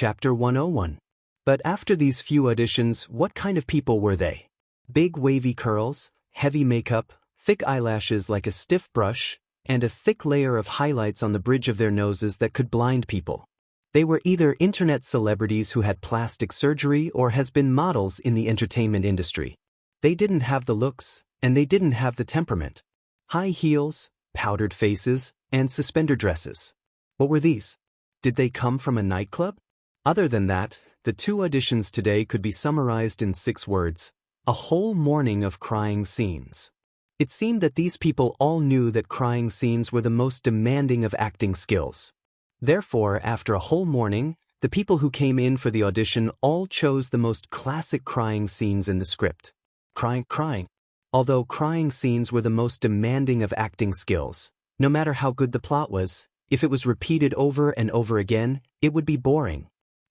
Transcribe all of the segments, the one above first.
Chapter 101. But after these few auditions, what kind of people were they? Big wavy curls, heavy makeup, thick eyelashes like a stiff brush, and a thick layer of highlights on the bridge of their noses that could blind people. They were either internet celebrities who had plastic surgery or has been models in the entertainment industry. They didn't have the looks, and they didn't have the temperament. High heels, powdered faces, and suspender dresses. What were these? Did they come from a nightclub? Other than that, the two auditions today could be summarized in 6 words: a whole morning of crying scenes. It seemed that these people all knew that crying scenes were the most demanding of acting skills. Therefore, after a whole morning, the people who came in for the audition all chose the most classic crying scenes in the script. Crying. Although crying scenes were the most demanding of acting skills, no matter how good the plot was, if it was repeated over and over again, it would be boring.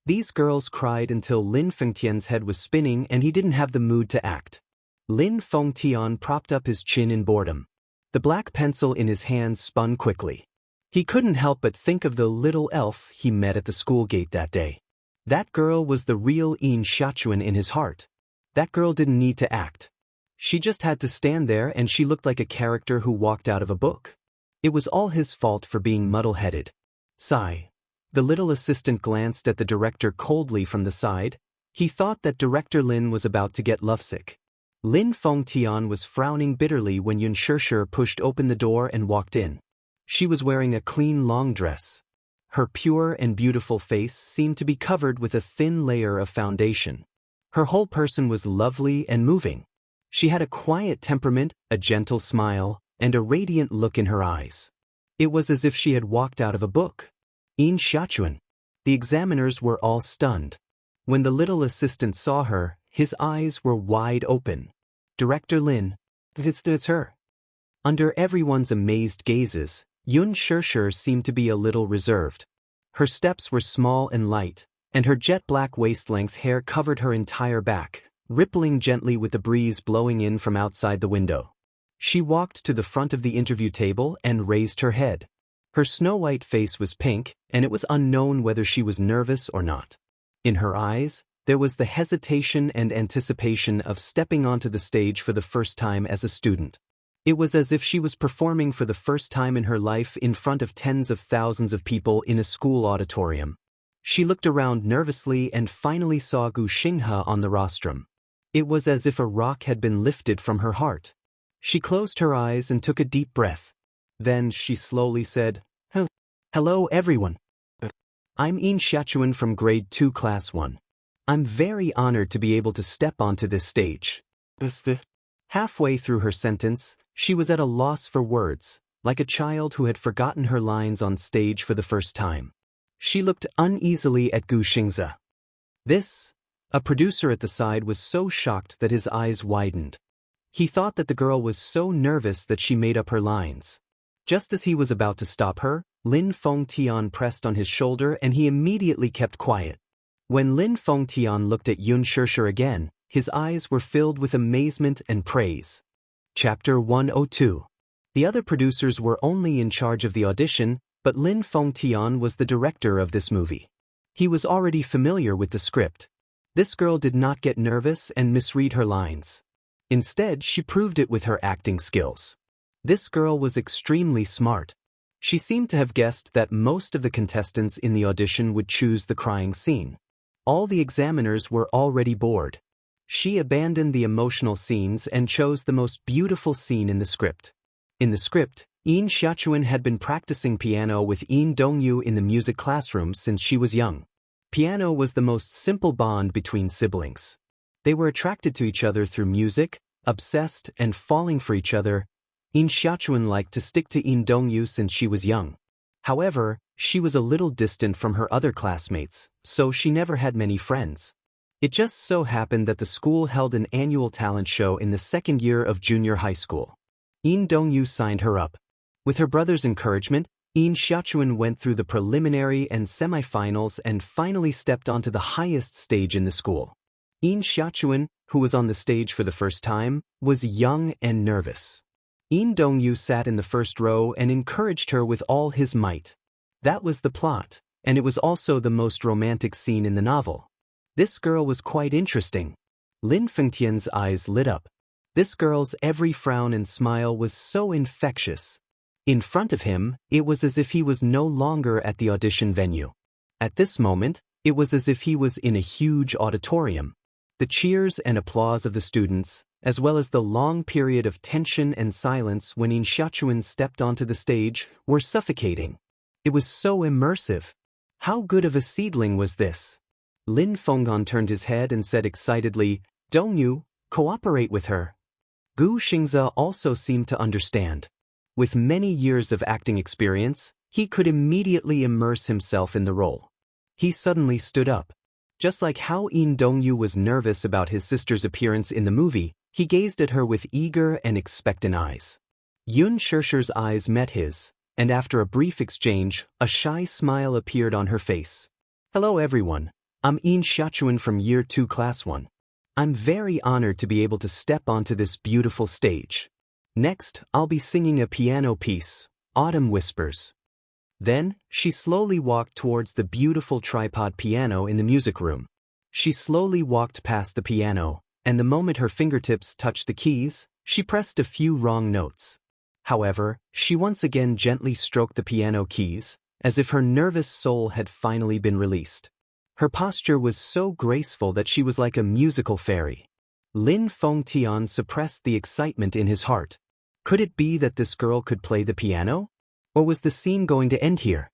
These girls cried until Lin Fengtian's head was spinning and he didn't have the mood to act. Lin Fengtian propped up his chin in boredom. The black pencil in his hands spun quickly. He couldn't help but think of the little elf he met at the school gate that day. That girl was the real Yin Xiaochuan in his heart. That girl didn't need to act. She just had to stand there and she looked like a character who walked out of a book. It was all his fault for being muddle-headed. Sigh. The little assistant glanced at the director coldly from the side. He thought that Director Lin was about to get lovesick. Lin Fengtian was frowning bitterly when Yun Shishir pushed open the door and walked in. She was wearing a clean long dress. Her pure and beautiful face seemed to be covered with a thin layer of foundation. Her whole person was lovely and moving. She had a quiet temperament, a gentle smile, and a radiant look in her eyes. It was as if she had walked out of a book. Yin Xiaochuan. The examiners were all stunned. When the little assistant saw her, his eyes were wide open. Director Lin, it's her. Under everyone's amazed gazes, Yun Shishir seemed to be a little reserved. Her steps were small and light, and her jet-black waist-length hair covered her entire back, rippling gently with the breeze blowing in from outside the window. She walked to the front of the interview table and raised her head. Her snow-white face was pink, and it was unknown whether she was nervous or not. In her eyes, there was the hesitation and anticipation of stepping onto the stage for the first time as a student. It was as if she was performing for the first time in her life in front of tens of thousands of people in a school auditorium. She looked around nervously and finally saw Gu Xinghe on the rostrum. It was as if a rock had been lifted from her heart. She closed her eyes and took a deep breath. Then she slowly said, "Hello everyone. I'm Yin Xiaochuan from Grade 2 Class 1. I'm very honored to be able to step onto this stage." Halfway through her sentence, she was at a loss for words, like a child who had forgotten her lines on stage for the first time. She looked uneasily at Gu Xinghe. A producer at the side, was so shocked that his eyes widened. He thought that the girl was so nervous that she made up her lines. Just as he was about to stop her, Lin Fengtian pressed on his shoulder and he immediately kept quiet. When Lin Fengtian looked at Yun Shishir again, his eyes were filled with amazement and praise. Chapter 102. The other producers were only in charge of the audition, but Lin Fengtian was the director of this movie. He was already familiar with the script. This girl did not get nervous and misread her lines. Instead, she proved it with her acting skills. This girl was extremely smart. She seemed to have guessed that most of the contestants in the audition would choose the crying scene. All the examiners were already bored. She abandoned the emotional scenes and chose the most beautiful scene in the script. In the script, Yin Xiaochuan had been practicing piano with Yin Dongyu in the music classroom since she was young. Piano was the most simple bond between siblings. They were attracted to each other through music, obsessed and falling for each other. Yin Xiaochuan liked to stick to Yin Dongyu since she was young. However, she was a little distant from her other classmates, so she never had many friends. It just so happened that the school held an annual talent show in the second year of junior high school. Yin Dongyu signed her up. With her brother's encouragement, Yin Xiaochuan went through the preliminary and semifinals and finally stepped onto the highest stage in the school. Yin Xiaochuan, who was on the stage for the first time, was young and nervous. Yin Dongyu sat in the first row and encouraged her with all his might. That was the plot. and it was also the most romantic scene in the novel. This girl was quite interesting. Lin Fengtian's eyes lit up. This girl's every frown and smile was so infectious. In front of him, it was as if he was no longer at the audition venue. At this moment, it was as if he was in a huge auditorium. The cheers and applause of the students, as well as the long period of tension and silence when Xianxia stepped onto the stage, were suffocating. It was so immersive. How good of a seedling was this? Lin Fengtian turned his head and said excitedly, "Dongyu, cooperate with her." Gu Xingze also seemed to understand. With many years of acting experience, he could immediately immerse himself in the role. He suddenly stood up. Just like how Dongyu was nervous about his sister's appearance in the movie, he gazed at her with eager and expectant eyes. Xianxia's eyes met his, and after a brief exchange, a shy smile appeared on her face. "Hello everyone, I'm Xianxia from Year 2 Class 1. I'm very honored to be able to step onto this beautiful stage. Next, I'll be singing a piano piece, Autumn Whispers." Then, she slowly walked towards the beautiful tripod piano in the music room. She slowly walked past the piano, and the moment her fingertips touched the keys, she pressed a few wrong notes. However, she once again gently stroked the piano keys, as if her nervous soul had finally been released. Her posture was so graceful that she was like a musical fairy. Lin Fengtian suppressed the excitement in his heart. Could it be that this girl could play the piano? Or was the scene going to end here?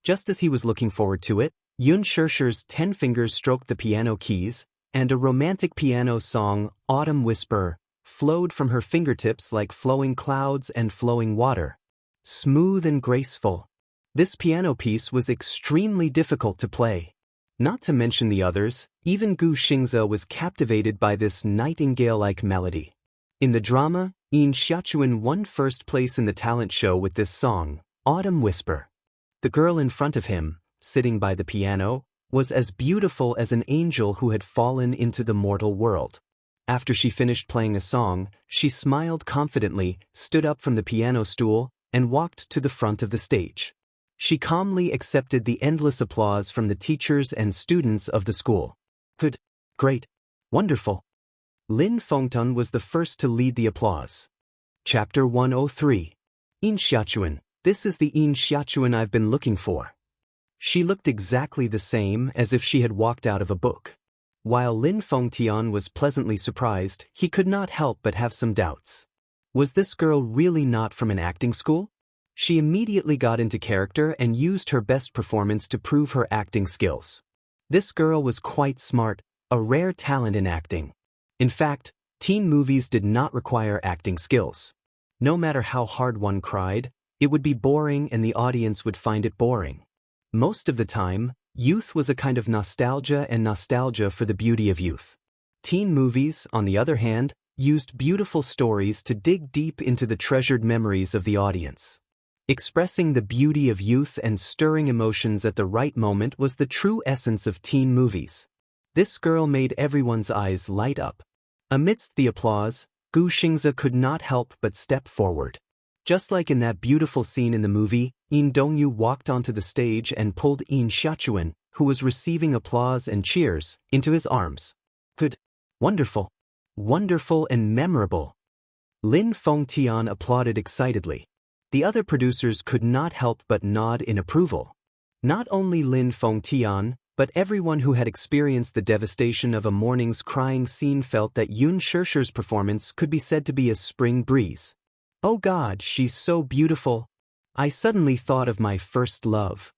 Just as he was looking forward to it, Xianxia's 10 fingers stroked the piano keys, and a romantic piano song, Autumn Whisper, flowed from her fingertips like flowing clouds and flowing water. Smooth and graceful. This piano piece was extremely difficult to play. Not to mention the others, even Gu Xingze was captivated by this nightingale-like melody. In the drama, Xianxia won first place in the talent show with this song, Autumn Whisper. The girl in front of him, sitting by the piano, was as beautiful as an angel who had fallen into the mortal world. After she finished playing a song, she smiled confidently, stood up from the piano stool, and walked to the front of the stage. She calmly accepted the endless applause from the teachers and students of the school. Good, great, wonderful. Lin Fengtian was the first to lead the applause. Chapter 103. Xianxia, this is the Xianxia I've been looking for. She looked exactly the same as if she had walked out of a book. While Lin Fengtian was pleasantly surprised, he could not help but have some doubts. Was this girl really not from an acting school? She immediately got into character and used her best performance to prove her acting skills. This girl was quite smart, a rare talent in acting. In fact, teen movies did not require acting skills. No matter how hard one cried, it would be boring and the audience would find it boring. Most of the time, youth was a kind of nostalgia and nostalgia for the beauty of youth. Teen movies, on the other hand, used beautiful stories to dig deep into the treasured memories of the audience. Expressing the beauty of youth and stirring emotions at the right moment was the true essence of teen movies. This girl made everyone's eyes light up. Amidst the applause, Gu Xingze could not help but step forward. Just like in that beautiful scene in the movie, Dongyu walked onto the stage and pulled Xianxia, who was receiving applause and cheers, into his arms. Good, wonderful, wonderful and memorable. Lin Fengtian applauded excitedly. The other producers could not help but nod in approval. Not only Lin Fengtian, but everyone who had experienced the devastation of a morning's crying scene felt that Xianxia's performance could be said to be a spring breeze. Oh God, she's so beautiful. I suddenly thought of my first love.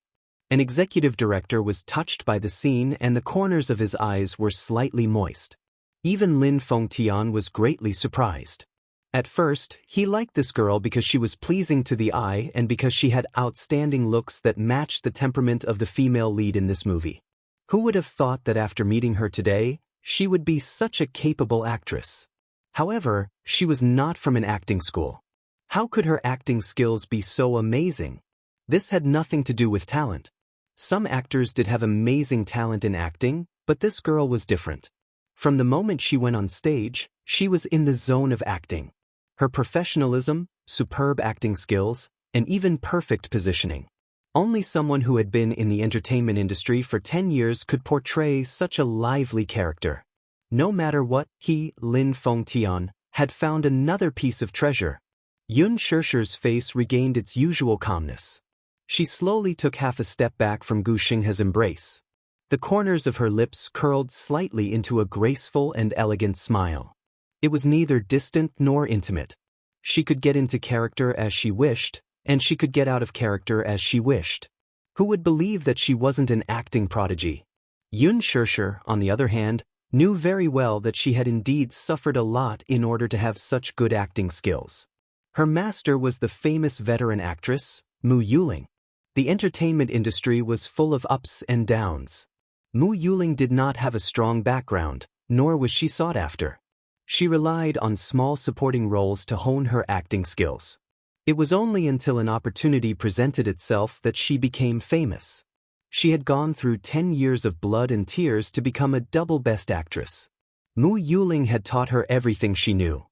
An executive director was touched by the scene and the corners of his eyes were slightly moist. Even Lin Fengtian was greatly surprised. At first, he liked this girl because she was pleasing to the eye and because she had outstanding looks that matched the temperament of the female lead in this movie. Who would have thought that after meeting her today, she would be such a capable actress? However, she was not from an acting school. How could her acting skills be so amazing? This had nothing to do with talent. Some actors did have amazing talent in acting, but this girl was different. From the moment she went on stage, she was in the zone of acting. Her professionalism, superb acting skills, and even perfect positioning. Only someone who had been in the entertainment industry for 10 years could portray such a lively character. No matter what, Lin Fengtian, had found another piece of treasure. Yun Shishir's face regained its usual calmness. She slowly took half a step back from Gu Xinghe's embrace. The corners of her lips curled slightly into a graceful and elegant smile. It was neither distant nor intimate. She could get into character as she wished, and she could get out of character as she wished. Who would believe that she wasn't an acting prodigy? Yun Shishir, on the other hand, knew very well that she had indeed suffered a lot in order to have such good acting skills. Her master was the famous veteran actress, Mu Yuling. The entertainment industry was full of ups and downs. Mu Yuling did not have a strong background, nor was she sought after. She relied on small supporting roles to hone her acting skills. It was only until an opportunity presented itself that she became famous. She had gone through 10 years of blood and tears to become a double best actress. Mu Yuling had taught her everything she knew.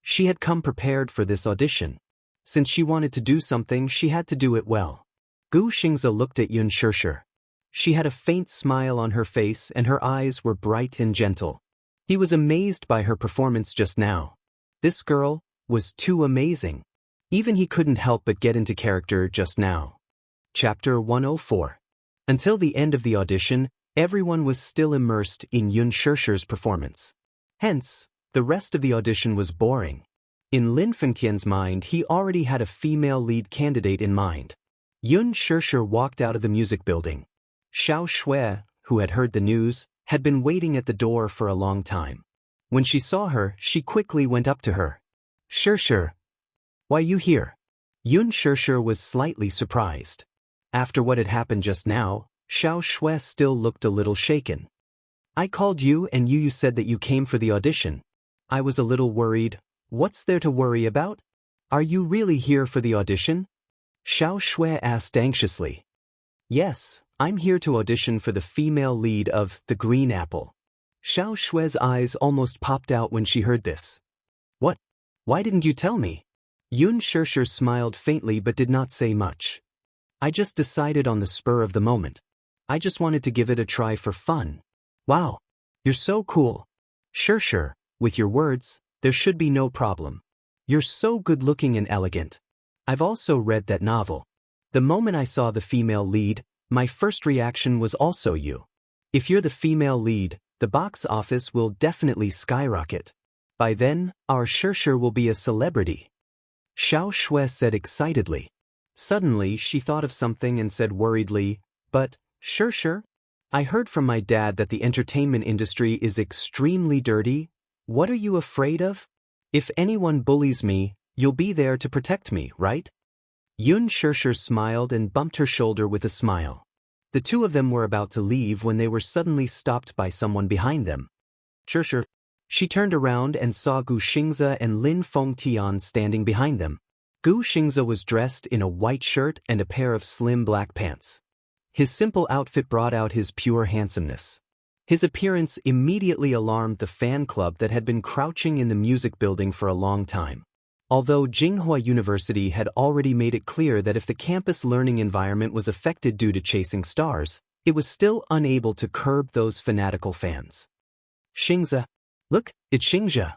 She had come prepared for this audition. Since she wanted to do something, she had to do it well. Gu Xingze looked at Yun Shishir. She had a faint smile on her face and her eyes were bright and gentle. He was amazed by her performance just now. This girl was too amazing. Even he couldn't help but get into character just now. Chapter 104. Until the end of the audition, everyone was still immersed in Yun Shishir's performance. Hence, the rest of the audition was boring. In Lin Fengtian's mind, he already had a female lead candidate in mind. Yun Shishir walked out of the music building. Xiao Shui, who had heard the news, had been waiting at the door for a long time. When she saw her, she quickly went up to her. Shishir, why you here? Yun Shishir was slightly surprised. After what had happened just now, Xiao Shui still looked a little shaken. I called you and you said that you came for the audition. I was a little worried. What's there to worry about? Are you really here for the audition? Xiao Shui asked anxiously. Yes, I'm here to audition for the female lead of The Green Apple. Xiao Shui's eyes almost popped out when she heard this. What? Why didn't you tell me? Yun Shishir smiled faintly but did not say much. I just decided on the spur of the moment. I just wanted to give it a try for fun. Wow, you're so cool. Shishir, with your words, there should be no problem. You're so good-looking and elegant. I've also read that novel. The moment I saw the female lead, my first reaction was also you. If you're the female lead, the box office will definitely skyrocket. By then, our Shishir will be a celebrity. Xiao Shui said excitedly. Suddenly, she thought of something and said worriedly, but, Shishir, I heard from my dad that the entertainment industry is extremely dirty. What are you afraid of? If anyone bullies me, you'll be there to protect me, right? Yun Shishir smiled and bumped her shoulder with a smile. The two of them were about to leave when they were suddenly stopped by someone behind them. Shishir. She turned around and saw Gu Xingze and Lin Fengtian standing behind them. Gu Xingze was dressed in a white shirt and a pair of slim black pants. His simple outfit brought out his pure handsomeness. His appearance immediately alarmed the fan club that had been crouching in the music building for a long time. Although Tsinghua University had already made it clear that if the campus learning environment was affected due to chasing stars, it was still unable to curb those fanatical fans. Xingze. Look, it's Xianxia.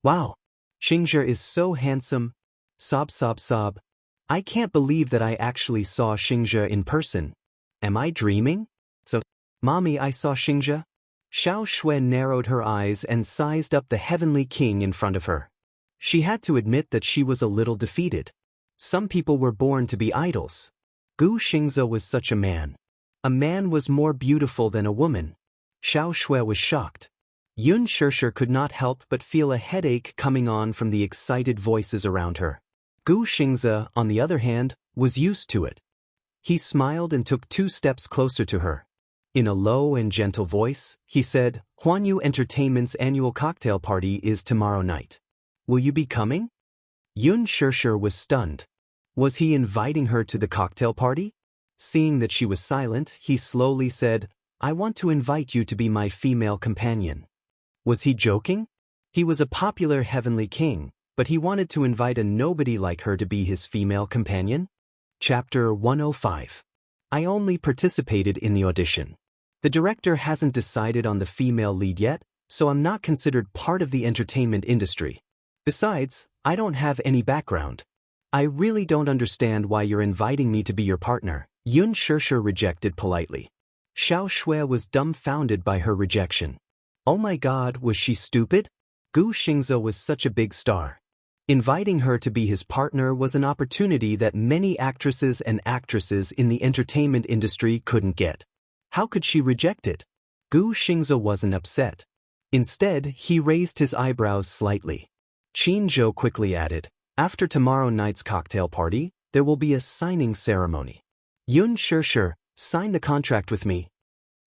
Wow. Xianxia is so handsome. Sob sob sob. I can't believe that I actually saw Xianxia in person. Am I dreaming? So, Mommy, I saw Xianxia. Xiao Shui narrowed her eyes and sized up the heavenly king in front of her. She had to admit that she was a little defeated. Some people were born to be idols. Gu Xingze was such a man. A man was more beautiful than a woman. Xiao Shui was shocked. Yun Shishir could not help but feel a headache coming on from the excited voices around her. Gu Xingze, on the other hand, was used to it. He smiled and took 2 steps closer to her. In a low and gentle voice, he said, Huanyu Entertainment's annual cocktail party is tomorrow night. Will you be coming? Yun Shishir was stunned. Was he inviting her to the cocktail party? Seeing that she was silent, he slowly said, I want to invite you to be my female companion. Was he joking? He was a popular heavenly king, but he wanted to invite a nobody like her to be his female companion? Chapter 105. I only participated in the audition. The director hasn't decided on the female lead yet, so I'm not considered part of the entertainment industry. Besides, I don't have any background. I really don't understand why you're inviting me to be your partner, Yun Shishir rejected politely. Xiao Shui was dumbfounded by her rejection. Oh my god, was she stupid? Gu Xingze was such a big star. Inviting her to be his partner was an opportunity that many actresses and actresses in the entertainment industry couldn't get. How could she reject it? Gu Xingze wasn't upset. Instead, he raised his eyebrows slightly. Qin Zhou quickly added, after tomorrow night's cocktail party, there will be a signing ceremony. Yun Shishir, sign the contract with me.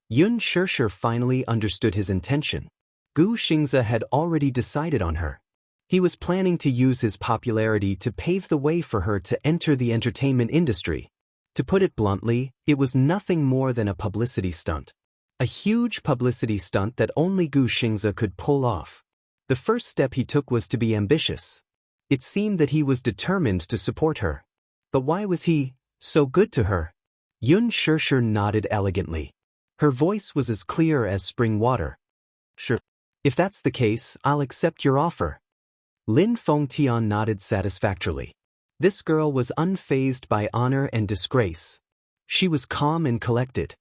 Yun Shishir finally understood his intention. Gu Xingze had already decided on her. He was planning to use his popularity to pave the way for her to enter the entertainment industry. To put it bluntly, it was nothing more than a publicity stunt. A huge publicity stunt that only Gu Xingze could pull off. The first step he took was to be ambitious. It seemed that he was determined to support her. But why was he so good to her? Yun Shishir nodded elegantly. Her voice was as clear as spring water. Sure. If that's the case, I'll accept your offer. Lin Fengtian nodded satisfactorily. This girl was unfazed by honor and disgrace. She was calm and collected.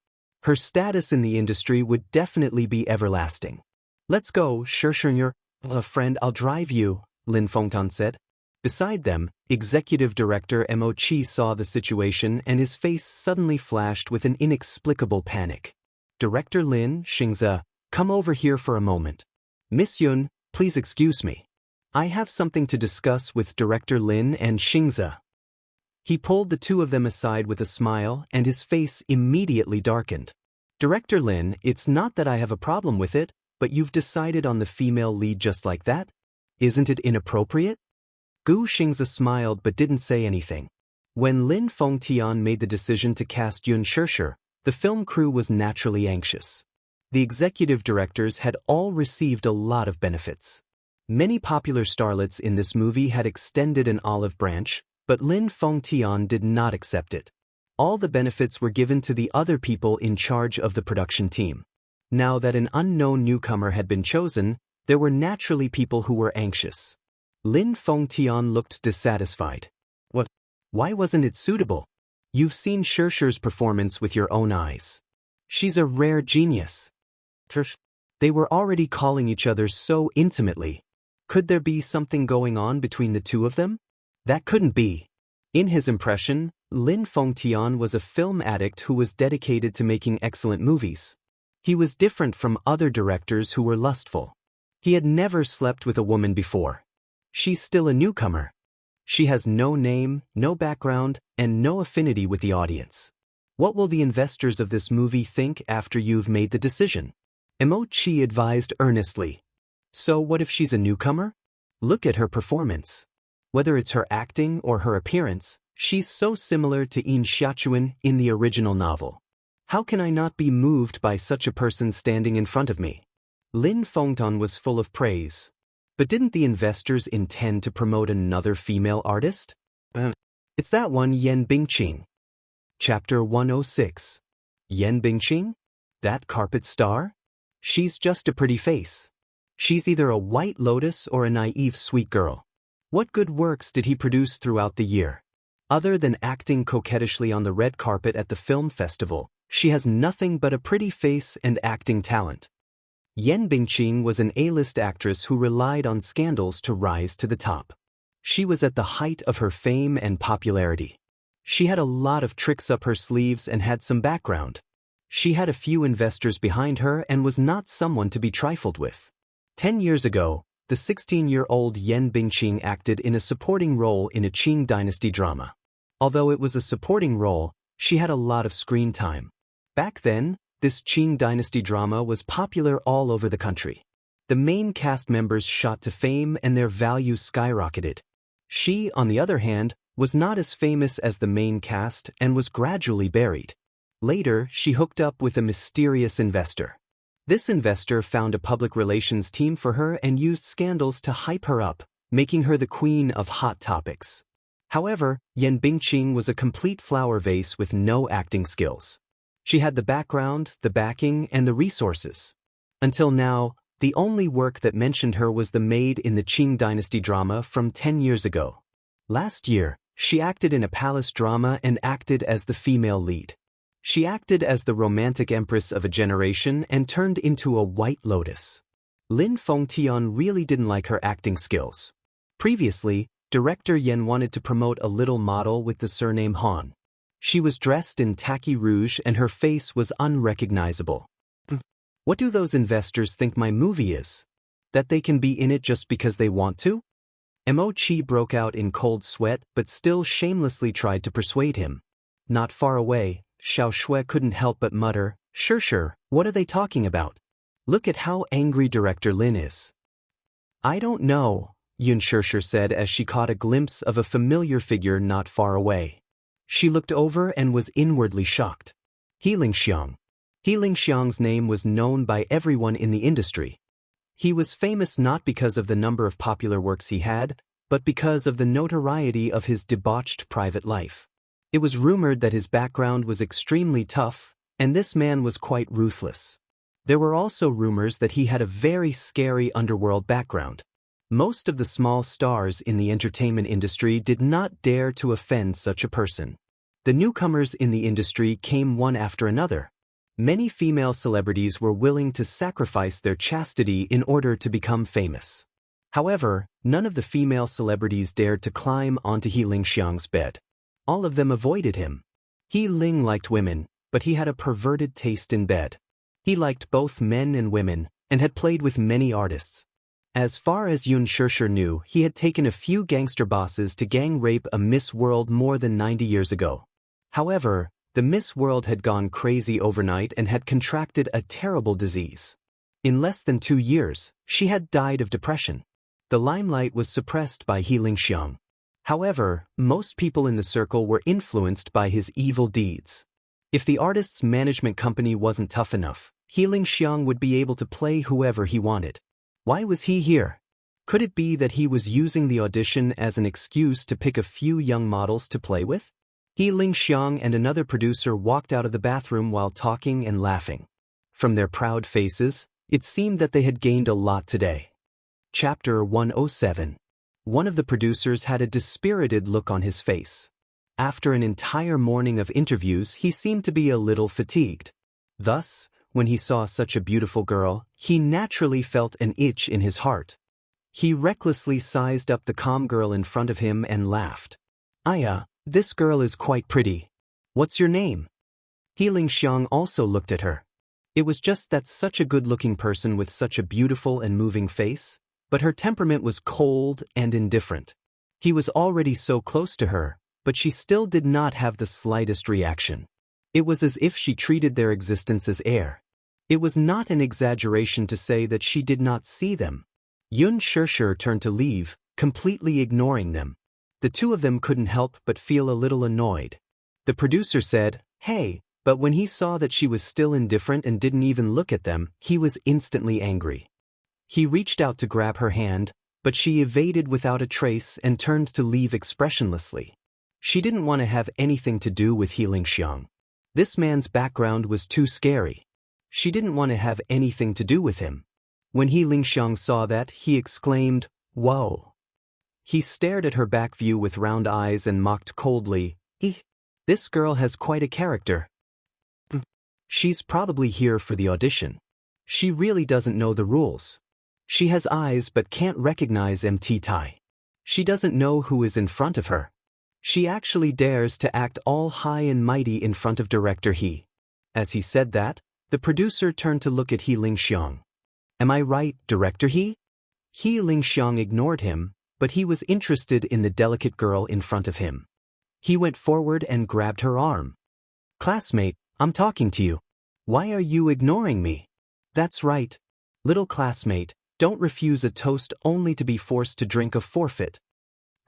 Her status in the industry would definitely be everlasting. Let's go, Shishir. A friend, I'll drive you, Lin Fengtian said. Beside them, Executive Director Mo Qi saw the situation and his face suddenly flashed with an inexplicable panic. Director Lin, Xingze, come over here for a moment. Miss Yun, please excuse me. I have something to discuss with Director Lin and Xingze. He pulled the two of them aside with a smile and his face immediately darkened. Director Lin, it's not that I have a problem with it, but you've decided on the female lead just like that? Isn't it inappropriate? Gu Xingze smiled but didn't say anything. When Lin Fengtian made the decision to cast Yun Shishir, the film crew was naturally anxious. The executive directors had all received a lot of benefits. Many popular starlets in this movie had extended an olive branch, but Lin Fengtian did not accept it. All the benefits were given to the other people in charge of the production team. Now that an unknown newcomer had been chosen, there were naturally people who were anxious. Lin Fengtian looked dissatisfied. What? Why wasn't it suitable? You've seen Shishir's performance with your own eyes. She's a rare genius. They were already calling each other so intimately. Could there be something going on between the two of them? That couldn't be. In his impression, Lin Fengtian was a film addict who was dedicated to making excellent movies. He was different from other directors who were lustful. He had never slept with a woman before. She's still a newcomer. She has no name, no background, and no affinity with the audience. What will the investors of this movie think after you've made the decision? Mo Qi advised earnestly. So what if she's a newcomer? Look at her performance. Whether it's her acting or her appearance, she's so similar to Yin Xiaochuan in the original novel. How can I not be moved by such a person standing in front of me? Lin Fengtian was full of praise. But didn't the investors intend to promote another female artist? It's that one Yan Bingqing. Chapter 106. Yan Bingqing? That carpet star? She's just a pretty face. She's either a white lotus or a naive sweet girl. What good works did he produce throughout the year? Other than acting coquettishly on the red carpet at the film festival, she has nothing but a pretty face and acting talent. Yan Bingqing was an A-list actress who relied on scandals to rise to the top. She was at the height of her fame and popularity. She had a lot of tricks up her sleeves and had some background. She had a few investors behind her and was not someone to be trifled with. 10 years ago, the 16-year-old Yan Bingqing acted in a supporting role in a Qing dynasty drama. Although it was a supporting role, she had a lot of screen time. Back then, this Qing dynasty drama was popular all over the country. The main cast members shot to fame and their values skyrocketed. She, on the other hand, was not as famous as the main cast and was gradually buried. Later, she hooked up with a mysterious investor. This investor found a public relations team for her and used scandals to hype her up, making her the queen of hot topics. However, Yan Bingqing was a complete flower vase with no acting skills. She had the background, the backing, and the resources. Until now, the only work that mentioned her was the maid in the Qing dynasty drama from 10 years ago. Last year, she acted in a palace drama and acted as the female lead. She acted as the romantic empress of a generation and turned into a white lotus. Lin Fengtian really didn't like her acting skills. Previously, director Yan wanted to promote a little model with the surname Han. She was dressed in tacky rouge and her face was unrecognizable. What do those investors think my movie is? That they can be in it just because they want to? Mo Chi broke out in cold sweat but still shamelessly tried to persuade him. Not far away, Xiao Shui couldn't help but mutter, Sure, what are they talking about? Look at how angry Director Lin is. I don't know, Yun Shishir said as she caught a glimpse of a familiar figure not far away. She looked over and was inwardly shocked. Xiang. Xiang's name was known by everyone in the industry. He was famous not because of the number of popular works he had, but because of the notoriety of his debauched private life. It was rumored that his background was extremely tough, and this man was quite ruthless. There were also rumors that he had a very scary underworld background. Most of the small stars in the entertainment industry did not dare to offend such a person. The newcomers in the industry came one after another. Many female celebrities were willing to sacrifice their chastity in order to become famous. However, none of the female celebrities dared to climb onto Xiang's bed. All of them avoided him. Ling liked women, but he had a perverted taste in bed. He liked both men and women, and had played with many artists. As far as Yun Shishir knew, he had taken a few gangster bosses to gang rape a Miss World more than 90 years ago. However, the Miss World had gone crazy overnight and had contracted a terrible disease. In less than 2 years, she had died of depression. The limelight was suppressed by Xiang. However, most people in the circle were influenced by his evil deeds. If the artist's management company wasn't tough enough, Xiang would be able to play whoever he wanted. Why was he here? Could it be that he was using the audition as an excuse to pick a few young models to play with? Xiang and another producer walked out of the bathroom while talking and laughing. From their proud faces, it seemed that they had gained a lot today. Chapter 107. One of the producers had a dispirited look on his face. After an entire morning of interviews, he seemed to be a little fatigued. Thus, when he saw such a beautiful girl, he naturally felt an itch in his heart. He recklessly sized up the calm girl in front of him and laughed. Aya, this girl is quite pretty. What's your name? Xiang also looked at her. It was just that such a good-looking person with such a beautiful and moving face, but her temperament was cold and indifferent. He was already so close to her, but she still did not have the slightest reaction. It was as if she treated their existence as air. It was not an exaggeration to say that she did not see them. Yun Shishir turned to leave, completely ignoring them. The two of them couldn't help but feel a little annoyed. The producer said, Hey, but when he saw that she was still indifferent and didn't even look at them, he was instantly angry. He reached out to grab her hand, but she evaded without a trace and turned to leave expressionlessly. She didn't want to have anything to do with Xiang. This man's background was too scary. She didn't want to have anything to do with him. When Xiang saw that, he exclaimed, Whoa! He stared at her back view with round eyes and mocked coldly, This girl has quite a character. She's probably here for the audition. She really doesn't know the rules. She has eyes but can't recognize MT Tai. She doesn't know who is in front of her. She actually dares to act all high and mighty in front of director He. As he said that, the producer turned to look at Xiang. Am I right, director He? Xiang ignored him, but he was interested in the delicate girl in front of him. He went forward and grabbed her arm. Classmate, I'm talking to you. Why are you ignoring me? That's right. Little classmate, don't refuse a toast only to be forced to drink a forfeit.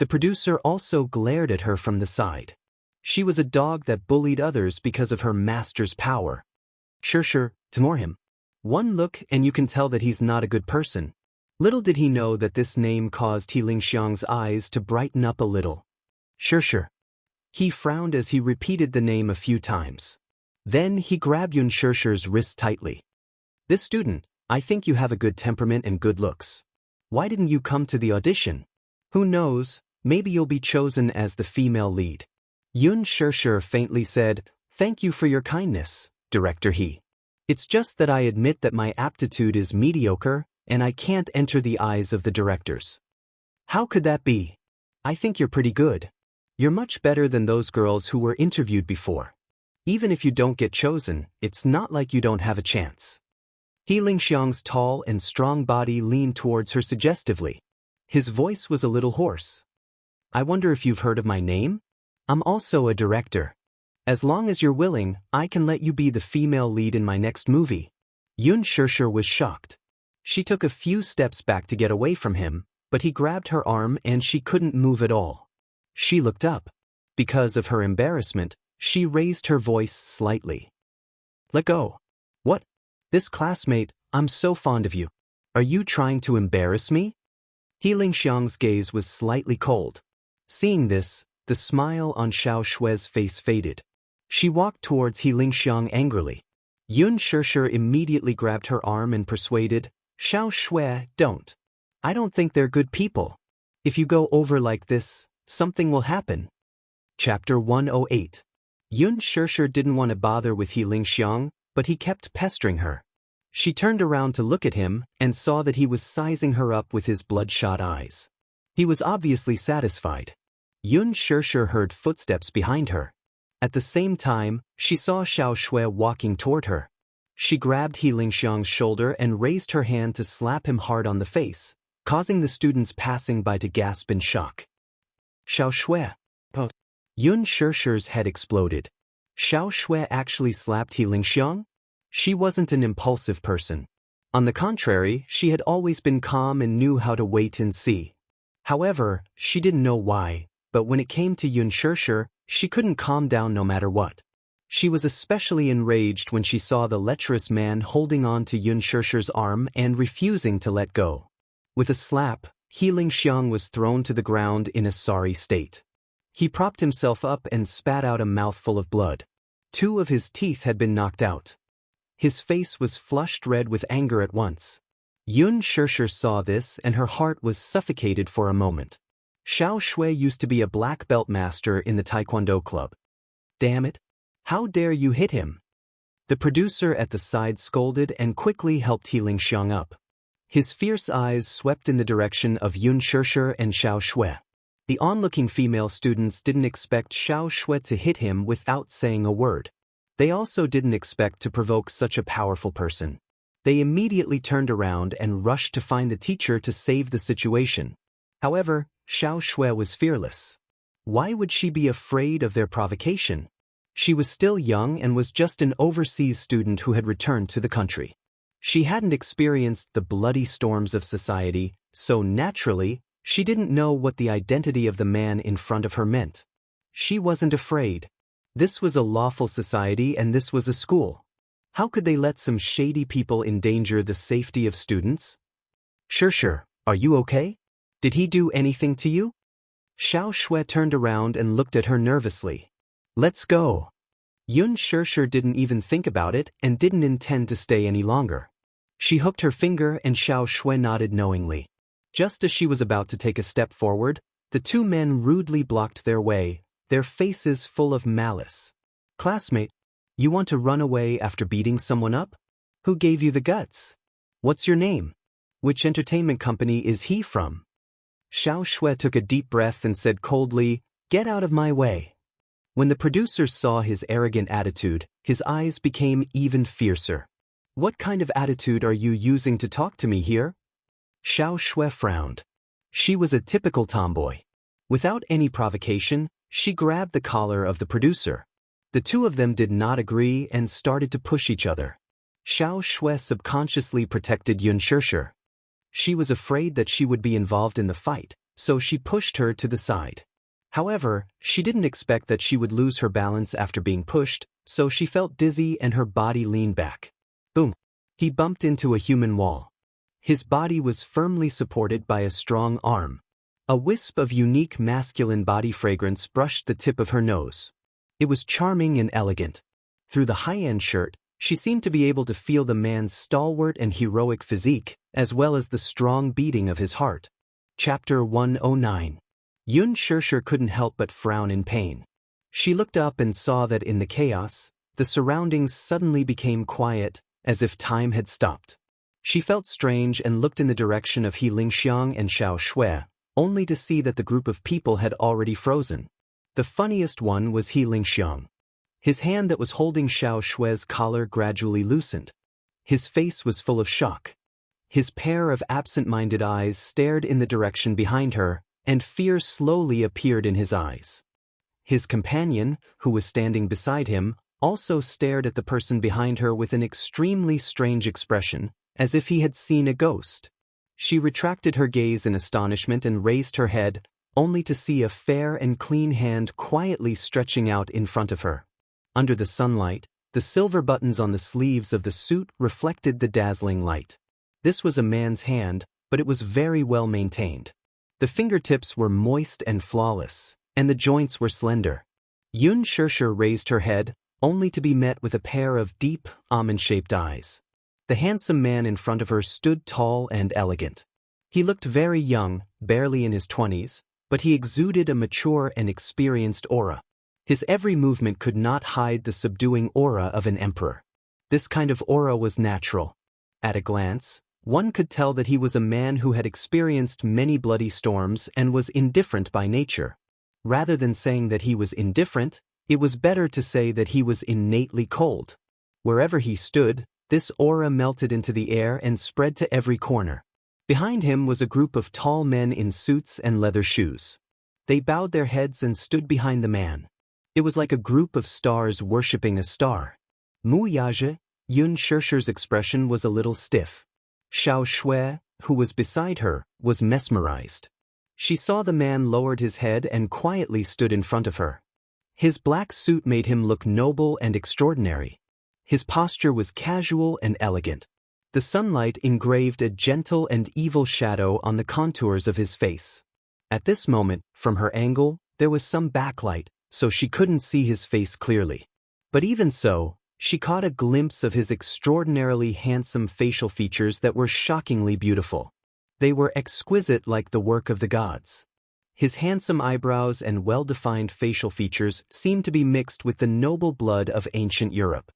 The producer also glared at her from the side. She was a dog that bullied others because of her master's power. Sure, ignore him. One look and you can tell that he's not a good person. Little did he know that this name caused Xiang's eyes to brighten up a little. Sure. He frowned as he repeated the name a few times. Then he grabbed Yun Shurshu's wrist tightly. This student, I think you have a good temperament and good looks. Why didn't you come to the audition? Who knows, maybe you'll be chosen as the female lead. Yun Shurshu faintly said, Thank you for your kindness, Director He. It's just that I admit that my aptitude is mediocre, and I can't enter the eyes of the directors. How could that be? I think you're pretty good. You're much better than those girls who were interviewed before. Even if you don't get chosen, it's not like you don't have a chance. He Lingxiang's tall and strong body leaned towards her suggestively. His voice was a little hoarse. I wonder if you've heard of my name? I'm also a director. As long as you're willing, I can let you be the female lead in my next movie. Yun Shurshu was shocked. She took a few steps back to get away from him, but he grabbed her arm and she couldn't move at all. She looked up. Because of her embarrassment, she raised her voice slightly. Let go. What? This classmate, I'm so fond of you. Are you trying to embarrass me? He Lingxiang's gaze was slightly cold. Seeing this, the smile on Xiao Shue's face faded. She walked towards He Lingxiang angrily. Yun Shurshu immediately grabbed her arm and persuaded, Xiao Shue, don't. I don't think they're good people. If you go over like this, something will happen. Chapter 108. Yun Shurshu didn't want to bother with He Lingxiang, but he kept pestering her. She turned around to look at him and saw that he was sizing her up with his bloodshot eyes. He was obviously satisfied. Yun Shurshu heard footsteps behind her. At the same time, she saw Xiao Shue walking toward her. She grabbed He Lingxiang's shoulder and raised her hand to slap him hard on the face, causing the students passing by to gasp in shock. Xiao Shue. Oh. Yun Shurshu's head exploded. Xiao Shue actually slapped He Lingxiang? She wasn't an impulsive person. On the contrary, she had always been calm and knew how to wait and see. However, she didn't know why, but when it came to Yun Shurshu, she couldn't calm down no matter what. She was especially enraged when she saw the lecherous man holding on to Yun Shurshu's arm and refusing to let go. With a slap, He Lingxiang was thrown to the ground in a sorry state. He propped himself up and spat out a mouthful of blood. 2 of his teeth had been knocked out. His face was flushed red with anger at once. Yun Shurshu saw this and her heart was suffocated for a moment. Xiao Shue used to be a black belt master in the Taekwondo club. Damn it! How dare you hit him? The producer at the side scolded and quickly helped He Lingxiang up. His fierce eyes swept in the direction of Yun Shurshu and Xiao Shue. The onlooking female students didn't expect Xiao Shue to hit him without saying a word. They also didn't expect to provoke such a powerful person. They immediately turned around and rushed to find the teacher to save the situation. However, Xiao Shue was fearless. Why would she be afraid of their provocation? She was still young and was just an overseas student who had returned to the country. She hadn't experienced the bloody storms of society, so naturally, she didn't know what the identity of the man in front of her meant. She wasn't afraid. This was a lawful society and this was a school. How could they let some shady people endanger the safety of students? Sure, are you okay? Did he do anything to you? Xiao Shue turned around and looked at her nervously. Let's go. Yun Shurshu didn't even think about it and didn't intend to stay any longer. She hooked her finger and Xiao Shue nodded knowingly. Just as she was about to take a step forward, the 2 men rudely blocked their way, their faces full of malice. Classmate, you want to run away after beating someone up? Who gave you the guts? What's your name? Which entertainment company is he from? Xiao Shue took a deep breath and said coldly, Get out of my way. When the producers saw his arrogant attitude, his eyes became even fiercer. What kind of attitude are you using to talk to me here? Xiao Shue frowned. She was a typical tomboy. Without any provocation, she grabbed the collar of the producer. The 2 of them did not agree and started to push each other. Xiao Shue subconsciously protected Yun Shurshu. She was afraid that she would be involved in the fight, so she pushed her to the side. However, she didn't expect that she would lose her balance after being pushed, so she felt dizzy and her body leaned back. Boom! He bumped into a human wall. His body was firmly supported by a strong arm. A wisp of unique masculine body fragrance brushed the tip of her nose. It was charming and elegant. Through the high-end shirt, she seemed to be able to feel the man's stalwart and heroic physique, as well as the strong beating of his heart. Chapter 109. Yun Shirshir couldn't help but frown in pain. She looked up and saw that in the chaos, the surroundings suddenly became quiet, as if time had stopped. She felt strange and looked in the direction of He Lingxiang and Xiao Shui, only to see that the group of people had already frozen. The funniest one was He Lingxiang. His hand that was holding Xiao Shui's collar gradually loosened. His face was full of shock. His pair of absent-minded eyes stared in the direction behind her, and fear slowly appeared in his eyes. His companion, who was standing beside him, also stared at the person behind her with an extremely strange expression, as if he had seen a ghost. She retracted her gaze in astonishment and raised her head, only to see a fair and clean hand quietly stretching out in front of her. Under the sunlight, the silver buttons on the sleeves of the suit reflected the dazzling light. This was a man's hand, but it was very well maintained. The fingertips were moist and flawless, and the joints were slender. Yun Shirshir raised her head, only to be met with a pair of deep, almond-shaped eyes. The handsome man in front of her stood tall and elegant. He looked very young, barely in his 20s, but he exuded a mature and experienced aura. His every movement could not hide the subduing aura of an emperor. This kind of aura was natural. At a glance, one could tell that he was a man who had experienced many bloody storms and was indifferent by nature. Rather than saying that he was indifferent, it was better to say that he was innately cold. Wherever he stood, this aura melted into the air and spread to every corner. Behind him was a group of tall men in suits and leather shoes. They bowed their heads and stood behind the man. It was like a group of stars worshipping a star. Mu Yaje, Yun Shirshir's expression was a little stiff. Xiao Shui, who was beside her, was mesmerized. She saw the man lowered his head and quietly stood in front of her. His black suit made him look noble and extraordinary. His posture was casual and elegant. The sunlight engraved a gentle and evil shadow on the contours of his face. At this moment, from her angle, there was some backlight, so she couldn't see his face clearly. But even so, she caught a glimpse of his extraordinarily handsome facial features that were shockingly beautiful. They were exquisite like the work of the gods. His handsome eyebrows and well-defined facial features seemed to be mixed with the noble blood of ancient Europe.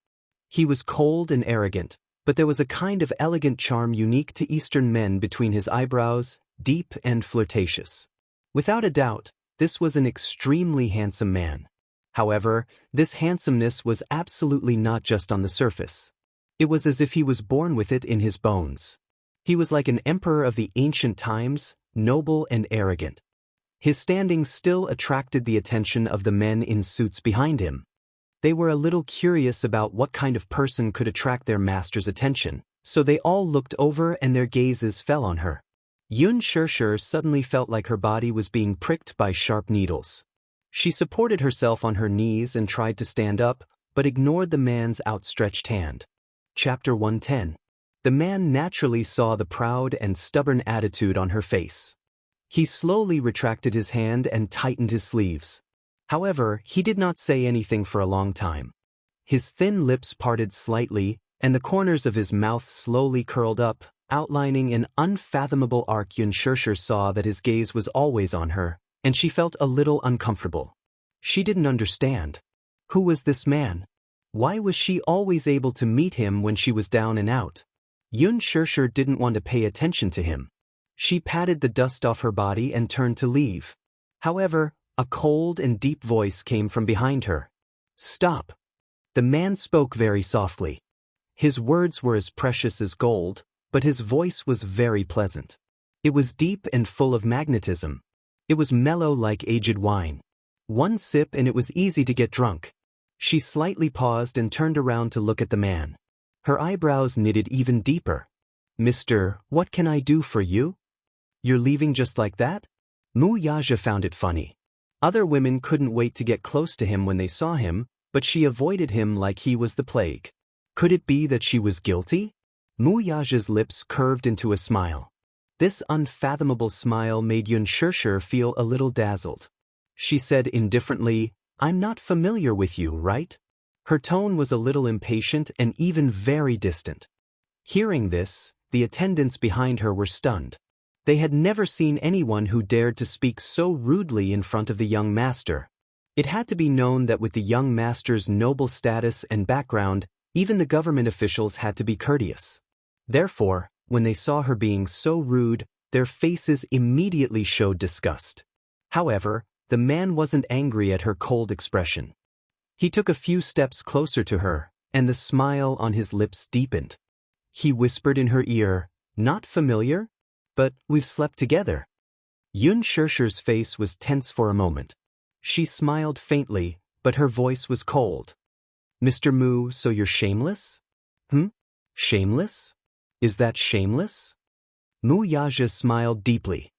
He was cold and arrogant, but there was a kind of elegant charm unique to Eastern men between his eyebrows, deep and flirtatious. Without a doubt, this was an extremely handsome man. However, this handsomeness was absolutely not just on the surface. It was as if he was born with it in his bones. He was like an emperor of the ancient times, noble and arrogant. His standing still attracted the attention of the men in suits behind him. They were a little curious about what kind of person could attract their master's attention, so they all looked over and their gazes fell on her. Yun Shirshir suddenly felt like her body was being pricked by sharp needles. She supported herself on her knees and tried to stand up, but ignored the man's outstretched hand. Chapter 110. The man naturally saw the proud and stubborn attitude on her face. He slowly retracted his hand and tightened his sleeves. However, he did not say anything for a long time. His thin lips parted slightly, and the corners of his mouth slowly curled up, outlining an unfathomable arc. Yun Shirshir saw that his gaze was always on her, and she felt a little uncomfortable. She didn't understand. Who was this man? Why was she always able to meet him when she was down and out? Yun Shirshir didn't want to pay attention to him. She patted the dust off her body and turned to leave. However, a cold and deep voice came from behind her. "Stop." The man spoke very softly. His words were as precious as gold, but his voice was very pleasant. It was deep and full of magnetism. It was mellow like aged wine. One sip and it was easy to get drunk. She slightly paused and turned around to look at the man. Her eyebrows knitted even deeper. "Mister, what can I do for you? You're leaving just like that?" Mu Yaja found it funny. Other women couldn't wait to get close to him when they saw him, but she avoided him like he was the plague. Could it be that she was guilty? Mu Yaja's lips curved into a smile. This unfathomable smile made Xianxia feel a little dazzled. She said indifferently, "I'm not familiar with you, right?" Her tone was a little impatient and even very distant. Hearing this, the attendants behind her were stunned. They had never seen anyone who dared to speak so rudely in front of the young master. It had to be known that with the young master's noble status and background, even the government officials had to be courteous. Therefore, when they saw her being so rude, their faces immediately showed disgust. However, the man wasn't angry at her cold expression. He took a few steps closer to her, and the smile on his lips deepened. He whispered in her ear, "Not familiar? But we've slept together." Xianxia's face was tense for a moment. She smiled faintly, but her voice was cold. "Mr. Mu, so you're shameless?" Shameless? Is that shameless?" Mu Yaja smiled deeply.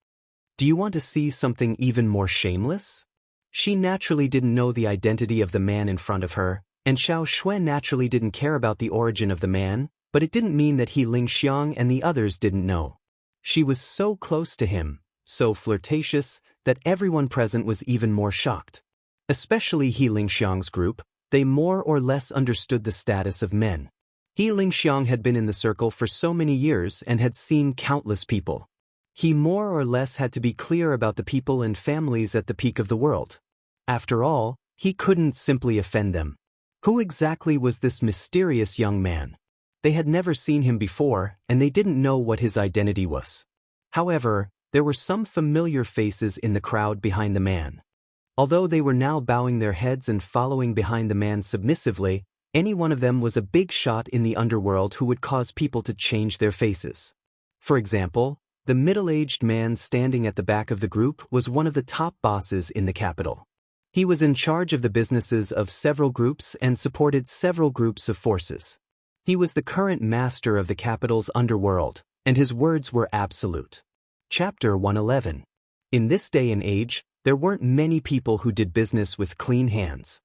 "Do you want to see something even more shameless?" She naturally didn't know the identity of the man in front of her, and Xiao Xue naturally didn't care about the origin of the man, but it didn't mean that He Lingxiang and the others didn't know. She was so close to him, so flirtatious, that everyone present was even more shocked. Especially He Lingxiang's group, they more or less understood the status of men. He Lingxiang had been in the circle for so many years and had seen countless people. He more or less had to be clear about the people and families at the peak of the world. After all, he couldn't simply offend them. Who exactly was this mysterious young man? They had never seen him before, and they didn't know what his identity was. However, there were some familiar faces in the crowd behind the man. Although they were now bowing their heads and following behind the man submissively, any one of them was a big shot in the underworld who would cause people to change their faces. For example, the middle-aged man standing at the back of the group was one of the top bosses in the capital. He was in charge of the businesses of several groups and supported several groups of forces. He was the current master of the capital's underworld, and his words were absolute. Chapter 111. In this day and age, there weren't many people who did business with clean hands.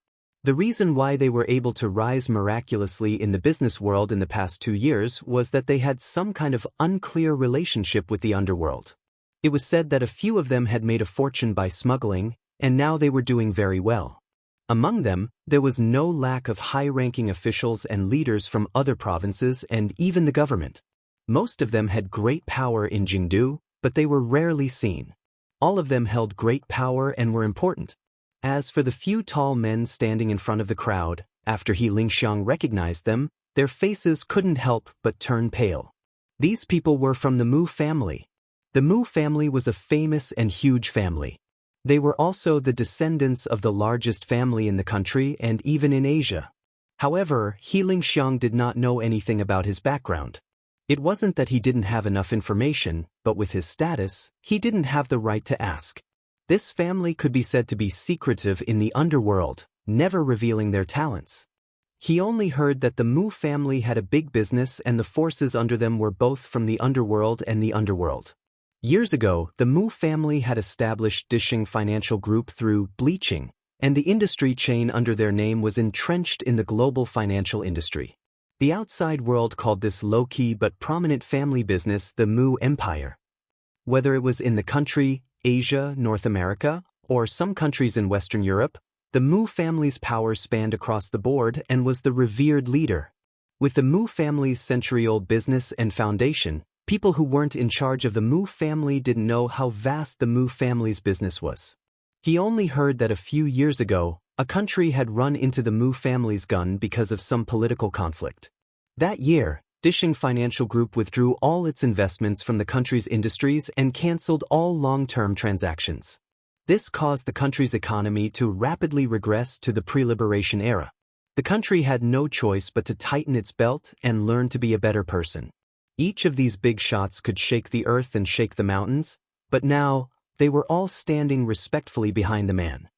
The reason why they were able to rise miraculously in the business world in the past 2 years was that they had some kind of unclear relationship with the underworld. It was said that a few of them had made a fortune by smuggling, and now they were doing very well. Among them, there was no lack of high-ranking officials and leaders from other provinces and even the government. Most of them had great power in Jingdu, but they were rarely seen. All of them held great power and were important. As for the few tall men standing in front of the crowd, after He Lingxiang recognized them, their faces couldn't help but turn pale. These people were from the Mu family. The Mu family was a famous and huge family. They were also the descendants of the largest family in the country and even in Asia. However, He Lingxiang did not know anything about his background. It wasn't that he didn't have enough information, but with his status, he didn't have the right to ask. This family could be said to be secretive in the underworld, never revealing their talents. He only heard that the Mu family had a big business and the forces under them were both from the underworld and the underworld. Years ago, the Mu family had established Dishing Financial Group through bleaching, and the industry chain under their name was entrenched in the global financial industry. The outside world called this low-key but prominent family business the Mu Empire. Whether it was in the country, Asia, North America, or some countries in Western Europe, the Mu family's power spanned across the board and was the revered leader. With the Mu family's century-old business and foundation, people who weren't in charge of the Mu family didn't know how vast the Mu family's business was. He only heard that a few years ago, a country had run into the Mu family's gun because of some political conflict. That year, Dishing Financial Group withdrew all its investments from the country's industries and cancelled all long-term transactions. This caused the country's economy to rapidly regress to the pre-liberation era. The country had no choice but to tighten its belt and learn to be a better person. Each of these big shots could shake the earth and shake the mountains, but now, they were all standing respectfully behind the man.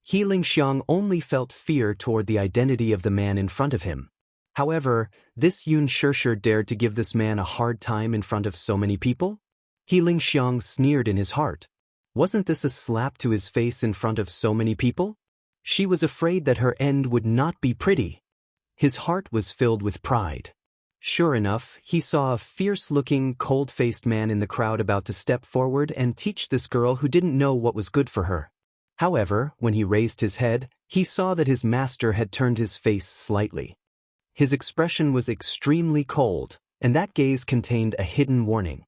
He Lingxiang only felt fear toward the identity of the man in front of him. However, this Xianxia dared to give this man a hard time in front of so many people? He Lingxiang sneered in his heart. Wasn't this a slap to his face in front of so many people? She was afraid that her end would not be pretty. His heart was filled with pride. Sure enough, he saw a fierce-looking, cold-faced man in the crowd about to step forward and teach this girl who didn't know what was good for her. However, when he raised his head, he saw that his master had turned his face slightly. His expression was extremely cold, and that gaze contained a hidden warning.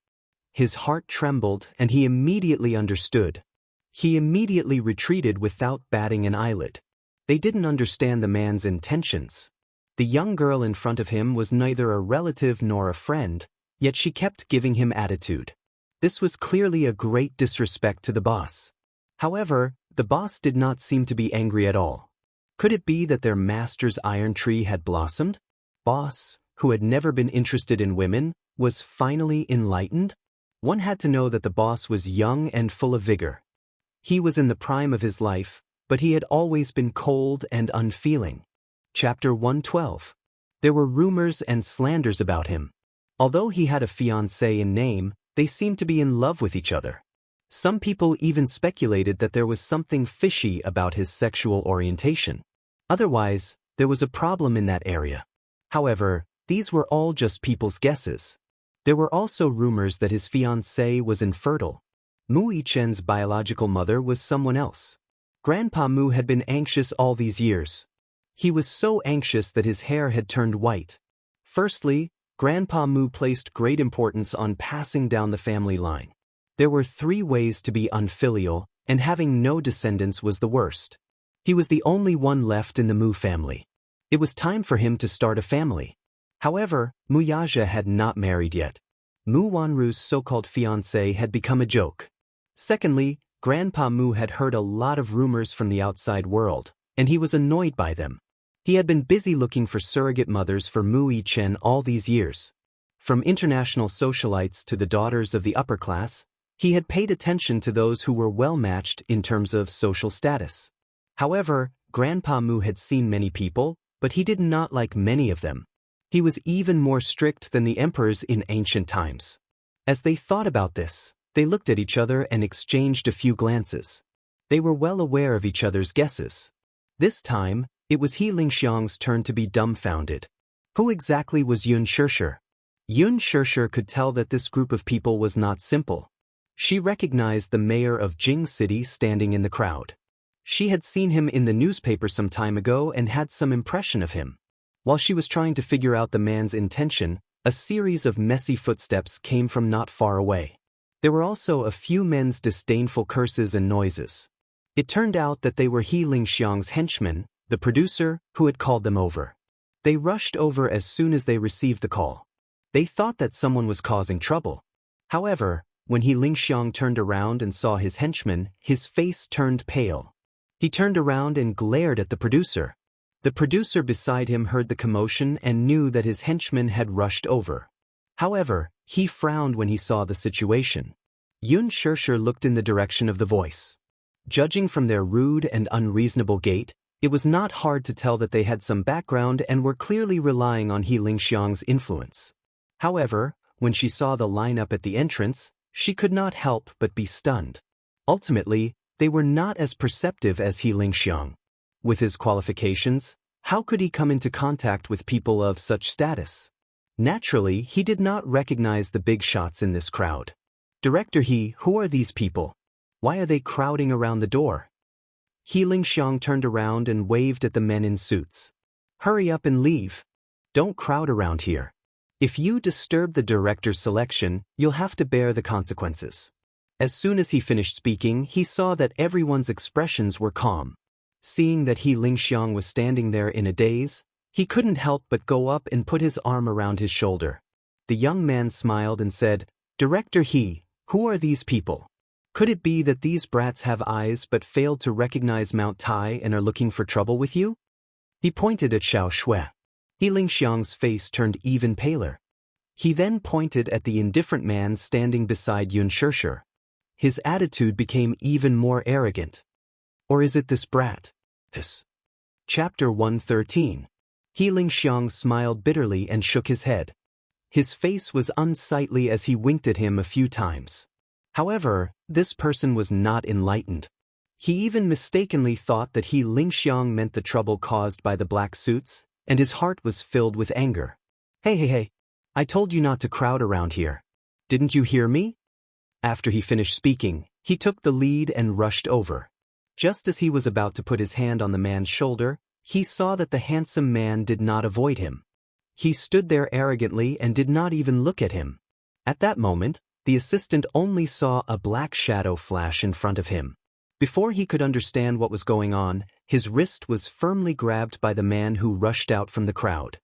His heart trembled, and he immediately understood. He immediately retreated without batting an eyelid. They didn't understand the man's intentions. The young girl in front of him was neither a relative nor a friend, yet she kept giving him attitude. This was clearly a great disrespect to the boss. However, the boss did not seem to be angry at all. Could it be that their master's iron tree had blossomed? Boss, who had never been interested in women, was finally enlightened? One had to know that the boss was young and full of vigor. He was in the prime of his life, but he had always been cold and unfeeling. Chapter 112. There were rumors and slanders about him. Although he had a fiancée in name, they seemed to be in love with each other. Some people even speculated that there was something fishy about his sexual orientation. Otherwise, there was a problem in that area. However, these were all just people's guesses. There were also rumors that his fiancée was infertile. Mu Yichen's biological mother was someone else. Grandpa Mu had been anxious all these years. He was so anxious that his hair had turned white. Firstly, Grandpa Mu placed great importance on passing down the family line. There were 3 ways to be unfilial, and having no descendants was the worst. He was the only one left in the Mu family. It was time for him to start a family. However, Mu Yaja had not married yet. Mu Wanru's so-called fiancée had become a joke. Secondly, Grandpa Mu had heard a lot of rumors from the outside world, and he was annoyed by them. He had been busy looking for surrogate mothers for Mu Yichen all these years. From international socialites to the daughters of the upper class, he had paid attention to those who were well-matched in terms of social status. However, Grandpa Mu had seen many people, but he did not like many of them. He was even more strict than the emperors in ancient times. As they thought about this, they looked at each other and exchanged a few glances. They were well aware of each other's guesses. This time, it was He Lingxiang's turn to be dumbfounded. Who exactly was Yun Shishir? Yun Shishir could tell that this group of people was not simple. She recognized the mayor of Jing City standing in the crowd. She had seen him in the newspaper some time ago and had some impression of him. While she was trying to figure out the man's intention, a series of messy footsteps came from not far away. There were also a few men's disdainful curses and noises. It turned out that they were He Lingxiang's henchmen, the producer, who had called them over. They rushed over as soon as they received the call. They thought that someone was causing trouble. However, when He Lingxiang turned around and saw his henchmen, his face turned pale. He turned around and glared at the producer. The producer beside him heard the commotion and knew that his henchmen had rushed over. However, he frowned when he saw the situation. Yun Shishir looked in the direction of the voice. Judging from their rude and unreasonable gait, it was not hard to tell that they had some background and were clearly relying on He Lingxiang's influence. However, when she saw the lineup at the entrance, she could not help but be stunned. Ultimately, they were not as perceptive as He Lingxiang. With his qualifications, how could he come into contact with people of such status? Naturally, he did not recognize the big shots in this crowd. Director He, who are these people? Why are they crowding around the door? He Lingxiang turned around and waved at the men in suits. Hurry up and leave. Don't crowd around here. If you disturb the director's selection, you'll have to bear the consequences. As soon as he finished speaking, he saw that everyone's expressions were calm. Seeing that He Lingxiang was standing there in a daze, he couldn't help but go up and put his arm around his shoulder. The young man smiled and said, Director He, who are these people? Could it be that these brats have eyes but failed to recognize Mount Tai and are looking for trouble with you? He pointed at Xiao Shui. He Lingxiang's face turned even paler. He then pointed at the indifferent man standing beside Yun Shishir. His attitude became even more arrogant. Or is it this brat? This. Chapter 113. He Lingxiang smiled bitterly and shook his head. His face was unsightly as he winked at him a few times. However, this person was not enlightened. He even mistakenly thought that He Lingxiang meant the trouble caused by the black suits, and his heart was filled with anger. Hey, I told you not to crowd around here. Didn't you hear me? After he finished speaking, he took the lead and rushed over. Just as he was about to put his hand on the man's shoulder, he saw that the handsome man did not avoid him. He stood there arrogantly and did not even look at him. At that moment, the assistant only saw a black shadow flash in front of him. Before he could understand what was going on, his wrist was firmly grabbed by the man who rushed out from the crowd.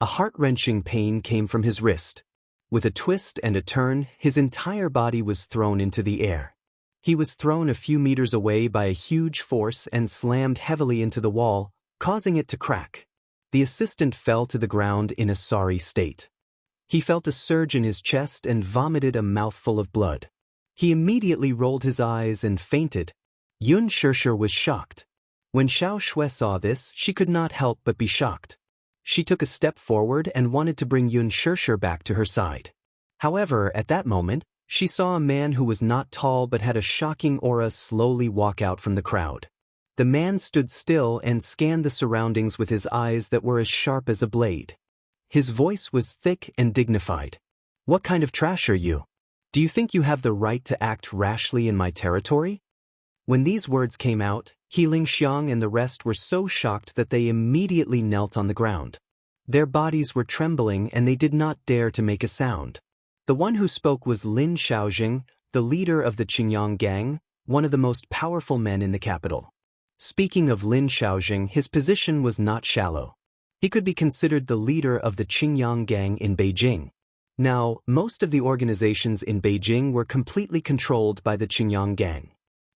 A heart-wrenching pain came from his wrist. With a twist and a turn, his entire body was thrown into the air. He was thrown a few meters away by a huge force and slammed heavily into the wall, causing it to crack. The assistant fell to the ground in a sorry state. He felt a surge in his chest and vomited a mouthful of blood. He immediately rolled his eyes and fainted. Xianxia was shocked. When Xiao Shui saw this, she could not help but be shocked. She took a step forward and wanted to bring Xianxia back to her side. However, at that moment, she saw a man who was not tall but had a shocking aura slowly walk out from the crowd. The man stood still and scanned the surroundings with his eyes that were as sharp as a blade. His voice was thick and dignified. What kind of trash are you? Do you think you have the right to act rashly in my territory? When these words came out, Xianxia and the rest were so shocked that they immediately knelt on the ground. Their bodies were trembling and they did not dare to make a sound. The one who spoke was Lin Xiaojing, the leader of the Qingyang gang, one of the most powerful men in the capital. Speaking of Lin Xiaojing, his position was not shallow. He could be considered the leader of the Qingyang gang in Beijing. Now, most of the organizations in Beijing were completely controlled by the Qingyang gang.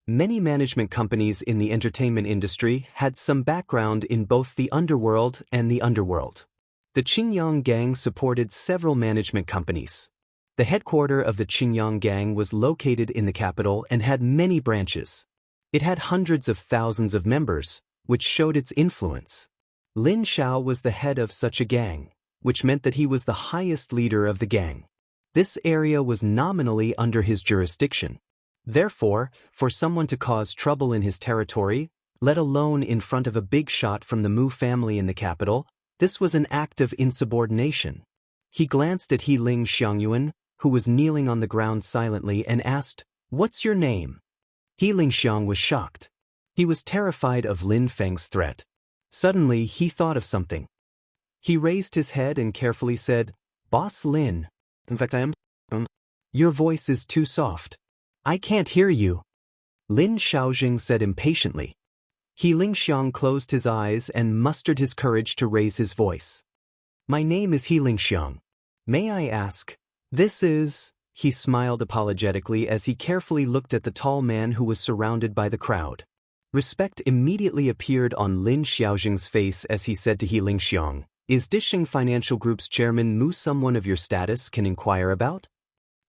Many management companies in the entertainment industry had some background in both the underworld and the underworld. The Qingyang gang supported several management companies. The headquarters of the Qingyang gang was located in the capital and had many branches. It had hundreds of thousands of members, which showed its influence. Lin Xiao was the head of such a gang, which meant that he was the highest leader of the gang. This area was nominally under his jurisdiction. Therefore, for someone to cause trouble in his territory, let alone in front of a big shot from the Mu family in the capital, this was an act of insubordination. He glanced at Ling Xiangyuan, who was kneeling on the ground silently, and asked, "What's your name?" Ling Xiang was shocked. He was terrified of Lin Feng's threat. Suddenly, he thought of something. He raised his head and carefully said, "Boss Lin. In fact, I am. Your voice is too soft. I can't hear you." Lin Xiaojing said impatiently. Ling Xiang closed his eyes and mustered his courage to raise his voice. "My name is Ling Xiang. May I ask, this is..." He smiled apologetically as he carefully looked at the tall man who was surrounded by the crowd. Respect immediately appeared on Lin Xiaojing's face as he said to Ling Xiang, "Is Disheng Financial Group's chairman Mu someone of your status can inquire about?"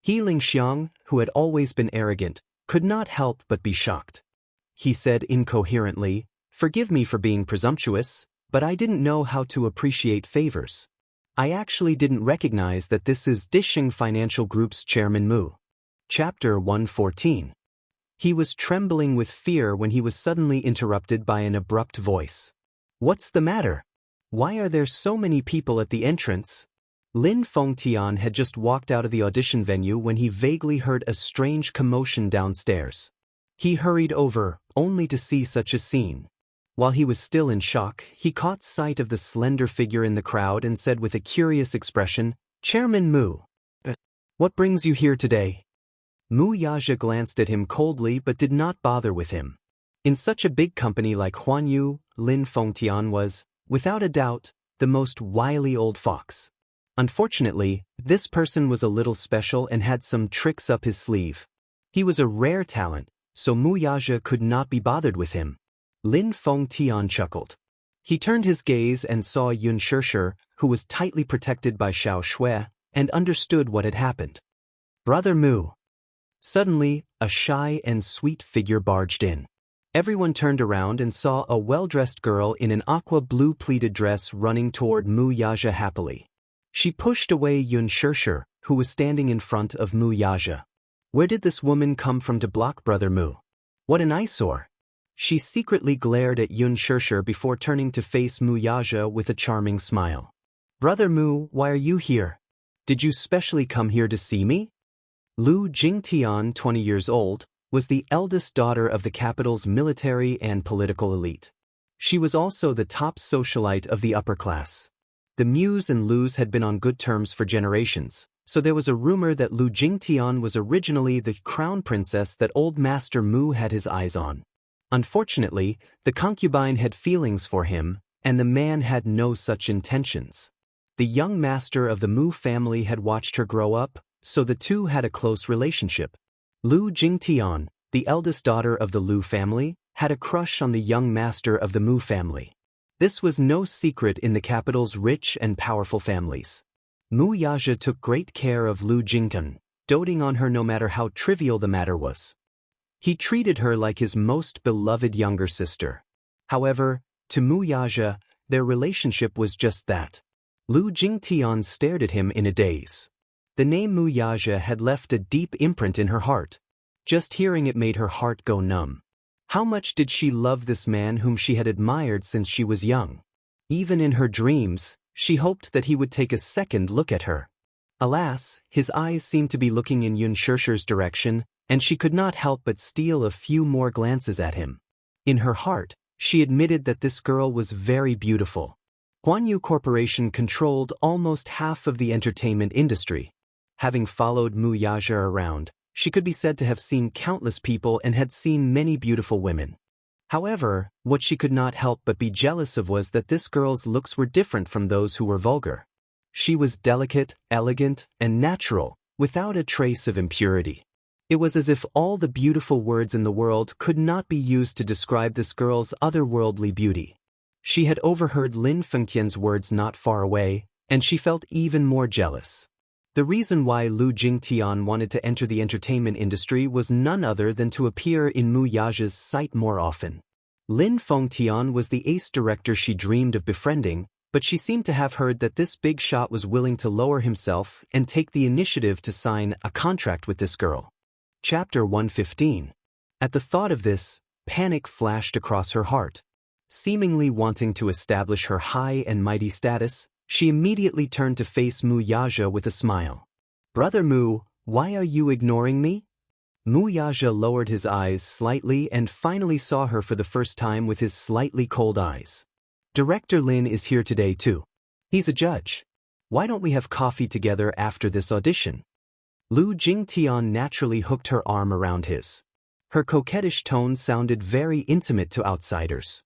Ling Xiang, who had always been arrogant, could not help but be shocked. He said incoherently, "Forgive me for being presumptuous, but I didn't know how to appreciate favors. I actually didn't recognize that this is Disheng Financial Group's chairman Mu." Chapter 114. He was trembling with fear when he was suddenly interrupted by an abrupt voice. "What's the matter? Why are there so many people at the entrance?" Lin Fengtian had just walked out of the audition venue when he vaguely heard a strange commotion downstairs. He hurried over, only to see such a scene. While he was still in shock, he caught sight of the slender figure in the crowd and said with a curious expression, "Chairman Mu. What brings you here today?" Mu Yaja glanced at him coldly but did not bother with him. In such a big company like Huanyu, Lin Fengtian was, without a doubt, the most wily old fox. Unfortunately, this person was a little special and had some tricks up his sleeve. He was a rare talent, so Mu Yaja could not be bothered with him. Lin Fengtian chuckled. He turned his gaze and saw Xianxia, who was tightly protected by Xiao Shui, and understood what had happened. "Brother Mu." Suddenly, a shy and sweet figure barged in. Everyone turned around and saw a well-dressed girl in an aqua blue pleated dress running toward Mu Yaja happily. She pushed away Xianxia, who was standing in front of Mu Yaja. Where did this woman come from to block Brother Mu? What an eyesore! She secretly glared at Xianxia before turning to face Mu Yaja with a charming smile. "Brother Mu, why are you here? Did you specially come here to see me? Lu Jingtian, 20 years old, was the eldest daughter of the capital's military and political elite. She was also the top socialite of the upper class. The Mews and Lus had been on good terms for generations, so there was a rumor that Lu Jingtian was originally the crown princess that old Master Mu had his eyes on. Unfortunately, the concubine had feelings for him, and the man had no such intentions. The young master of the Mu family had watched her grow up, so the two had a close relationship. Lu Jingtian, the eldest daughter of the Lu family, had a crush on the young master of the Mu family. This was no secret in the capital's rich and powerful families. Mu Yaja took great care of Lu Jingtian, doting on her no matter how trivial the matter was. He treated her like his most beloved younger sister. However, to Mu Yaja, their relationship was just that. Lu Jingtian stared at him in a daze. The name Mu Yaja had left a deep imprint in her heart. Just hearing it made her heart go numb. How much did she love this man whom she had admired since she was young? Even in her dreams, she hoped that he would take a second look at her. Alas, his eyes seemed to be looking in Yun Shishir's direction, and she could not help but steal a few more glances at him. In her heart, she admitted that this girl was very beautiful. Huanyu Corporation controlled almost half of the entertainment industry. Having followed Mu Yaja around, she could be said to have seen countless people and had seen many beautiful women. However, what she could not help but be jealous of was that this girl's looks were different from those who were vulgar. She was delicate, elegant, and natural, without a trace of impurity. It was as if all the beautiful words in the world could not be used to describe this girl's otherworldly beauty. She had overheard Lin Fengtian's words not far away, and she felt even more jealous. The reason why Lu Jingtian wanted to enter the entertainment industry was none other than to appear in Mu Yaja's sight more often. Lin Fengtian was the ace director she dreamed of befriending, but she seemed to have heard that this big shot was willing to lower himself and take the initiative to sign a contract with this girl. Chapter 115. At the thought of this, panic flashed across her heart. Seemingly wanting to establish her high and mighty status, she immediately turned to face Mu Yaja with a smile. "Brother Mu, why are you ignoring me?" Mu Yaja lowered his eyes slightly and finally saw her for the first time with his slightly cold eyes. "Director Lin is here today too. He's a judge. Why don't we have coffee together after this audition?" Lu Jingtian naturally hooked her arm around his. Her coquettish tone sounded very intimate to outsiders.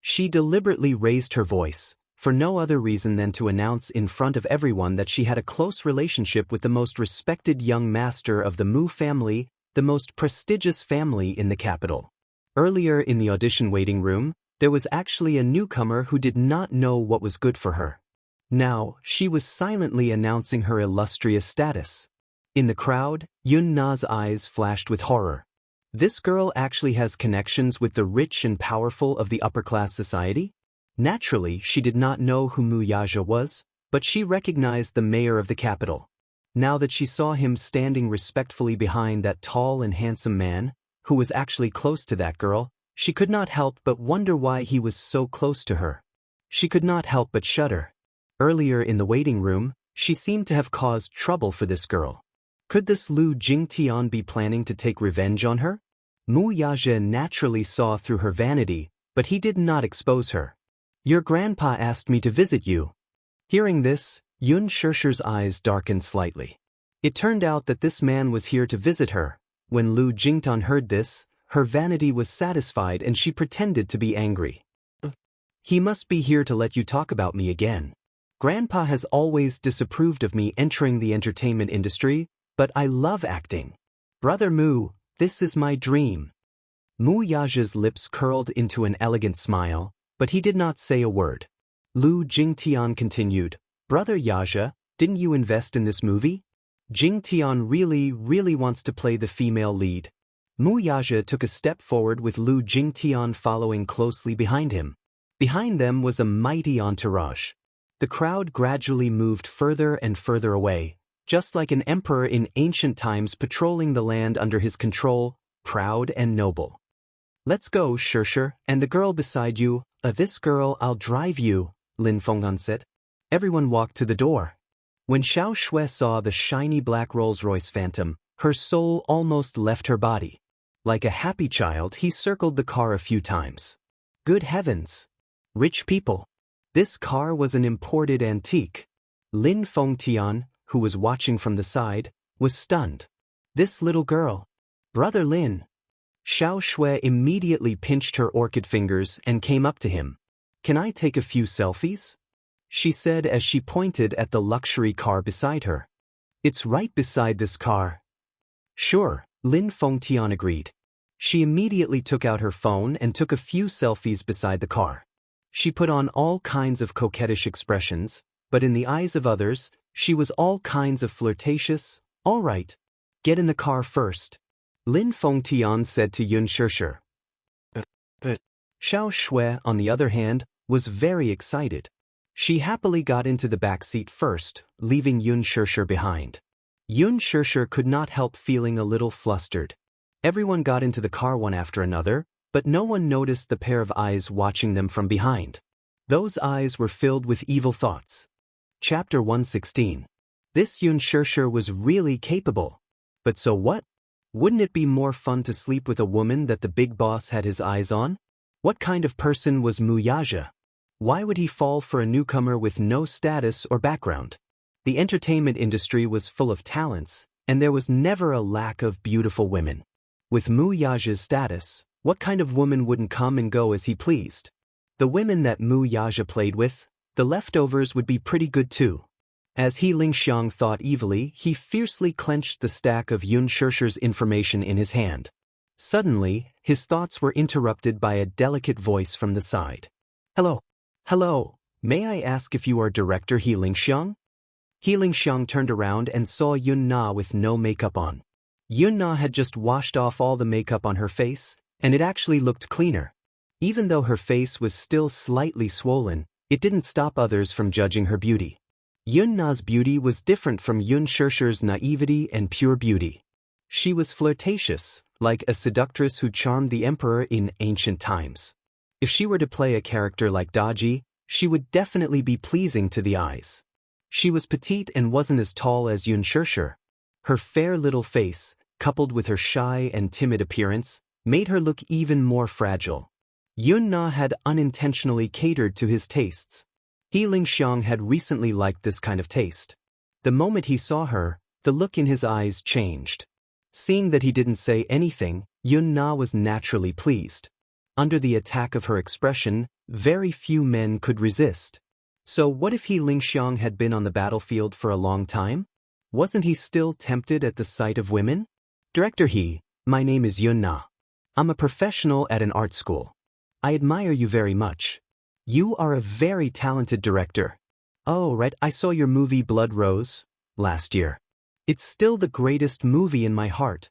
She deliberately raised her voice, for no other reason than to announce in front of everyone that she had a close relationship with the most respected young master of the Mu family, the most prestigious family in the capital. Earlier in the audition waiting room, there was actually a newcomer who did not know what was good for her. Now, she was silently announcing her illustrious status. In the crowd, Yun Na's eyes flashed with horror. This girl actually has connections with the rich and powerful of the upper-class society? Naturally, she did not know who Mu Yaja was, but she recognized the mayor of the capital. Now that she saw him standing respectfully behind that tall and handsome man, who was actually close to that girl, she could not help but wonder why he was so close to her. She could not help but shudder. Earlier in the waiting room, she seemed to have caused trouble for this girl. Could this Lu Jingtian be planning to take revenge on her? Mu Yaja naturally saw through her vanity, but he did not expose her. "Your grandpa asked me to visit you." Hearing this, Yun Shishir's eyes darkened slightly. It turned out that this man was here to visit her. When Lu Jingtian heard this, her vanity was satisfied and she pretended to be angry. "He must be here to let you talk about me again. Grandpa has always disapproved of me entering the entertainment industry, but I love acting. Brother Mu, this is my dream." Mu Yaja's lips curled into an elegant smile, but he did not say a word. Lu Jingtian continued, "Brother Yaja, didn't you invest in this movie? Jingtian really wants to play the female lead." Mu Yaja took a step forward with Lu Jingtian following closely behind him. Behind them was a mighty entourage. The crowd gradually moved further and further away, just like an emperor in ancient times patrolling the land under his control, proud and noble. "Let's go, Shishir, and the girl beside you, this girl I'll drive you," Lin Fengtian said. Everyone walked to the door. When Xiao Shui saw the shiny black Rolls-Royce Phantom, her soul almost left her body. Like a happy child, he circled the car a few times. Good heavens! Rich people! This car was an imported antique. Lin Fengtian, who was watching from the side, was stunned. This little girl. Brother Lin. Xiao Shui immediately pinched her orchid fingers and came up to him. Can I take a few selfies? She said as she pointed at the luxury car beside her. It's right beside this car. Sure, Lin Fengtian agreed. She immediately took out her phone and took a few selfies beside the car. She put on all kinds of coquettish expressions, but in the eyes of others, she was all kinds of flirtatious. All right. Get in the car first. Lin Fengtian said to Yun Shishir. But Xiao Shui, on the other hand, was very excited. She happily got into the back seat first, leaving Yun Shishir behind. Yun Shishir could not help feeling a little flustered. Everyone got into the car one after another, but no one noticed the pair of eyes watching them from behind. Those eyes were filled with evil thoughts. Chapter 116. This Yun Shishir was really capable. But so what? Wouldn't it be more fun to sleep with a woman that the big boss had his eyes on? What kind of person was Mu Yaja? Why would he fall for a newcomer with no status or background? The entertainment industry was full of talents, and there was never a lack of beautiful women. With Mu Yaja's status, what kind of woman wouldn't come and go as he pleased? The women that Mu Yaja played with, the leftovers would be pretty good too. As He Lingxiang thought evilly, he fiercely clenched the stack of Yun Shishir's information in his hand. Suddenly, his thoughts were interrupted by a delicate voice from the side. Hello. Hello, may I ask if you are Director He Lingxiang? He Lingxiang turned around and saw Yun Na with no makeup on. Yun Na had just washed off all the makeup on her face, and it actually looked cleaner. Even though her face was still slightly swollen, it didn't stop others from judging her beauty. Yun Na's beauty was different from Yun Shishir's naivety and pure beauty. She was flirtatious, like a seductress who charmed the emperor in ancient times. If she were to play a character like Daji, she would definitely be pleasing to the eyes. She was petite and wasn't as tall as Yun Shishir. Her fair little face, coupled with her shy and timid appearance, made her look even more fragile. Yun Na had unintentionally catered to his tastes. He Lingxiang had recently liked this kind of taste. The moment he saw her, the look in his eyes changed. Seeing that he didn't say anything, Yun Na was naturally pleased. Under the attack of her expression, very few men could resist. So what if He Lingxiang had been on the battlefield for a long time? Wasn't he still tempted at the sight of women? Director He, my name is Yun Na. I'm a professional at an art school. I admire you very much. You are a very talented director. Oh, right, I saw your movie Blood Rose last year. It's still the greatest movie in my heart.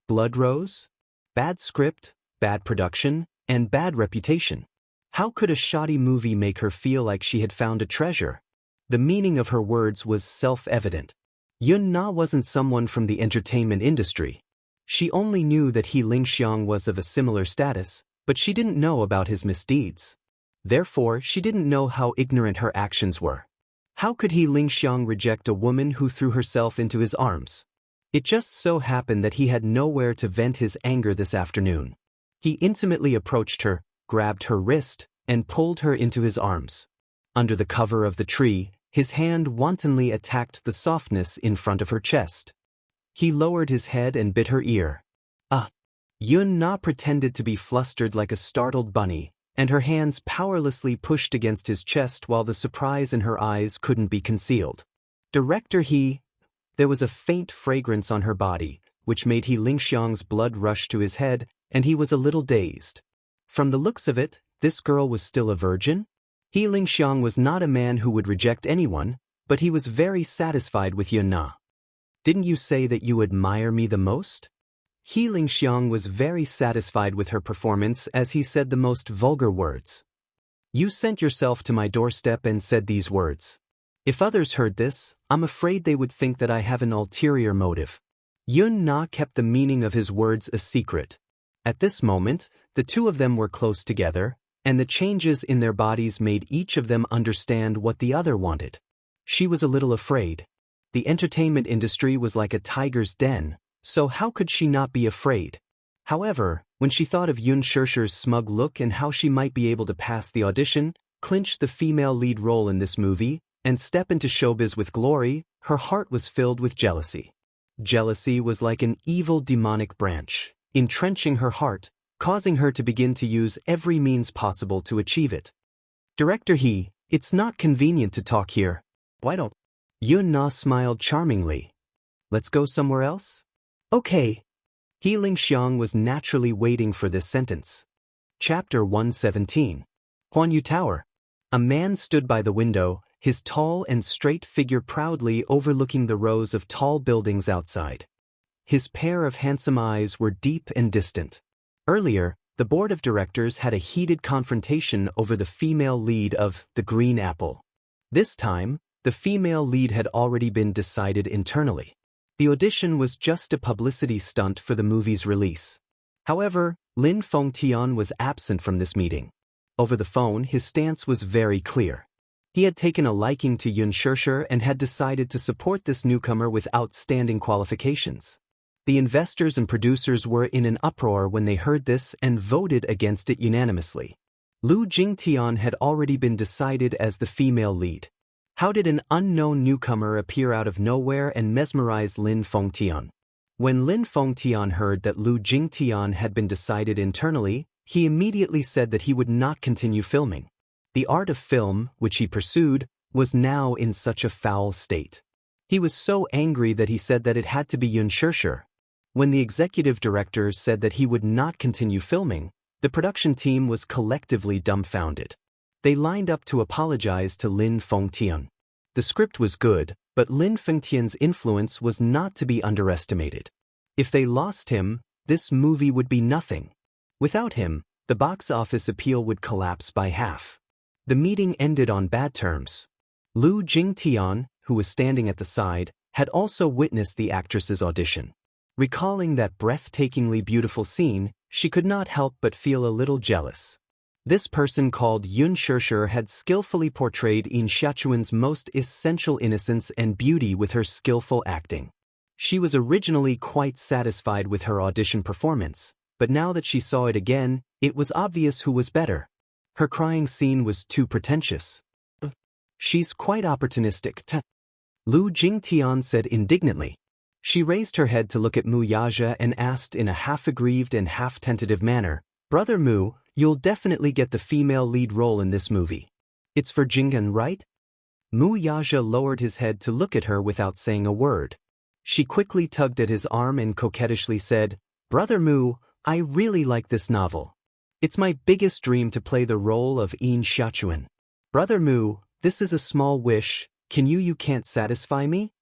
Blood Rose? Bad script, bad production, and bad reputation. How could a shoddy movie make her feel like she had found a treasure? The meaning of her words was self-evident. Yun Na wasn't someone from the entertainment industry. She only knew that He Lingxiang was of a similar status, but she didn't know about his misdeeds. Therefore, she didn't know how ignorant her actions were. How could He Lingxiang reject a woman who threw herself into his arms? It just so happened that he had nowhere to vent his anger this afternoon. He intimately approached her, grabbed her wrist, and pulled her into his arms. Under the cover of the tree, his hand wantonly attacked the softness in front of her chest. He lowered his head and bit her ear. Ah! Yun Na pretended to be flustered like a startled bunny, and her hands powerlessly pushed against his chest while the surprise in her eyes couldn't be concealed. Director He... There was a faint fragrance on her body, which made He Lingxiang's blood rush to his head, and he was a little dazed. From the looks of it, this girl was still a virgin? He Lingxiang was not a man who would reject anyone, but he was very satisfied with Yun Na. Didn't you say that you admire me the most? He Lingxiang was very satisfied with her performance as he said the most vulgar words. You sent yourself to my doorstep and said these words. If others heard this, I'm afraid they would think that I have an ulterior motive. Yun Na kept the meaning of his words a secret. At this moment, the two of them were close together, and the changes in their bodies made each of them understand what the other wanted. She was a little afraid. The entertainment industry was like a tiger's den, so how could she not be afraid? However, when she thought of Yun Shirshir's smug look and how she might be able to pass the audition, clinch the female lead role in this movie, and step into showbiz with glory, her heart was filled with jealousy. Jealousy was like an evil demonic branch, entrenching her heart, causing her to begin to use every means possible to achieve it. Director He, it's not convenient to talk here. Why don't? Yun Na smiled charmingly. Let's go somewhere else? Okay. He Lingxiang was naturally waiting for this sentence. Chapter 117. Huanyu Tower. A man stood by the window, his tall and straight figure proudly overlooking the rows of tall buildings outside. His pair of handsome eyes were deep and distant. Earlier, the board of directors had a heated confrontation over the female lead of The Green Apple. This time, the female lead had already been decided internally. The audition was just a publicity stunt for the movie's release. However, Lin Fengtian was absent from this meeting. Over the phone, his stance was very clear. He had taken a liking to Yun Shirshir and had decided to support this newcomer with outstanding qualifications. The investors and producers were in an uproar when they heard this and voted against it unanimously. Lu Jingtian had already been decided as the female lead. How did an unknown newcomer appear out of nowhere and mesmerize Lin Fengtian? When Lin Fengtian heard that Lu Jingtian had been decided internally, he immediately said that he would not continue filming. The art of film, which he pursued, was now in such a foul state. He was so angry that he said that it had to be Yun Shirshir. When the executive director said that he would not continue filming, the production team was collectively dumbfounded. They lined up to apologize to Lin Fengtian. The script was good, but Lin Fengtian's influence was not to be underestimated. If they lost him, this movie would be nothing. Without him, the box office appeal would collapse by half. The meeting ended on bad terms. Lu Jingtian, who was standing at the side, had also witnessed the actress's audition. Recalling that breathtakingly beautiful scene, she could not help but feel a little jealous. This person called Yun Shirshir had skillfully portrayed In Xiachuan's most essential innocence and beauty with her skillful acting. She was originally quite satisfied with her audition performance, but now that she saw it again, it was obvious who was better. Her crying scene was too pretentious. She's quite opportunistic. Lu Jingtian said indignantly. She raised her head to look at Mu Yaja and asked in a half-aggrieved and half-tentative manner, "Brother Mu, you'll definitely get the female lead role in this movie. It's for Jinggan, right?" Mu Yaja lowered his head to look at her without saying a word. She quickly tugged at his arm and coquettishly said, "Brother Mu, I really like this novel. It's my biggest dream to play the role of In Xiachuan. Brother Mu, this is a small wish, you can't satisfy me?"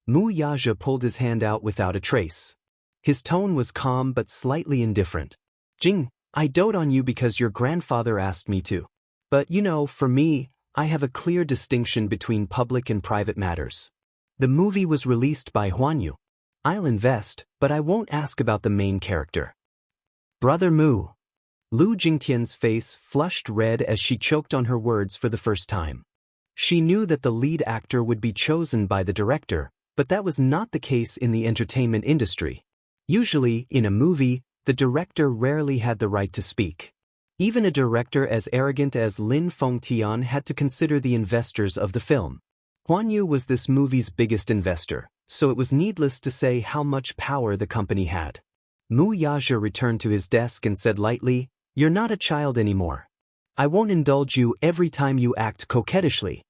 Mu Yaja pulled his hand out without a trace. His tone was calm but slightly indifferent. "Jing, I dote on you because your grandfather asked me to. But for me, I have a clear distinction between public and private matters. The movie was released by Huanyu. I'll invest, but I won't ask about the main character." "Brother Mu." Lu Jingtian's face flushed red as she choked on her words for the first time. She knew that the lead actor would be chosen by the director, but that was not the case in the entertainment industry. Usually, in a movie, the director rarely had the right to speak. Even a director as arrogant as Lin Fengtian had to consider the investors of the film. Huanyu was this movie's biggest investor, so it was needless to say how much power the company had. Mu Yaja returned to his desk and said lightly, "You're not a child anymore. I won't indulge you every time you act coquettishly.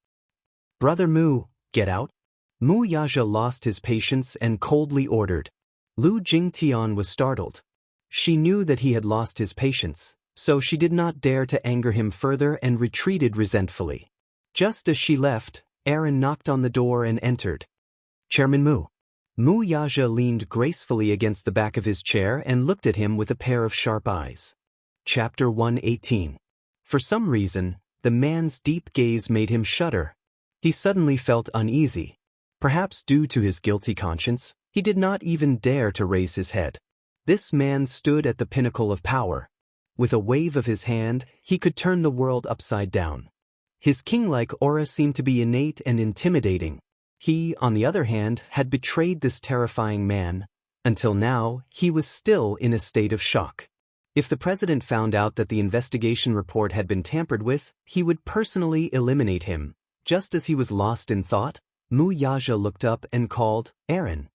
Brother Mu, get out." Mu Yaja lost his patience and coldly ordered. Lu Jingtian was startled. She knew that he had lost his patience, so she did not dare to anger him further and retreated resentfully. Just as she left, Aaron knocked on the door and entered. "Chairman Mu." Mu Yaja leaned gracefully against the back of his chair and looked at him with a pair of sharp eyes. Chapter 118. For some reason, the man's deep gaze made him shudder. He suddenly felt uneasy. Perhaps due to his guilty conscience, he did not even dare to raise his head. This man stood at the pinnacle of power. With a wave of his hand, he could turn the world upside down. His king-like aura seemed to be innate and intimidating. He, on the other hand, had betrayed this terrifying man. Until now, he was still in a state of shock. If the president found out that the investigation report had been tampered with, he would personally eliminate him. Just as he was lost in thought, Mu Yaja looked up and called, "Aaron."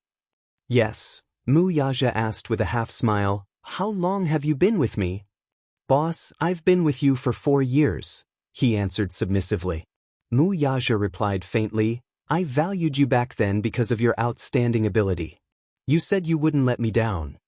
"Yes," Mu Yaja asked with a half-smile, "how long have you been with me?" "Boss, I've been with you for 4 years," he answered submissively. Mu Yaja replied faintly, "I valued you back then because of your outstanding ability. You said you wouldn't let me down.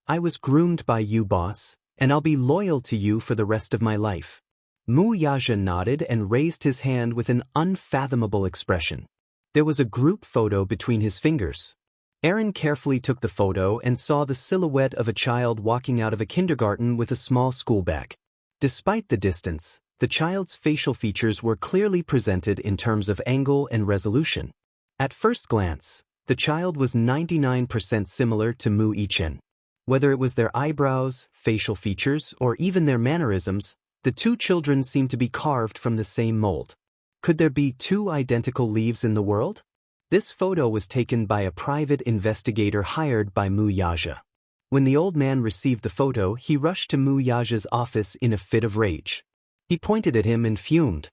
I was groomed by you, boss, and I'll be loyal to you for the rest of my life." Mu Yaja nodded and raised his hand with an unfathomable expression. There was a group photo between his fingers. Aaron carefully took the photo and saw the silhouette of a child walking out of a kindergarten with a small school bag. Despite the distance, the child's facial features were clearly presented in terms of angle and resolution. At first glance, the child was 99% similar to Mu Yichen. Whether it was their eyebrows, facial features, or even their mannerisms, the two children seemed to be carved from the same mold. Could there be 2 identical leaves in the world? This photo was taken by a private investigator hired by Mu Yaja. When the old man received the photo, he rushed to Mu Yaja's office in a fit of rage. He pointed at him and fumed.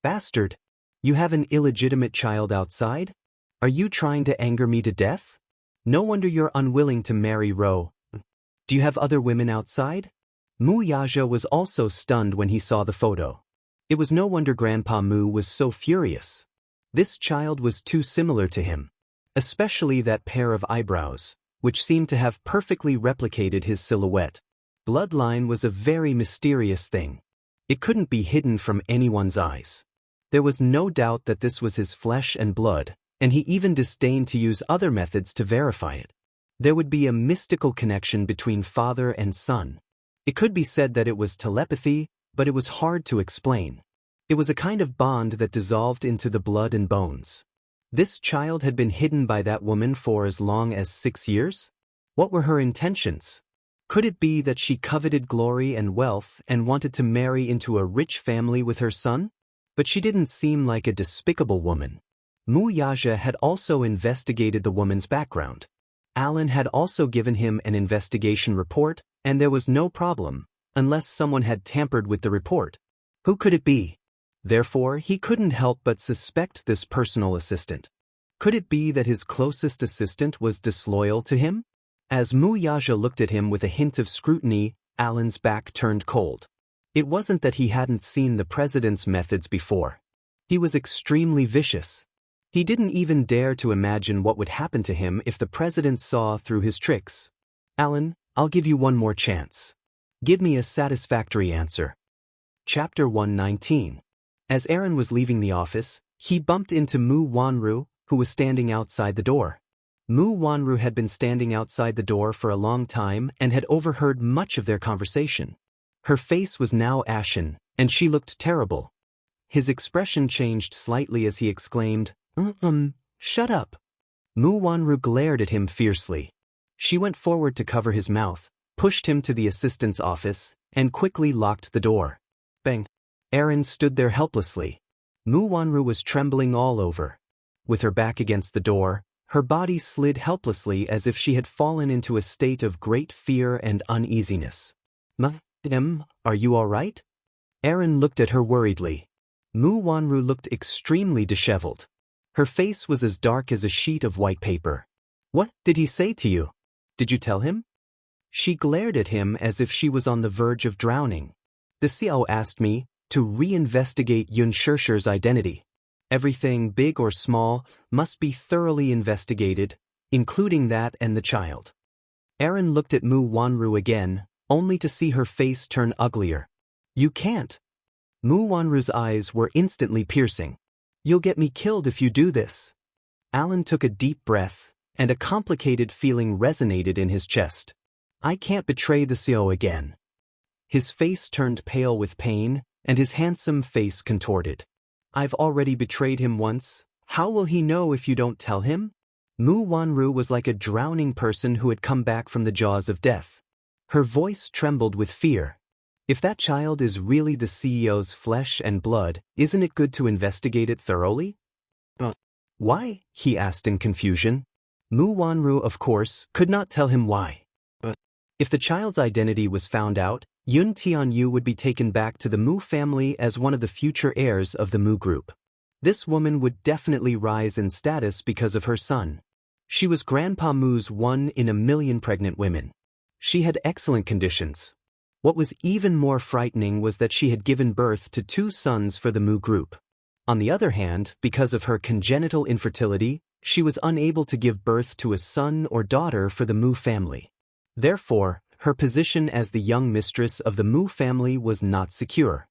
"Bastard! You have an illegitimate child outside? Are you trying to anger me to death? No wonder you're unwilling to marry Ro. Do you have other women outside?" Mu Yaja was also stunned when he saw the photo. It was no wonder Grandpa Mu was so furious. This child was too similar to him. Especially that pair of eyebrows, which seemed to have perfectly replicated his silhouette. Bloodline was a very mysterious thing. It couldn't be hidden from anyone's eyes. There was no doubt that this was his flesh and blood, and he even disdained to use other methods to verify it. There would be a mystical connection between father and son. It could be said that it was telepathy, but it was hard to explain. It was a kind of bond that dissolved into the blood and bones. This child had been hidden by that woman for as long as 6 years? What were her intentions? Could it be that she coveted glory and wealth and wanted to marry into a rich family with her son? But she didn't seem like a despicable woman. Mu Yaja had also investigated the woman's background. Alan had also given him an investigation report, and there was no problem, unless someone had tampered with the report. Who could it be? Therefore, he couldn't help but suspect this personal assistant. Could it be that his closest assistant was disloyal to him? As Mu Yaja looked at him with a hint of scrutiny, Alan's back turned cold. It wasn't that he hadn't seen the president's methods before. He was extremely vicious. He didn't even dare to imagine what would happen to him if the president saw through his tricks. "Alan, I'll give you one more chance. Give me a satisfactory answer." Chapter 119. As Aaron was leaving the office, he bumped into Mu Wanru, who was standing outside the door. Mu Wanru had been standing outside the door for a long time and had overheard much of their conversation. Her face was now ashen, and she looked terrible. His expression changed slightly as he exclaimed, "Shut up." Mu Wanru glared at him fiercely. She went forward to cover his mouth, pushed him to the assistant's office, and quickly locked the door. Bang! Aaron stood there helplessly. Mu Wanru was trembling all over. With her back against the door, her body slid helplessly as if she had fallen into a state of great fear and uneasiness. "Ma'am, are you all right?" Aaron looked at her worriedly. Mu Wanru looked extremely disheveled. Her face was as dark as a sheet of white paper. "What did he say to you? Did you tell him?" She glared at him as if she was on the verge of drowning. "The CO asked me to reinvestigate Yun Shirshir's identity. Everything, big or small, must be thoroughly investigated, including that and the child." Aaron looked at Mu Wanru again, only to see her face turn uglier. "You can't." Mu Wanru's eyes were instantly piercing. "You'll get me killed if you do this." Alan took a deep breath, and a complicated feeling resonated in his chest. "I can't betray the CO again." His face turned pale with pain, and his handsome face contorted. "I've already betrayed him once. How will he know if you don't tell him?" Mu Wanru was like a drowning person who had come back from the jaws of death. Her voice trembled with fear. If that child is really the CEO's flesh and blood, isn't it good to investigate it thoroughly? Why? He asked in confusion. Mu Wanru, of course, could not tell him why. If the child's identity was found out, Yun Tianyu would be taken back to the Mu family as one of the future heirs of the Mu group. This woman would definitely rise in status because of her son. She was Grandpa Mu's 1 in a million pregnant women. She had excellent conditions. What was even more frightening was that she had given birth to 2 sons for the Mu group. On the other hand, because of her congenital infertility, she was unable to give birth to a son or daughter for the Mu family. Therefore, her position as the young mistress of the Mu family was not secure.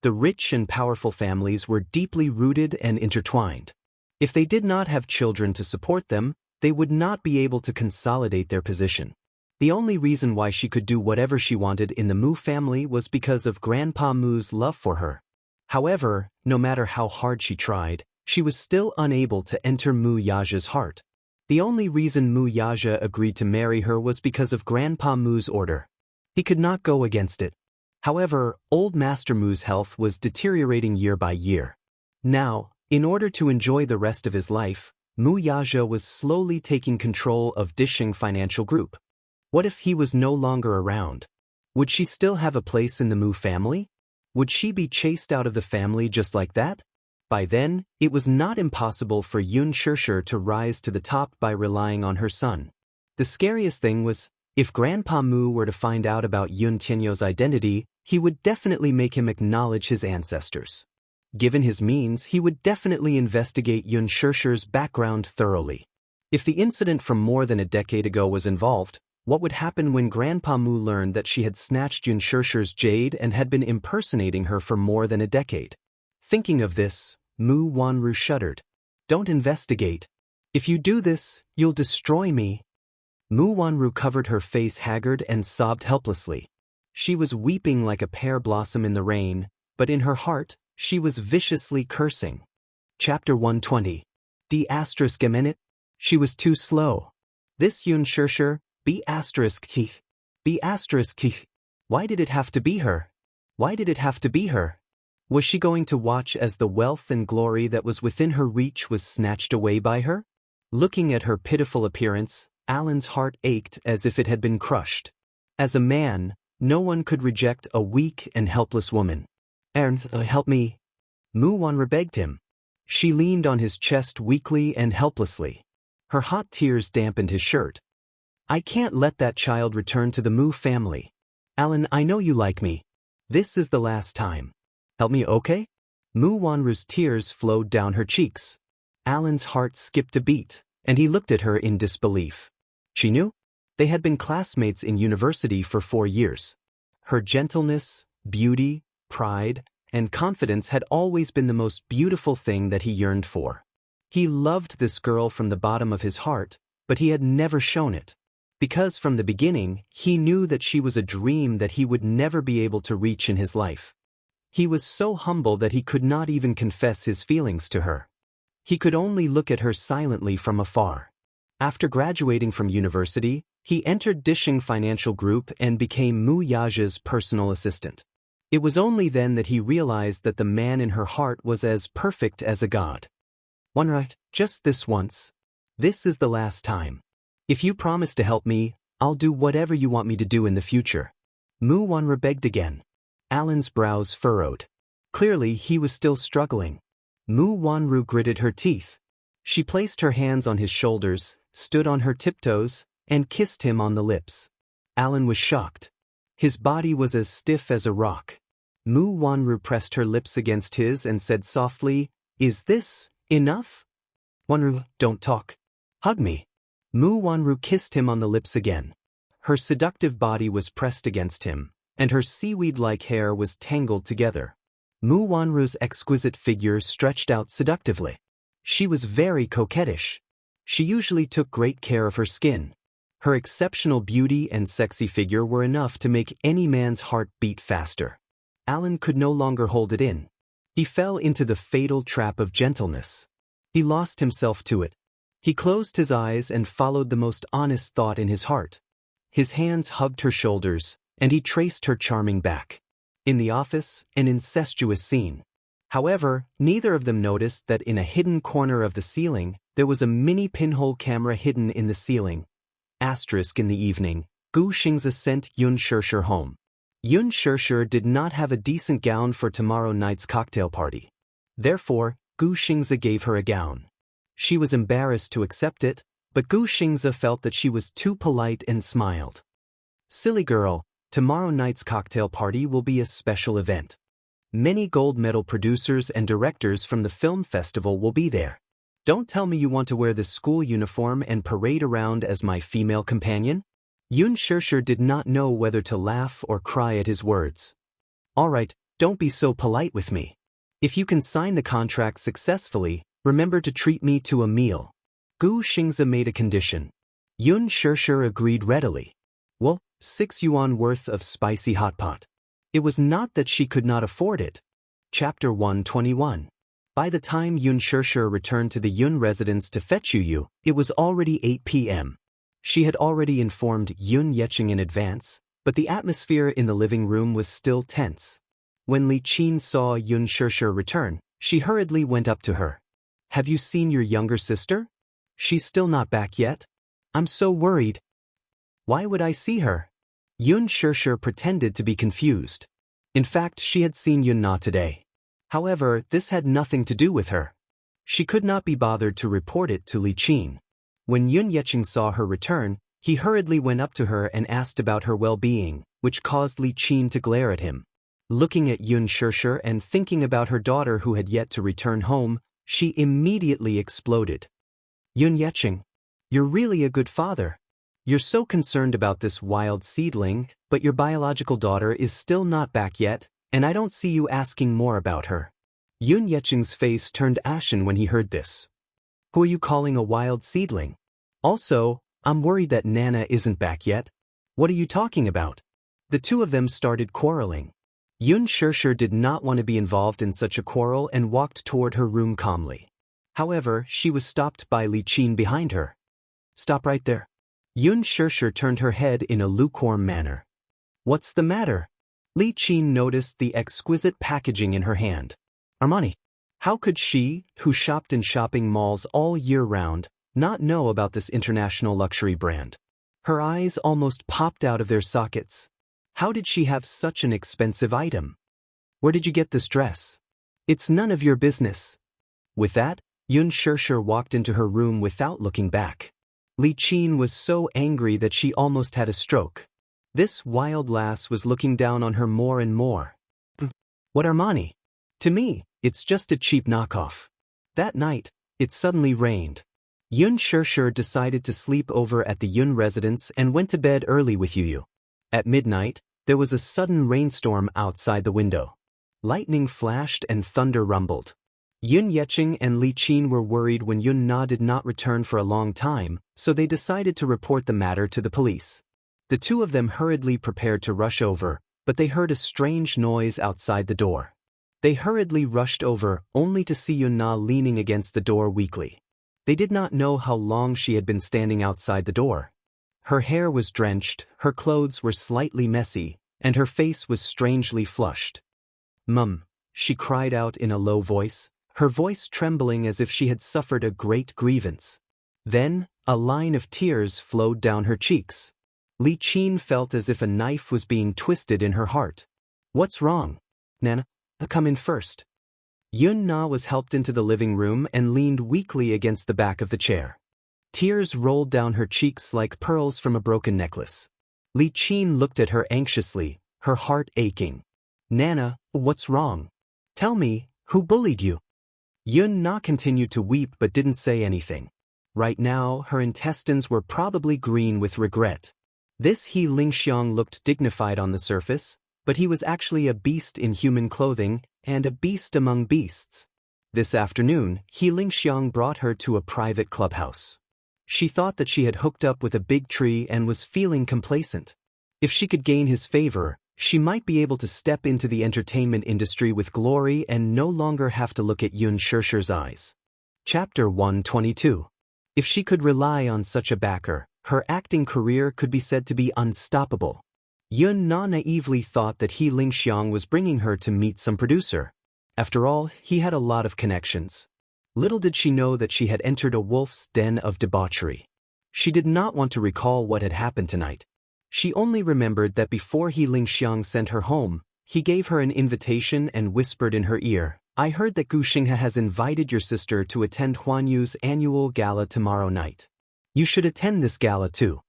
The rich and powerful families were deeply rooted and intertwined. If they did not have children to support them, they would not be able to consolidate their position. The only reason why she could do whatever she wanted in the Mu family was because of Grandpa Mu's love for her. However, no matter how hard she tried, she was still unable to enter Mu Yaja's heart. The only reason Mu Yaja agreed to marry her was because of Grandpa Mu's order. He could not go against it. However, Old Master Mu's health was deteriorating year by year. Now, in order to enjoy the rest of his life, Mu Yaja was slowly taking control of Disheng Financial Group. What if he was no longer around? Would she still have a place in the Mu family? Would she be chased out of the family just like that? By then, it was not impossible for Yun Xianxia to rise to the top by relying on her son. The scariest thing was, if Grandpa Mu were to find out about Yun Tianyu's identity, he would definitely make him acknowledge his ancestors. Given his means, he would definitely investigate Yun Xianxia's background thoroughly. If the incident from more than a decade ago was involved, what would happen when Grandpa Mu learned that she had snatched Yun Xianxia's jade and had been impersonating her for more than a decade? Thinking of this, Mu Wanru shuddered. Don't investigate. If you do this, you'll destroy me. Mu Wanru covered her face haggard and sobbed helplessly. She was weeping like a pear blossom in the rain, but in her heart, she was viciously cursing. Chapter 120. D****. She was too slow. This Yun Xianxia, B****. Why did it have to be her? Why did it have to be her? Was she going to watch as the wealth and glory that was within her reach was snatched away by her? Looking at her pitiful appearance, Alan's heart ached as if it had been crushed. As a man, no one could reject a weak and helpless woman. Help me. Mu Wanru begged him. She leaned on his chest weakly and helplessly. Her hot tears dampened his shirt. I can't let that child return to the Mu family. Alan, I know you like me. This is the last time. Help me, okay? Mu Wanru's tears flowed down her cheeks. Alan's heart skipped a beat, and he looked at her in disbelief. She knew? They had been classmates in university for 4 years. Her gentleness, beauty, pride, and confidence had always been the most beautiful thing that he yearned for. He loved this girl from the bottom of his heart, but he had never shown it. Because from the beginning, he knew that she was a dream that he would never be able to reach in his life. He was so humble that he could not even confess his feelings to her. He could only look at her silently from afar. After graduating from university, he entered Disheng Financial Group and became Mu Yaja's personal assistant. It was only then that he realized that the man in her heart was as perfect as a god. Wanru, just this once. This is the last time. If you promise to help me, I'll do whatever you want me to do in the future. Mu Wanru begged again. Alan's brows furrowed. Clearly, he was still struggling. Mu Wanru gritted her teeth. She placed her hands on his shoulders, stood on her tiptoes, and kissed him on the lips. Alan was shocked. His body was as stiff as a rock. Mu Wanru pressed her lips against his and said softly, "Is this enough?" Wanru, don't talk. Hug me. Mu Wanru kissed him on the lips again. Her seductive body was pressed against him, and her seaweed-like hair was tangled together. Mu Wanru's exquisite figure stretched out seductively. She was very coquettish. She usually took great care of her skin. Her exceptional beauty and sexy figure were enough to make any man's heart beat faster. Alan could no longer hold it in. He fell into the fatal trap of gentleness. He lost himself to it. He closed his eyes and followed the most honest thought in his heart. His hands hugged her shoulders, and he traced her charming back. In the office, an incestuous scene. However, neither of them noticed that in a hidden corner of the ceiling, there was a mini pinhole camera hidden in the ceiling. Asterisk in the evening, Gu Xingzi sent Yun Shishir home. Yun Shishir did not have a decent gown for tomorrow night's cocktail party. Therefore, Gu Xingzi gave her a gown. She was embarrassed to accept it, but Gu Xingzi felt that she was too polite and smiled. Silly girl, tomorrow night's cocktail party will be a special event. Many gold medal producers and directors from the film festival will be there. Don't tell me you want to wear this school uniform and parade around as my female companion? Yun Shishir did not know whether to laugh or cry at his words. Alright, don't be so polite with me. If you can sign the contract successfully, remember to treat me to a meal. Gu Xingzi made a condition. Yun Shishir agreed readily. Well, 6 yuan worth of spicy hot pot. It was not that she could not afford it. Chapter 121. By the time Yun Shishir returned to the Yun residence to fetch Yu, it was already 8 p.m. She had already informed Yun Yeqing in advance, but the atmosphere in the living room was still tense. When Li Qin saw Yun Shishir return, she hurriedly went up to her. Have you seen your younger sister? She's still not back yet? I'm so worried. Why would I see her? Yun Shishir pretended to be confused. In fact, she had seen Yun Na today. However, this had nothing to do with her. She could not be bothered to report it to Li Qin. When Yun Yeqing saw her return, he hurriedly went up to her and asked about her well-being, which caused Li Qin to glare at him. Looking at Yun Shishir and thinking about her daughter who had yet to return home, she immediately exploded. Yun Yeqing, you're really a good father. You're so concerned about this wild seedling, but your biological daughter is still not back yet, and I don't see you asking more about her. Yun Yeqing's face turned ashen when he heard this. Who are you calling a wild seedling? Also, I'm worried that Nana isn't back yet. What are you talking about? The two of them started quarreling. Yun Shishir did not want to be involved in such a quarrel and walked toward her room calmly. However, she was stopped by Li Qin behind her. Stop right there. Yun Shishir turned her head in a lukewarm manner. What's the matter? Li Qin noticed the exquisite packaging in her hand. Armani. How could she, who shopped in shopping malls all year round, not know about this international luxury brand? Her eyes almost popped out of their sockets. How did she have such an expensive item? Where did you get this dress? It's none of your business. With that, Yun Shishir walked into her room without looking back. Li Qin was so angry that she almost had a stroke. This wild lass was looking down on her more and more. What Armani? To me, it's just a cheap knockoff. That night, it suddenly rained. Yun Shishir decided to sleep over at the Yun residence and went to bed early with Yu. At midnight, there was a sudden rainstorm outside the window. Lightning flashed and thunder rumbled. Yun Yeqing and Li Qin were worried when Yun Na did not return for a long time, so they decided to report the matter to the police. The two of them hurriedly prepared to rush over, but they heard a strange noise outside the door. They hurriedly rushed over, only to see Yun Na leaning against the door weakly. They did not know how long she had been standing outside the door. Her hair was drenched, her clothes were slightly messy, and her face was strangely flushed. Mum, she cried out in a low voice, her voice trembling as if she had suffered a great grievance. Then, a line of tears flowed down her cheeks. Li Qin felt as if a knife was being twisted in her heart. What's wrong? Nana, come in first. Yun Na was helped into the living room and leaned weakly against the back of the chair. Tears rolled down her cheeks like pearls from a broken necklace. Li Qin looked at her anxiously, her heart aching. Nana, what's wrong? Tell me, who bullied you? Yun Na continued to weep but didn't say anything. Right now, her intestines were probably green with regret. This He Lingxiang looked dignified on the surface, but he was actually a beast in human clothing and a beast among beasts. This afternoon, He Lingxiang brought her to a private clubhouse. She thought that she had hooked up with a big tree and was feeling complacent. If she could gain his favor, she might be able to step into the entertainment industry with glory and no longer have to look at Yun Shishir's eyes. Chapter 122. If she could rely on such a backer, her acting career could be said to be unstoppable. Yun Na naively thought that He Lingxiang was bringing her to meet some producer. After all, he had a lot of connections. Little did she know that she had entered a wolf's den of debauchery. She did not want to recall what had happened tonight. She only remembered that before He Lingxiang sent her home, he gave her an invitation and whispered in her ear, "I heard that Gu Xinghe has invited your sister to attend Huan Yu's annual gala tomorrow night. You should attend this gala too."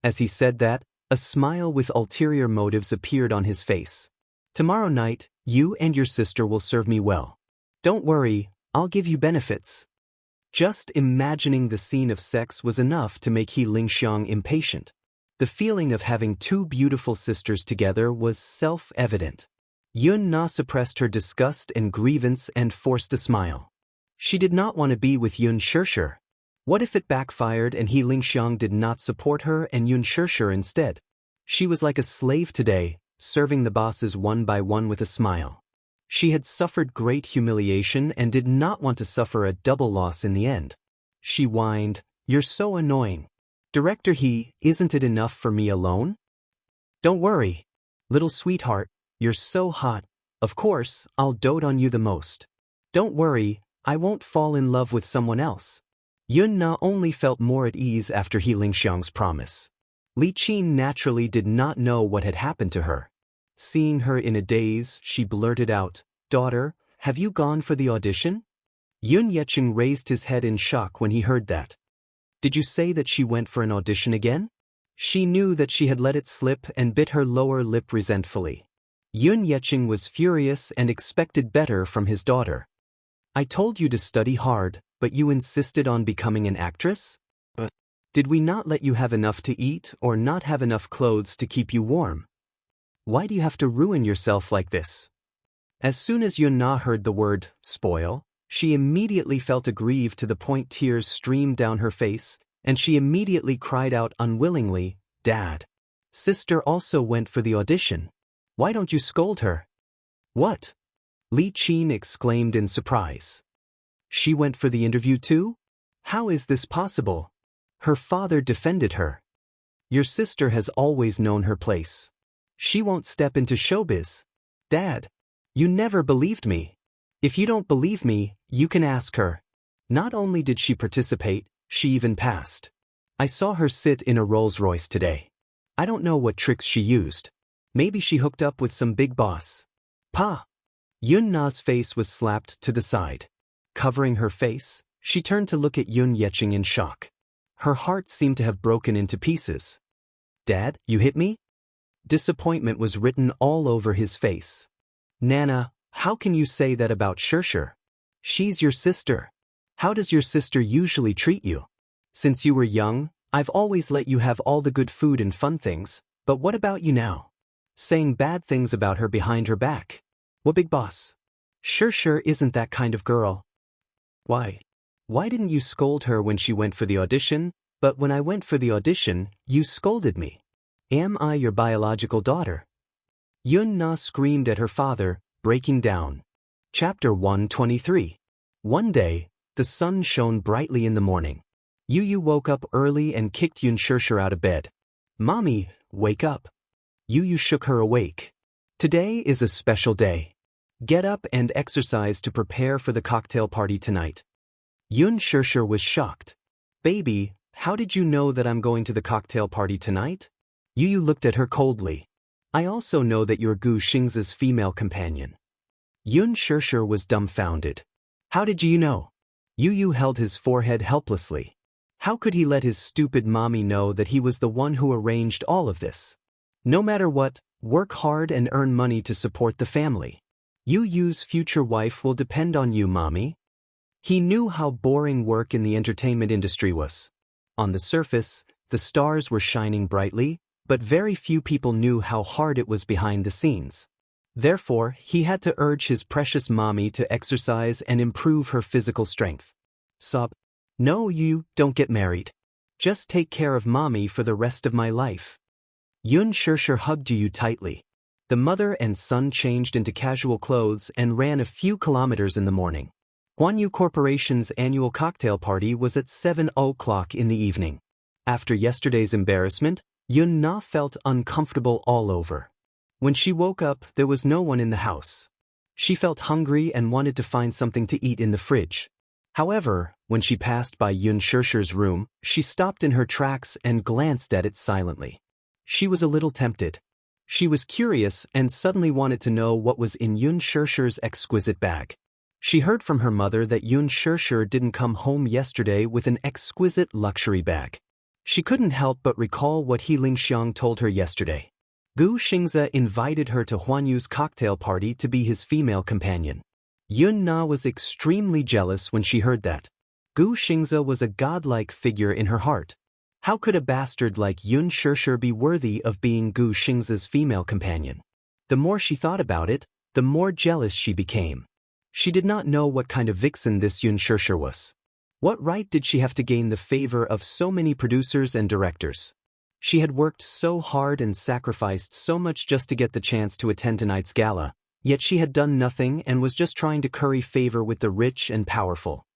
As he said that, a smile with ulterior motives appeared on his face. "Tomorrow night, you and your sister will serve me well. Don't worry, I'll give you benefits." Just imagining the scene of sex was enough to make He Lingxiang impatient. The feeling of having two beautiful sisters together was self-evident. Yun Na suppressed her disgust and grievance and forced a smile. She did not want to be with Yun Shirshir. What if it backfired and He Lingxiang did not support her and Yun Shirshir instead? She was like a slave today, serving the bosses one by one with a smile. She had suffered great humiliation and did not want to suffer a double loss in the end. She whined, "You're so annoying. Director He, isn't it enough for me alone? Don't worry. Little sweetheart, you're so hot. Of course, I'll dote on you the most. Don't worry, I won't fall in love with someone else." Yun Na only felt more at ease after He Lingxiang's promise. Li Qin naturally did not know what had happened to her. Seeing her in a daze, she blurted out, "Daughter, have you gone for the audition?" Yun Yeqing raised his head in shock when he heard that. "Did you say that she went for an audition again?" She knew that she had let it slip and bit her lower lip resentfully. Yun Yeqing was furious and expected better from his daughter. "I told you to study hard, but you insisted on becoming an actress? Did we not let you have enough to eat or not have enough clothes to keep you warm? Why do you have to ruin yourself like this?" As soon as Yun Na heard the word, spoil, she immediately felt aggrieved to the point tears streamed down her face, and she immediately cried out unwillingly, "Dad. Sister also went for the audition. Why don't you scold her?" "What?" Li Qin exclaimed in surprise. "She went for the interview too? How is this possible?" Her father defended her. "Your sister has always known her place. She won't step into showbiz. Dad, you never believed me. If you don't believe me, you can ask her. Not only did she participate, she even passed. I saw her sit in a Rolls-Royce today. I don't know what tricks she used. Maybe she hooked up with some big boss." "Pa!" Yun Na's face was slapped to the side. Covering her face, she turned to look at Yun Yeqing in shock. Her heart seemed to have broken into pieces. "Dad, you hit me?" Disappointment was written all over his face. "Nana, how can you say that about Shirshir? She's your sister. How does your sister usually treat you? Since you were young, I've always let you have all the good food and fun things, but what about you now? Saying bad things about her behind her back. What big boss? Shirshir isn't that kind of girl." "Why? Why didn't you scold her when she went for the audition, but when I went for the audition, you scolded me? Am I your biological daughter?" Yun Na screamed at her father, breaking down. Chapter 123. One day, the sun shone brightly in the morning. Yu woke up early and kicked Yun Shirshir out of bed. "Mommy, wake up." Yu shook her awake. "Today is a special day. Get up and exercise to prepare for the cocktail party tonight." Yun Shirshir was shocked. "Baby, how did you know that I'm going to the cocktail party tonight?" Yu looked at her coldly. "I also know that you're Gu Xing's female companion." Yun Shirshir was dumbfounded. "How did you know?" Yu held his forehead helplessly. How could he let his stupid mommy know that he was the one who arranged all of this? No matter what, work hard and earn money to support the family. Yu's future wife will depend on you, mommy. He knew how boring work in the entertainment industry was. On the surface, the stars were shining brightly, but very few people knew how hard it was behind the scenes. Therefore, he had to urge his precious mommy to exercise and improve her physical strength. Sob, "No, you don't get married. Just take care of mommy for the rest of my life." Yun Shirshir hugged Yu tightly. The mother and son changed into casual clothes and ran a few kilometers in the morning. Huanyu Corporation's annual cocktail party was at 7 o'clock in the evening. After yesterday's embarrassment, Yun Na felt uncomfortable all over. When she woke up, there was no one in the house. She felt hungry and wanted to find something to eat in the fridge. However, when she passed by Yun Shishir's room, she stopped in her tracks and glanced at it silently. She was a little tempted. She was curious and suddenly wanted to know what was in Yun Shishir's exquisite bag. She heard from her mother that Yun Shishir didn't come home yesterday with an exquisite luxury bag. She couldn't help but recall what He Lingxiang told her yesterday. Gu Xingzi invited her to Huan Yu's cocktail party to be his female companion. Yun Na was extremely jealous when she heard that. Gu Xingzi was a godlike figure in her heart. How could a bastard like Yun Shishir be worthy of being Gu Xingzi's female companion? The more she thought about it, the more jealous she became. She did not know what kind of vixen this Yun Shishir was. What right did she have to gain the favor of so many producers and directors? She had worked so hard and sacrificed so much just to get the chance to attend tonight's gala, yet she had done nothing and was just trying to curry favor with the rich and powerful.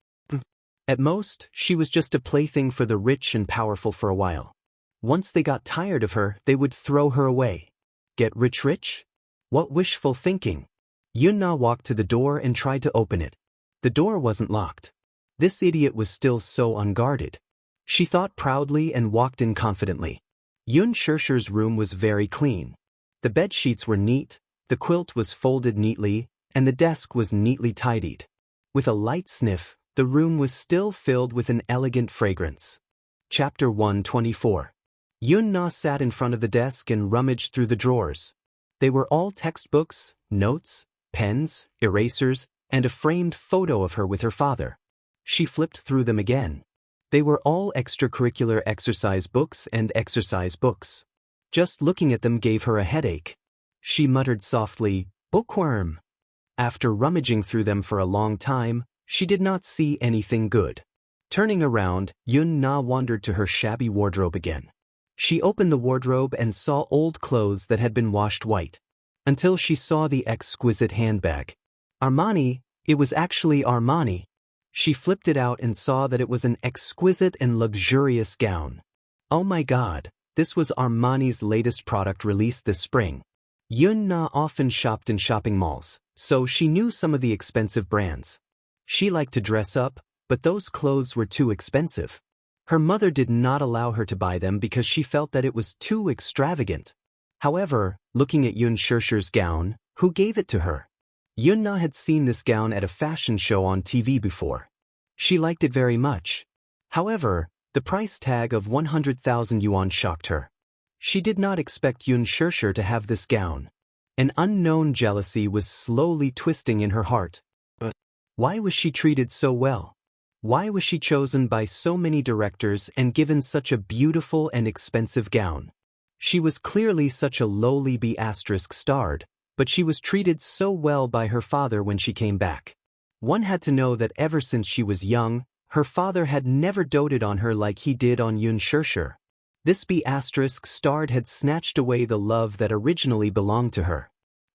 At most, she was just a plaything for the rich and powerful for a while. Once they got tired of her, they would throw her away. Get rich? What wishful thinking! Yun Na walked to the door and tried to open it. The door wasn't locked. This idiot was still so unguarded. She thought proudly and walked in confidently. Yun Shishir's room was very clean. The bed sheets were neat, the quilt was folded neatly, and the desk was neatly tidied. With a light sniff, the room was still filled with an elegant fragrance. Chapter 124. Yun Na sat in front of the desk and rummaged through the drawers. They were all textbooks, notes, pens, erasers, and a framed photo of her with her father. She flipped through them again. They were all extracurricular exercise books and exercise books. Just looking at them gave her a headache. She muttered softly, "Bookworm." After rummaging through them for a long time, she did not see anything good. Turning around, Yun Na wandered to her shabby wardrobe again. She opened the wardrobe and saw old clothes that had been washed white. Until she saw the exquisite handbag. Armani, it was actually Armani. She flipped it out and saw that it was an exquisite and luxurious gown. Oh my God, this was Armani's latest product released this spring. Yun Na often shopped in shopping malls, so she knew some of the expensive brands. She liked to dress up, but those clothes were too expensive. Her mother did not allow her to buy them because she felt that it was too extravagant. However, looking at Yun Shishir's gown, who gave it to her? Yun Na had seen this gown at a fashion show on TV before. She liked it very much. However, the price tag of 100,000 yuan shocked her. She did not expect Yun Shishir to have this gown. An unknown jealousy was slowly twisting in her heart. But why was she treated so well? Why was she chosen by so many directors and given such a beautiful and expensive gown? She was clearly such a lowly B***starred, but she was treated so well by her father when she came back. One had to know that ever since she was young, her father had never doted on her like he did on Yun Shishir. This B***starred had snatched away the love that originally belonged to her.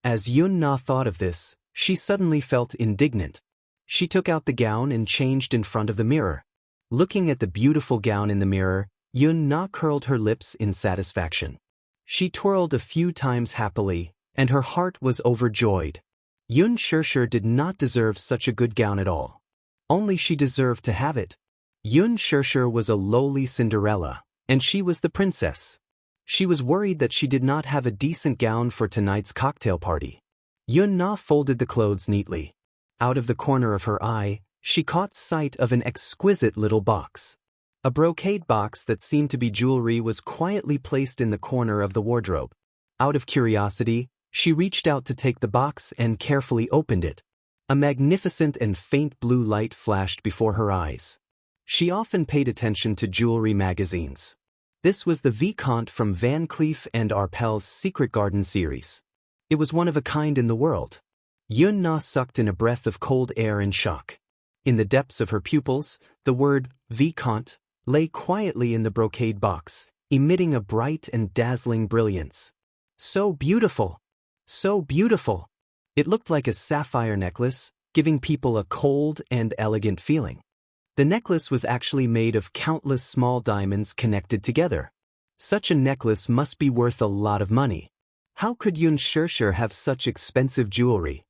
As Yun Na thought of this, she suddenly felt indignant. She took out the gown and changed in front of the mirror. Looking at the beautiful gown in the mirror, Yun Na curled her lips in satisfaction. She twirled a few times happily, and her heart was overjoyed. Yun Shishir did not deserve such a good gown at all. Only she deserved to have it. Yun Shishir was a lowly Cinderella, and she was the princess. She was worried that she did not have a decent gown for tonight's cocktail party. Yun Na folded the clothes neatly. Out of the corner of her eye, she caught sight of an exquisite little box. A brocade box that seemed to be jewelry was quietly placed in the corner of the wardrobe. Out of curiosity, she reached out to take the box and carefully opened it. A magnificent and faint blue light flashed before her eyes. She often paid attention to jewelry magazines. This was the Vicomte from Van Cleef & Arpels' Secret Garden series. It was one of a kind in the world. Yun Na sucked in a breath of cold air in shock. In the depths of her pupils, the word Vicomte lay quietly in the brocade box, emitting a bright and dazzling brilliance. So beautiful! So beautiful! It looked like a sapphire necklace, giving people a cold and elegant feeling. The necklace was actually made of countless small diamonds connected together. Such a necklace must be worth a lot of money. How could Yun Xiaoxia have such expensive jewelry?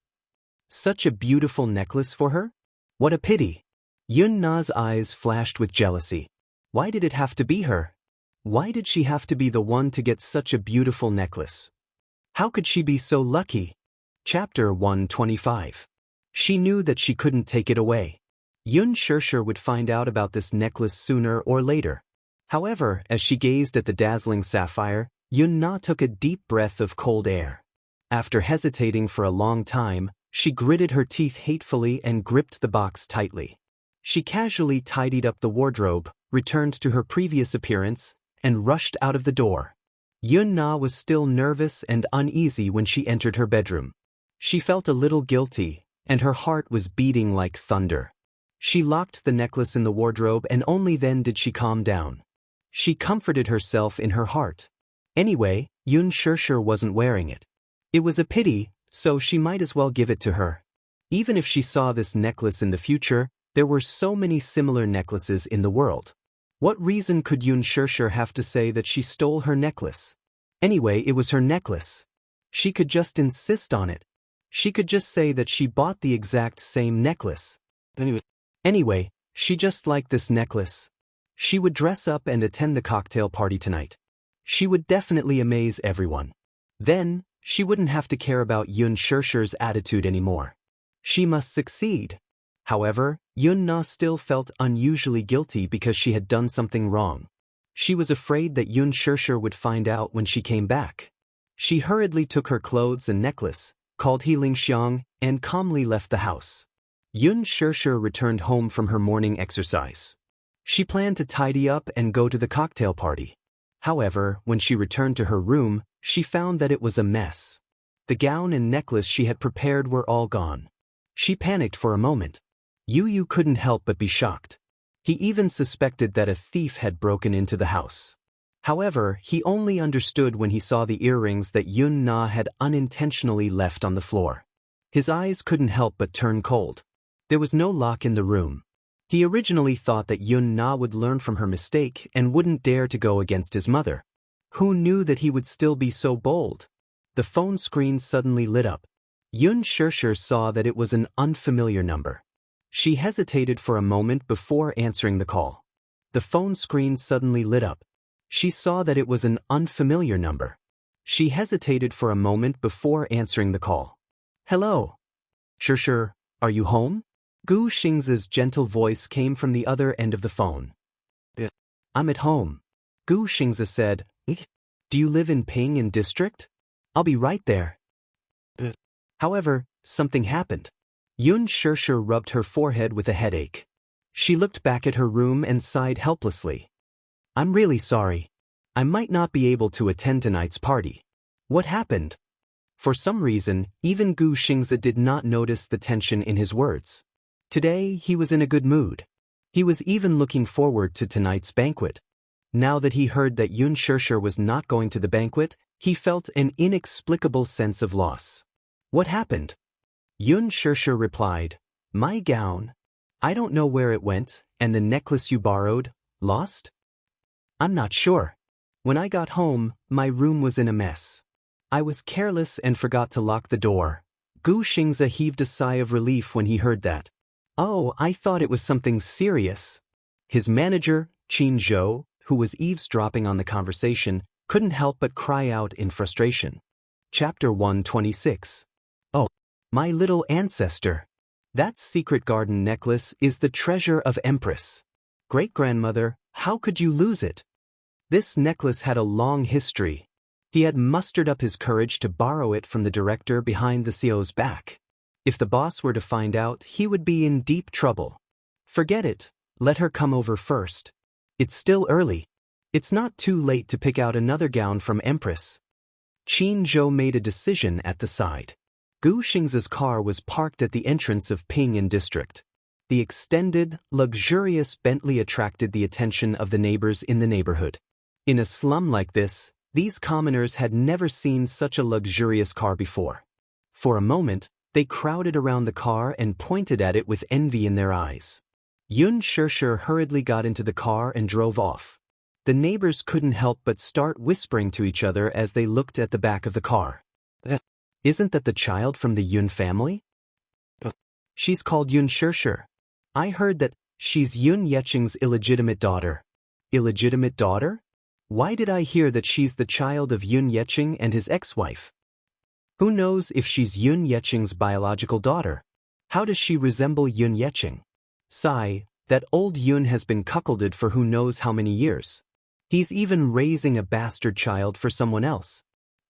Such a beautiful necklace for her? What a pity. Yun Na's eyes flashed with jealousy. Why did it have to be her? Why did she have to be the one to get such a beautiful necklace? How could she be so lucky? Chapter 125. She knew that she couldn't take it away. Yun Xiaoxia would find out about this necklace sooner or later. However, as she gazed at the dazzling sapphire, Yun Na took a deep breath of cold air. After hesitating for a long time, she gritted her teeth hatefully and gripped the box tightly. She casually tidied up the wardrobe, returned to her previous appearance, and rushed out of the door. Yun Na was still nervous and uneasy when she entered her bedroom. She felt a little guilty, and her heart was beating like thunder. She locked the necklace in the wardrobe, and only then did she calm down. She comforted herself in her heart. Anyway, Yun Xiaoxia wasn't wearing it. It was a pity, so she might as well give it to her. Even if she saw this necklace in the future, there were so many similar necklaces in the world. What reason could Yun Xiaoxia have to say that she stole her necklace? Anyway, it was her necklace. She could just insist on it. She could just say that she bought the exact same necklace. Anyway, she just liked this necklace. She would dress up and attend the cocktail party tonight. She would definitely amaze everyone. Then, she wouldn't have to care about Yun Xiaoxia's attitude anymore. She must succeed. However, Yun Na still felt unusually guilty because she had done something wrong. She was afraid that Yun Xiaoxia would find out when she came back. She hurriedly took her clothes and necklace, called Healing Xiang, and calmly left the house. Yun Xiaoxia returned home from her morning exercise. She planned to tidy up and go to the cocktail party. However, when she returned to her room, she found that it was a mess. The gown and necklace she had prepared were all gone. She panicked for a moment. Yu couldn't help but be shocked. He even suspected that a thief had broken into the house. However, he only understood when he saw the earrings that Yun Na had unintentionally left on the floor. His eyes couldn't help but turn cold. There was no lock in the room. He originally thought that Yun Na would learn from her mistake and wouldn't dare to go against his mother. Who knew that he would still be so bold? The phone screen suddenly lit up. Yun Xiaoxia saw that it was an unfamiliar number. She hesitated for a moment before answering the call. The phone screen suddenly lit up. She saw that it was an unfamiliar number. She hesitated for a moment before answering the call. Hello. Xiaoxia, are you home? Gu Xingzi's gentle voice came from the other end of the phone. I'm at home. Gu Xingzi said. Do you live in Pingyan district? I'll be right there. However, something happened. Yun Xiaoxia rubbed her forehead with a headache. She looked back at her room and sighed helplessly. I'm really sorry. I might not be able to attend tonight's party. What happened? For some reason, even Gu Xingzi did not notice the tension in his words. Today, he was in a good mood. He was even looking forward to tonight's banquet. Now that he heard that Yun Xiaoxia was not going to the banquet, he felt an inexplicable sense of loss. What happened? Yun Xiaoxia replied, My gown. I don't know where it went, and the necklace you borrowed, lost? I'm not sure. When I got home, my room was in a mess. I was careless and forgot to lock the door. Gu Xingzi heaved a sigh of relief when he heard that. Oh, I thought it was something serious. His manager, Qin Zhou, who was eavesdropping on the conversation, couldn't help but cry out in frustration. Chapter 126. Oh, my little ancestor. That secret garden necklace is the treasure of Empress. Great-grandmother, how could you lose it? This necklace had a long history. He had mustered up his courage to borrow it from the director behind the CEO's back. If the boss were to find out, he would be in deep trouble. Forget it. Let her come over first. It's still early. It's not too late to pick out another gown from Empress. Qin Zhou made a decision at the side. Gu Xingzi's car was parked at the entrance of Pingyan district. The extended, luxurious Bentley attracted the attention of the neighbors in the neighborhood. In a slum like this, these commoners had never seen such a luxurious car before. For a moment, they crowded around the car and pointed at it with envy in their eyes. Yun Xiaoxia hurriedly got into the car and drove off. The neighbors couldn't help but start whispering to each other as they looked at the back of the car. Isn't that the child from the Yun family? She's called Yun Xianxia. I heard that she's Yun Yeqing's illegitimate daughter. Illegitimate daughter? Why did I hear that she's the child of Yun Yeqing and his ex-wife? Who knows if she's Yun Yeqing's biological daughter? How does she resemble Yun Yeqing? Sigh, that old Yun has been cuckolded for who knows how many years. He's even raising a bastard child for someone else.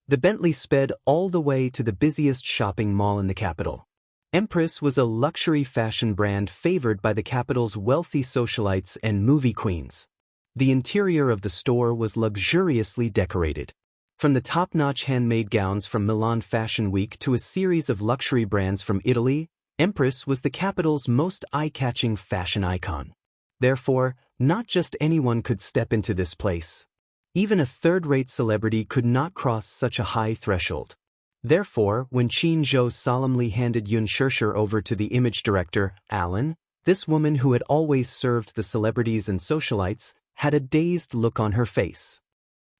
The Bentley sped all the way to the busiest shopping mall in the capital. Empress was a luxury fashion brand favored by the capital's wealthy socialites and movie queens. The interior of the store was luxuriously decorated. From the top-notch handmade gowns from Milan Fashion Week to a series of luxury brands from Italy, Empress was the capital's most eye-catching fashion icon. Therefore, not just anyone could step into this place. Even a third-rate celebrity could not cross such a high threshold. Therefore, when Qin Zhou solemnly handed Yun Xianxia over to the image director, Alan, this woman who had always served the celebrities and socialites, had a dazed look on her face.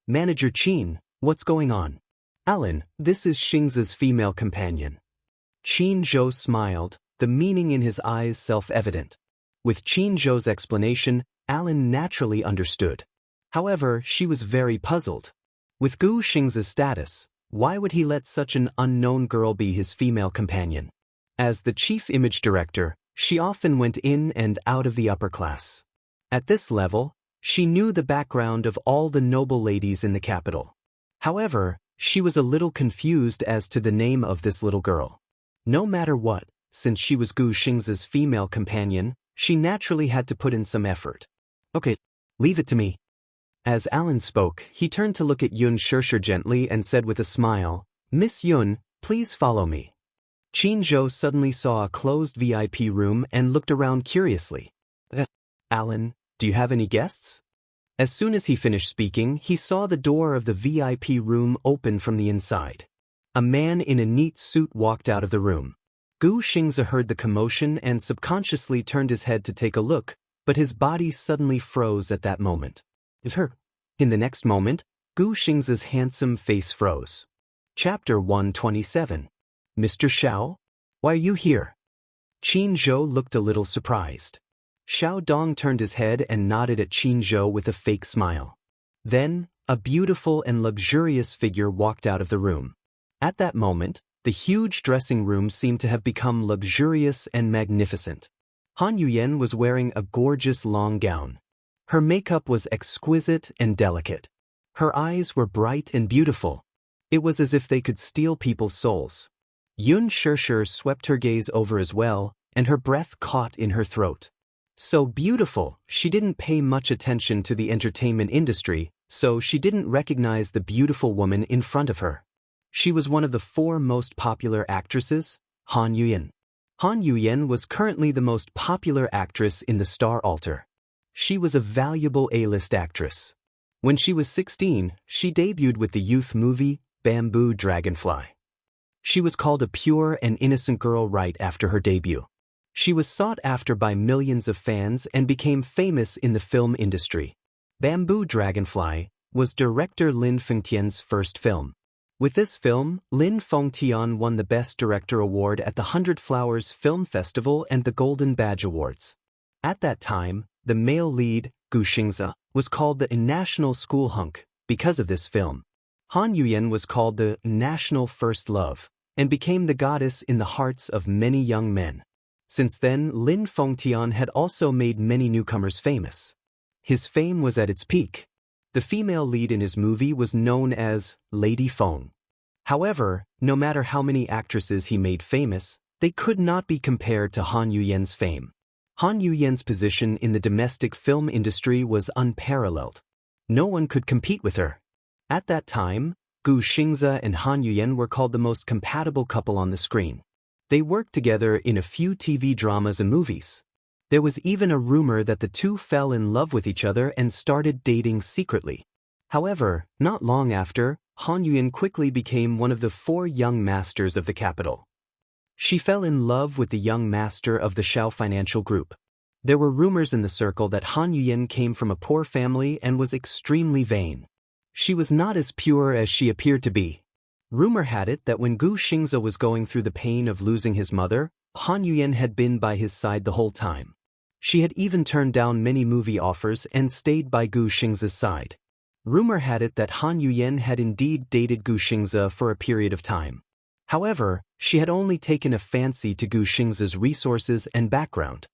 Manager Qin, what's going on? Alan, this is Xingzi's female companion. Qin Zhou smiled, the meaning in his eyes self-evident. With Qin Zhou's explanation, Alan naturally understood. However, she was very puzzled. With Gu Xingzi's status, why would he let such an unknown girl be his female companion? As the chief image director, she often went in and out of the upper class. At this level, she knew the background of all the noble ladies in the capital. However, she was a little confused as to the name of this little girl. No matter what, since she was Gu Xingzi's female companion, she naturally had to put in some effort. Okay, leave it to me. As Alan spoke, he turned to look at Yun Xianxia gently and said with a smile, Miss Yun, please follow me. Qin Zhou suddenly saw a closed VIP room and looked around curiously. Alan, do you have any guests? As soon as he finished speaking, he saw the door of the VIP room open from the inside. A man in a neat suit walked out of the room. Gu Xingzi heard the commotion and subconsciously turned his head to take a look, but his body suddenly froze at that moment. In the next moment, Gu Xingzi's handsome face froze. Chapter 127. Mr. Xiao? Why are you here? Qin Zhou looked a little surprised. Xiao Dong turned his head and nodded at Qin Zhou with a fake smile. Then, a beautiful and luxurious figure walked out of the room. At that moment, the huge dressing room seemed to have become luxurious and magnificent. Han Yuyan was wearing a gorgeous long gown. Her makeup was exquisite and delicate. Her eyes were bright and beautiful. It was as if they could steal people's souls. Yun Xianxia swept her gaze over as well, and her breath caught in her throat. So beautiful, she didn't pay much attention to the entertainment industry, so she didn't recognize the beautiful woman in front of her. She was one of the 4 most popular actresses, Han Yuyan. Han Yuyan was currently the most popular actress in the Star Altar. She was a valuable A-list actress. When she was 16, she debuted with the youth movie, Bamboo Dragonfly. She was called a pure and innocent girl right after her debut. She was sought after by millions of fans and became famous in the film industry. Bamboo Dragonfly was director Lin Fengtian's first film. With this film, Lin Fengtian won the Best Director Award at the 100 Flowers Film Festival and the Golden Badge Awards. At that time, the male lead, Gu Xingzi, was called the National School Hunk because of this film. Han Yuyan was called the National First Love and became the goddess in the hearts of many young men. Since then, Lin Fengtian had also made many newcomers famous. His fame was at its peak. The female lead in his movie was known as Lady Feng. However, no matter how many actresses he made famous, they could not be compared to Han Yuyan's fame. Han Yuyan's position in the domestic film industry was unparalleled. No one could compete with her. At that time, Gu Xingzi and Han Yuyan were called the most compatible couple on the screen. They worked together in a few TV dramas and movies. There was even a rumor that the two fell in love with each other and started dating secretly. However, not long after, Han Yuyan quickly became one of the 4 young masters of the capital. She fell in love with the young master of the Xiao Financial Group. There were rumors in the circle that Han Yuyan came from a poor family and was extremely vain. She was not as pure as she appeared to be. Rumor had it that when Gu Xingze was going through the pain of losing his mother, Han Yuyan had been by his side the whole time. She had even turned down many movie offers and stayed by Gu Xingze's side. Rumor had it that Han Yuyan had indeed dated Gu Xingze for a period of time. However, she had only taken a fancy to Gu Xingze's resources and background.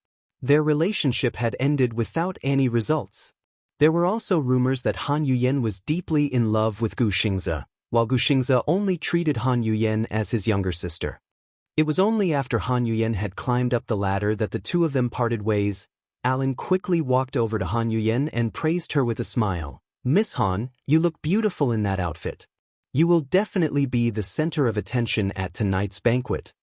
Their relationship had ended without any results. There were also rumors that Han Yuyan was deeply in love with Gu Xingze, while Gu Xingze only treated Han Yuyan as his younger sister. It was only after Han Yuyan had climbed up the ladder that the two of them parted ways. Alan quickly walked over to Han Yuyan and praised her with a smile. "Miss Han, you look beautiful in that outfit. You will definitely be the center of attention at tonight's banquet."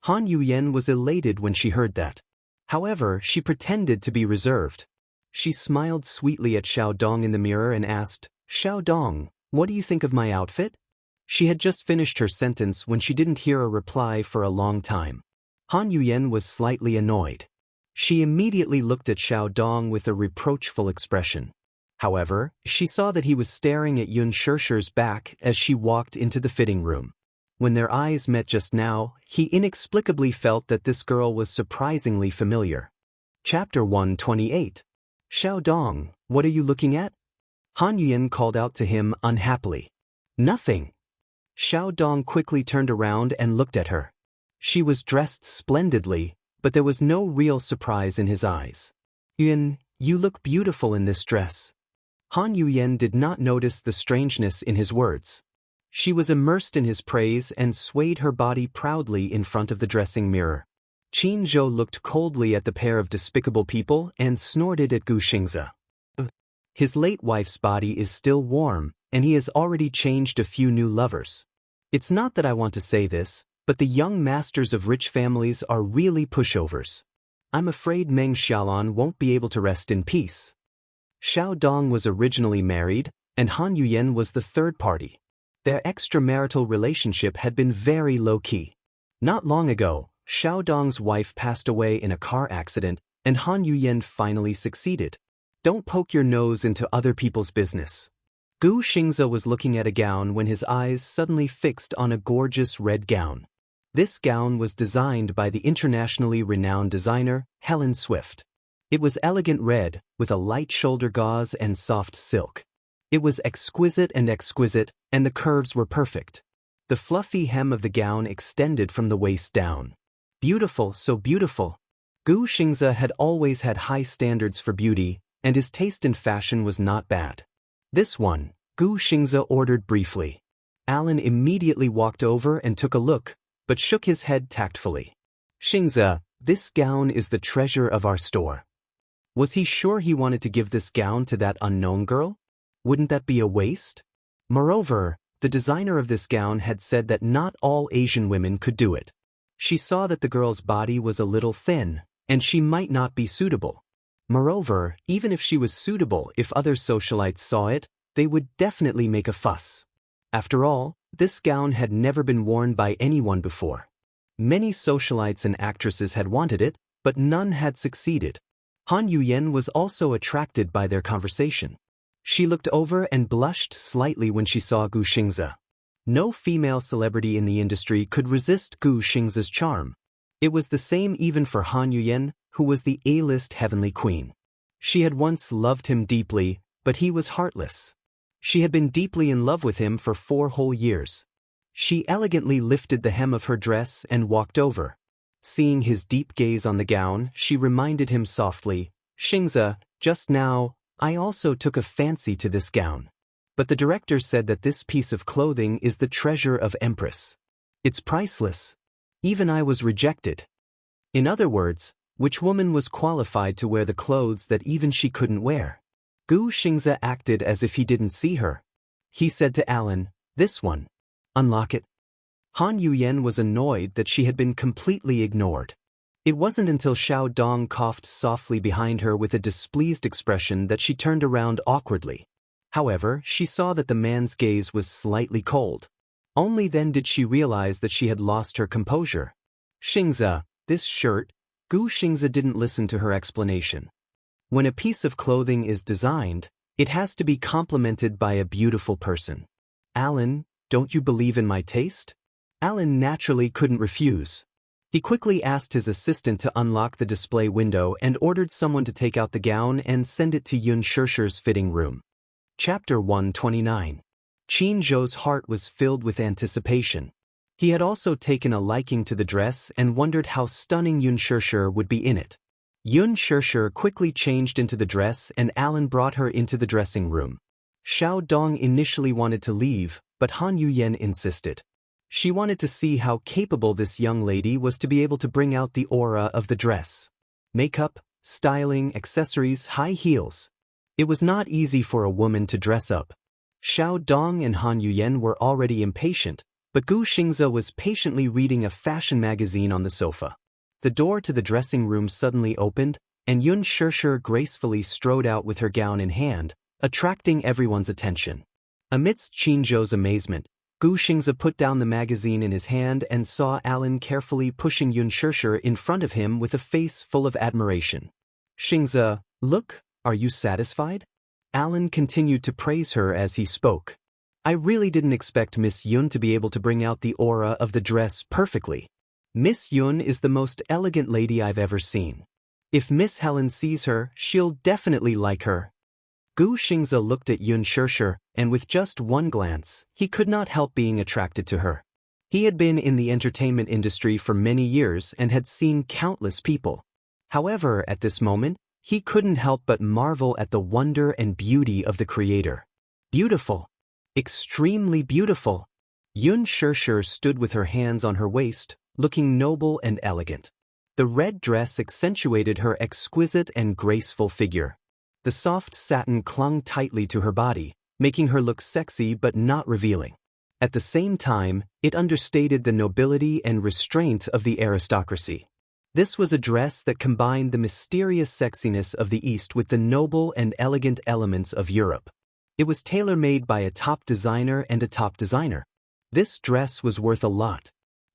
Han Yuyan was elated when she heard that. However, she pretended to be reserved. She smiled sweetly at Xiao Dong in the mirror and asked, "Xiao Dong, what do you think of my outfit?" She had just finished her sentence when she didn't hear a reply for a long time. Han Yuyan was slightly annoyed. She immediately looked at Xiao Dong with a reproachful expression. However, she saw that he was staring at Yun Shishir's back as she walked into the fitting room. When their eyes met just now, he inexplicably felt that this girl was surprisingly familiar. Chapter 128. "Xiao Dong, what are you looking at?" Han Yuyan called out to him unhappily. "Nothing." Xiao Dong quickly turned around and looked at her. She was dressed splendidly, but there was no real surprise in his eyes. "Yuyan, you look beautiful in this dress." Han Yuyan did not notice the strangeness in his words. She was immersed in his praise and swayed her body proudly in front of the dressing mirror. Qin Zhou looked coldly at the pair of despicable people and snorted at Gu Xingze. His late wife's body is still warm, and he has already changed a few new lovers. It's not that I want to say this, but the young masters of rich families are really pushovers. I'm afraid Meng Xiaolan won't be able to rest in peace. Xiao Dong was originally married, and Han Yuyan was the third party. Their extramarital relationship had been very low-key. Not long ago, Xiao Dong's wife passed away in a car accident, and Han Yuyan finally succeeded. Don't poke your nose into other people's business. Gu Xingze was looking at a gown when his eyes suddenly fixed on a gorgeous red gown. This gown was designed by the internationally renowned designer, Helen Swift. It was elegant red, with a light shoulder gauze and soft silk. It was exquisite, and the curves were perfect. The fluffy hem of the gown extended from the waist down. Beautiful, so beautiful. Gu Xingze had always had high standards for beauty, and his taste in fashion was not bad. "This one," Gu Xingze ordered briefly. Alan immediately walked over and took a look, but shook his head tactfully. "Xingze, this gown is the treasure of our store." Was he sure he wanted to give this gown to that unknown girl? Wouldn't that be a waste? Moreover, the designer of this gown had said that not all Asian women could do it. She saw that the girl's body was a little thin, and she might not be suitable. Moreover, even if she was suitable, if other socialites saw it, they would definitely make a fuss. After all, this gown had never been worn by anyone before. Many socialites and actresses had wanted it, but none had succeeded. Han Yuyan was also attracted by their conversation. She looked over and blushed slightly when she saw Gu Xingze. No female celebrity in the industry could resist Gu Xingze's charm. It was the same even for Han Yuyan, who was the A-list heavenly queen. She had once loved him deeply, but he was heartless. She had been deeply in love with him for 4 whole years. She elegantly lifted the hem of her dress and walked over. Seeing his deep gaze on the gown, she reminded him softly, "Xingze, just now, I also took a fancy to this gown. But the director said that this piece of clothing is the treasure of Empress. It's priceless. Even I was rejected." In other words, which woman was qualified to wear the clothes that even she couldn't wear? Gu Xingze acted as if he didn't see her. He said to Alan, "This one. Unlock it." Han Yuyan was annoyed that she had been completely ignored. It wasn't until Xiao Dong coughed softly behind her with a displeased expression that she turned around awkwardly. However, she saw that the man's gaze was slightly cold. Only then did she realize that she had lost her composure. "Xingze, this shirt..." Gu Xingzi didn't listen to her explanation. When a piece of clothing is designed, it has to be complemented by a beautiful person. Alan, don't you believe in my taste? Alan naturally couldn't refuse. He quickly asked his assistant to unlock the display window and ordered someone to take out the gown and send it to Yun Shishir's fitting room. Chapter 129. Qin Zhou's heart was filled with anticipation. He had also taken a liking to the dress and wondered how stunning Yun Shishir would be in it. Yun Shishir quickly changed into the dress and Alan brought her into the dressing room. Xiao Dong initially wanted to leave, but Han Yuyan insisted. She wanted to see how capable this young lady was to be able to bring out the aura of the dress. Makeup, styling, accessories, high heels. It was not easy for a woman to dress up. Xiao Dong and Han Yuyan were already impatient, but Gu Xingzi was patiently reading a fashion magazine on the sofa. The door to the dressing room suddenly opened, and Yun Shishir gracefully strode out with her gown in hand, attracting everyone's attention. Amidst Qin Zhou's amazement, Gu Xingzi put down the magazine in his hand and saw Alan carefully pushing Yun Shishir in front of him with a face full of admiration. Xingzi, look, are you satisfied? Alan continued to praise her as he spoke. I really didn't expect Miss Yun to be able to bring out the aura of the dress perfectly. Miss Yun is the most elegant lady I've ever seen. If Miss Helen sees her, she'll definitely like her. Gu Xingzi looked at Yun Shishir, and with just one glance, he could not help being attracted to her. He had been in the entertainment industry for many years and had seen countless people. However, at this moment, he couldn't help but marvel at the wonder and beauty of the creator. Beautiful. Extremely beautiful. Yun Shishir stood with her hands on her waist, looking noble and elegant. The red dress accentuated her exquisite and graceful figure. The soft satin clung tightly to her body, making her look sexy but not revealing. At the same time, it understated the nobility and restraint of the aristocracy. This was a dress that combined the mysterious sexiness of the East with the noble and elegant elements of Europe. It was tailor-made by a top designer and a top designer. This dress was worth a lot.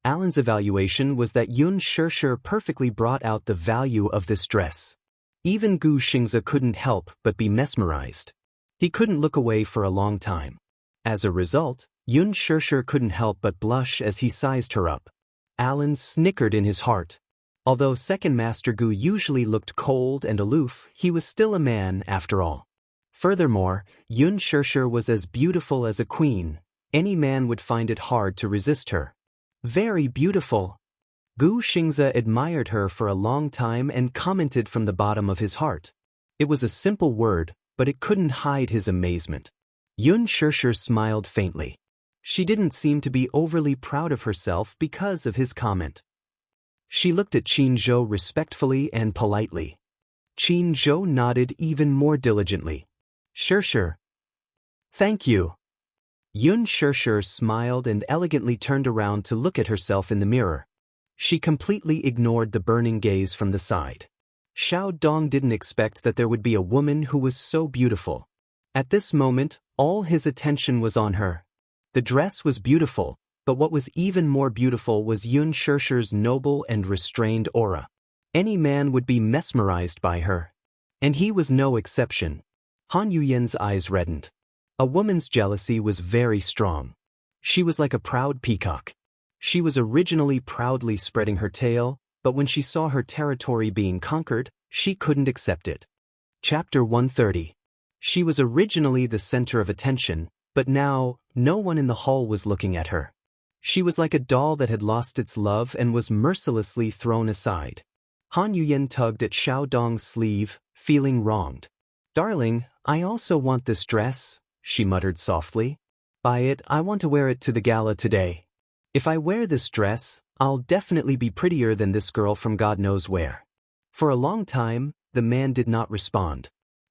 Alan's evaluation was that Yun Shishir perfectly brought out the value of this dress. Even Gu Xingzi couldn't help but be mesmerized. He couldn't look away for a long time. As a result, Yun Shishir couldn't help but blush as he sized her up. Alan snickered in his heart. Although Second Master Gu usually looked cold and aloof, he was still a man after all. Furthermore, Yun Shishir was as beautiful as a queen. Any man would find it hard to resist her. Very beautiful. Gu Xingzi admired her for a long time and commented from the bottom of his heart. It was a simple word, but it couldn't hide his amazement. Yun Shishir smiled faintly. She didn't seem to be overly proud of herself because of his comment. She looked at Qin Zhou respectfully and politely. Qin Zhou nodded even more diligently. Shishir. Thank you. Yun Shishir smiled and elegantly turned around to look at herself in the mirror. She completely ignored the burning gaze from the side. Xiao Dong didn't expect that there would be a woman who was so beautiful. At this moment, all his attention was on her. The dress was beautiful, but what was even more beautiful was Yun Shishir's noble and restrained aura. Any man would be mesmerized by her. And he was no exception. Han Yuyan's eyes reddened. A woman's jealousy was very strong. She was like a proud peacock. She was originally proudly spreading her tail, but when she saw her territory being conquered, she couldn't accept it. Chapter 130. She was originally the center of attention, but now, no one in the hall was looking at her. She was like a doll that had lost its love and was mercilessly thrown aside. Han Yuyan tugged at Xiao Dong's sleeve, feeling wronged. Darling, I also want this dress, she muttered softly. Buy it, I want to wear it to the gala today. If I wear this dress, I'll definitely be prettier than this girl from God knows where. For a long time, the man did not respond.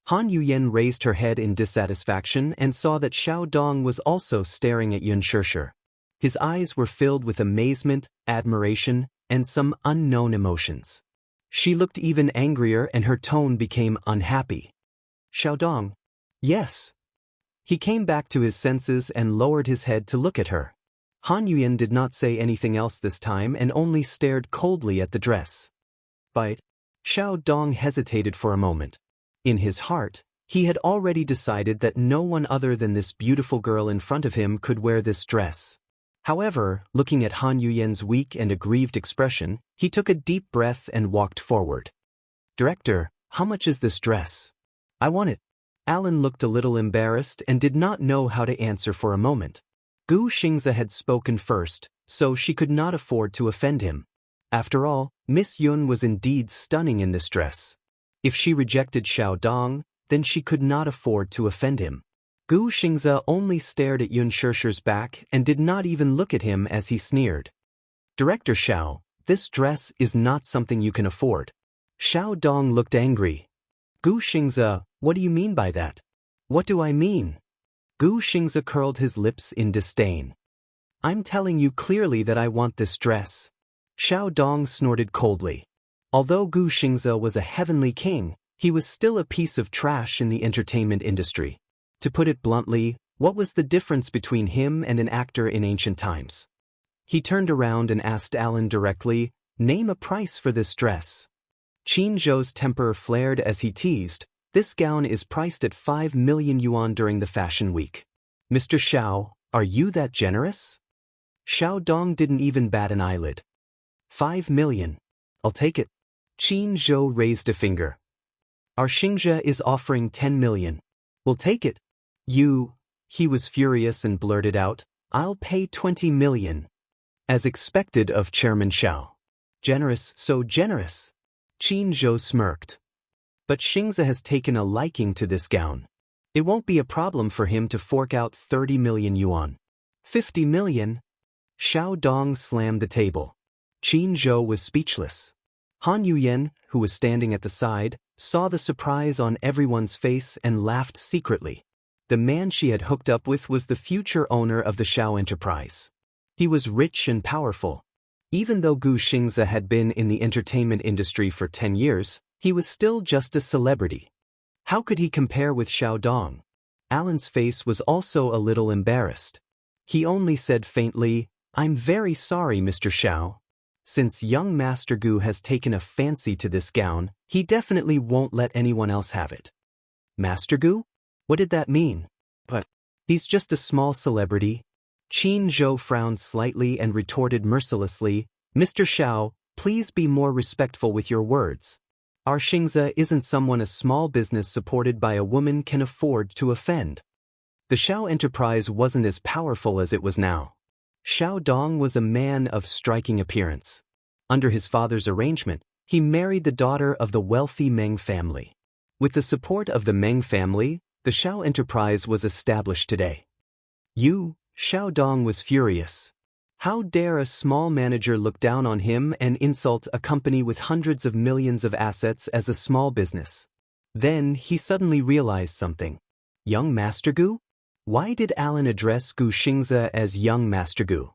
Han Yuyan raised her head in dissatisfaction and saw that Xiao Dong was also staring at Yun Shishir. His eyes were filled with amazement, admiration, and some unknown emotions. She looked even angrier and her tone became unhappy. Xiao Dong. Yes. He came back to his senses and lowered his head to look at her. Han Yuyan did not say anything else this time and only stared coldly at the dress. by. Xiao Dong hesitated for a moment. In his heart, he had already decided that no one other than this beautiful girl in front of him could wear this dress. However, looking at Han Yuyen's weak and aggrieved expression, he took a deep breath and walked forward. "Director, how much is this dress? I want it." Alan looked a little embarrassed and did not know how to answer for a moment. Gu Xingze had spoken first, so she could not afford to offend him. After all, Miss Yun was indeed stunning in this dress. If she rejected Xiao Dong, then she could not afford to offend him. Gu Xingze only stared at Yun Shishir's back and did not even look at him as he sneered. "Director Xiao, this dress is not something you can afford." Xiao Dong looked angry. "Gu Xingze, what do you mean by that?" "What do I mean?" Gu Xingze curled his lips in disdain. "I'm telling you clearly that I want this dress." Xiao Dong snorted coldly. Although Gu Xingze was a heavenly king, he was still a piece of trash in the entertainment industry. To put it bluntly, what was the difference between him and an actor in ancient times? He turned around and asked Alan directly, "Name a price for this dress." Qin Zhou's temper flared as he teased, "This gown is priced at 5 million yuan during the fashion week." "Mr. Xiao, are you that generous?" Xiao Dong didn't even bat an eyelid. 5 million. I'll take it. Qin Zhou raised a finger. "Our Xingzhe is offering 10 million. We'll take it." He was furious and blurted out, "I'll pay 20 million. As expected of Chairman Xiao. Generous, so generous." Qin Zhou smirked. "But Xingze has taken a liking to this gown. It won't be a problem for him to fork out 30 million yuan. 50 million? Xiao Dong slammed the table. Qin Zhou was speechless. Han Yuyen, who was standing at the side, saw the surprise on everyone's face and laughed secretly. The man she had hooked up with was the future owner of the Xiao enterprise. He was rich and powerful. Even though Gu Xingze had been in the entertainment industry for 10 years, he was still just a celebrity. How could he compare with Xiao Dong? Alan's face was also a little embarrassed. He only said faintly, "I'm very sorry, Mr. Xiao. Since young Master Gu has taken a fancy to this gown, he definitely won't let anyone else have it." "Master Gu? What did that mean?" "But he's just a small celebrity." Qin Zhou frowned slightly and retorted mercilessly, "Mr. Xiao, please be more respectful with your words. Our Xingze isn't someone a small business supported by a woman can afford to offend." The Xiao enterprise wasn't as powerful as it was now. Xiao Dong was a man of striking appearance. Under his father's arrangement, he married the daughter of the wealthy Meng family. With the support of the Meng family, the Xiao enterprise was established today. Xiao Dong was furious. How dare a small manager look down on him and insult a company with hundreds of millions of assets as a small business? Then he suddenly realized something. Young Master Gu? Why did Alan address Gu Xingze as Young Master Gu?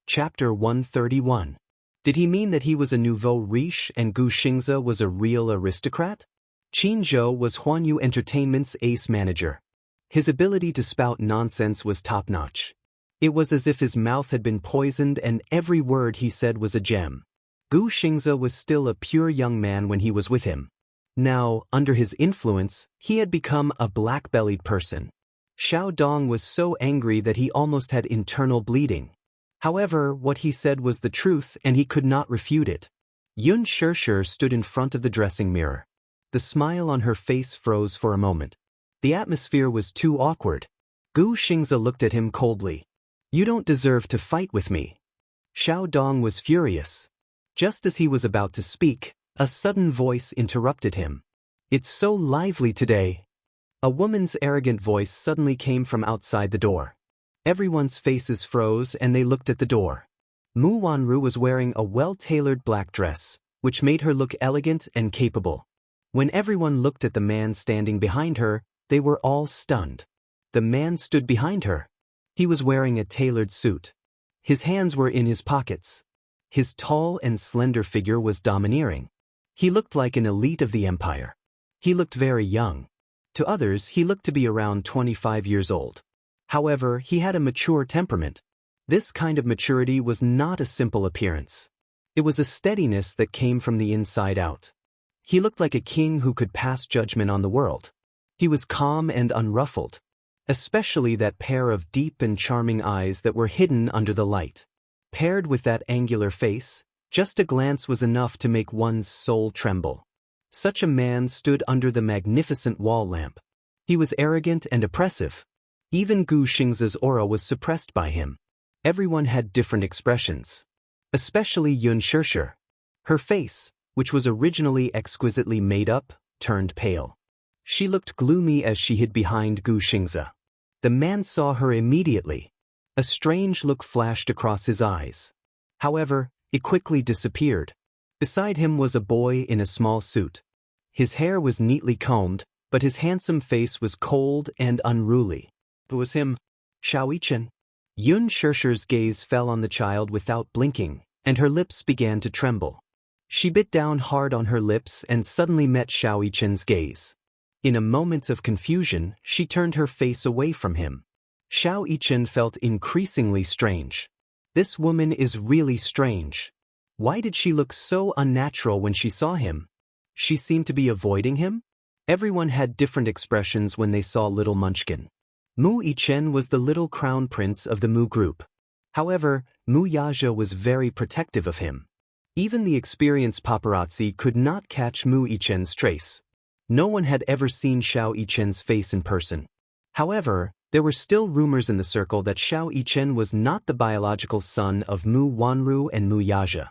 Chapter 131. Did he mean that he was a nouveau riche and Gu Xingze was a real aristocrat? Qin Zhou was Huanyu Entertainment's ace manager. His ability to spout nonsense was top-notch. It was as if his mouth had been poisoned and every word he said was a gem. Gu Xingze was still a pure young man when he was with him. Now, under his influence, he had become a black-bellied person. Xiao Dong was so angry that he almost had internal bleeding. However, what he said was the truth and he could not refute it. Yun Shishir stood in front of the dressing mirror. The smile on her face froze for a moment. The atmosphere was too awkward. Gu Xingze looked at him coldly. "You don't deserve to fight with me." Xiao Dong was furious. Just as he was about to speak, a sudden voice interrupted him. "It's so lively today." A woman's arrogant voice suddenly came from outside the door. Everyone's faces froze and they looked at the door. Mu Wanru was wearing a well-tailored black dress, which made her look elegant and capable. When everyone looked at the man standing behind her, they were all stunned. The man stood behind her. He was wearing a tailored suit. His hands were in his pockets. His tall and slender figure was domineering. He looked like an elite of the empire. He looked very young. To others, he looked to be around 25 years old. However, he had a mature temperament. This kind of maturity was not a simple appearance. It was a steadiness that came from the inside out. He looked like a king who could pass judgment on the world. He was calm and unruffled, especially that pair of deep and charming eyes that were hidden under the light. Paired with that angular face, just a glance was enough to make one's soul tremble. Such a man stood under the magnificent wall lamp. He was arrogant and oppressive. Even Gu Xingzi's aura was suppressed by him. Everyone had different expressions. Especially Yun Shirshir. Her face, which was originally exquisitely made up, turned pale. She looked gloomy as she hid behind Gu Xingzi. The man saw her immediately. A strange look flashed across his eyes. However, it quickly disappeared. Beside him was a boy in a small suit. His hair was neatly combed, but his handsome face was cold and unruly. It was him, Xiao Yichen. Yun Shirshir's gaze fell on the child without blinking, and her lips began to tremble. She bit down hard on her lips and suddenly met Xiao Yichen's gaze. In a moment of confusion, she turned her face away from him. Xiao Yichen felt increasingly strange. This woman is really strange. Why did she look so unnatural when she saw him? She seemed to be avoiding him? Everyone had different expressions when they saw little Munchkin. Mu Yichen was the little crown prince of the Mu group. However, Mu Yazhe was very protective of him. Even the experienced paparazzi could not catch Mu Yichen's trace. No one had ever seen Xiao Yichen's face in person. However, there were still rumors in the circle that Xiao Yichen was not the biological son of Mu Wanru and Mu Yazhe.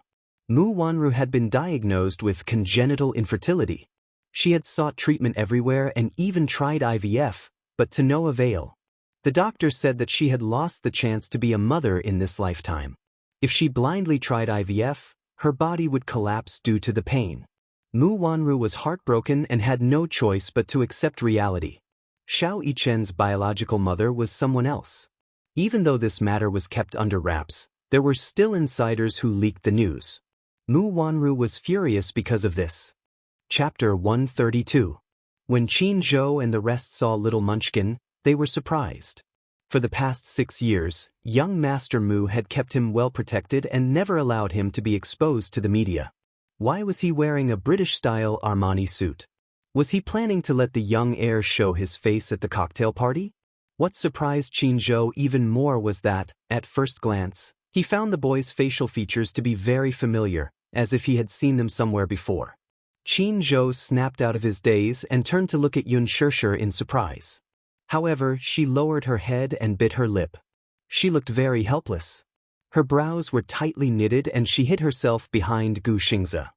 Mu Wanru had been diagnosed with congenital infertility. She had sought treatment everywhere and even tried IVF, but to no avail. The doctor said that she had lost the chance to be a mother in this lifetime. If she blindly tried IVF, her body would collapse due to the pain. Mu Wanru was heartbroken and had no choice but to accept reality. Xiao Yichen's biological mother was someone else. Even though this matter was kept under wraps, there were still insiders who leaked the news. Mu Wanru was furious because of this. Chapter 132. When Qin Zhou and the rest saw little Munchkin, they were surprised. For the past 6 years, young Master Mu had kept him well protected and never allowed him to be exposed to the media. Why was he wearing a British-style Armani suit? Was he planning to let the young heir show his face at the cocktail party? What surprised Qin Zhou even more was that, at first glance, he found the boy's facial features to be very familiar, as if he had seen them somewhere before. Qin Zhou snapped out of his daze and turned to look at Yun Shirshir in surprise. However, she lowered her head and bit her lip. She looked very helpless. Her brows were tightly knitted and she hid herself behind Gu Xingzi.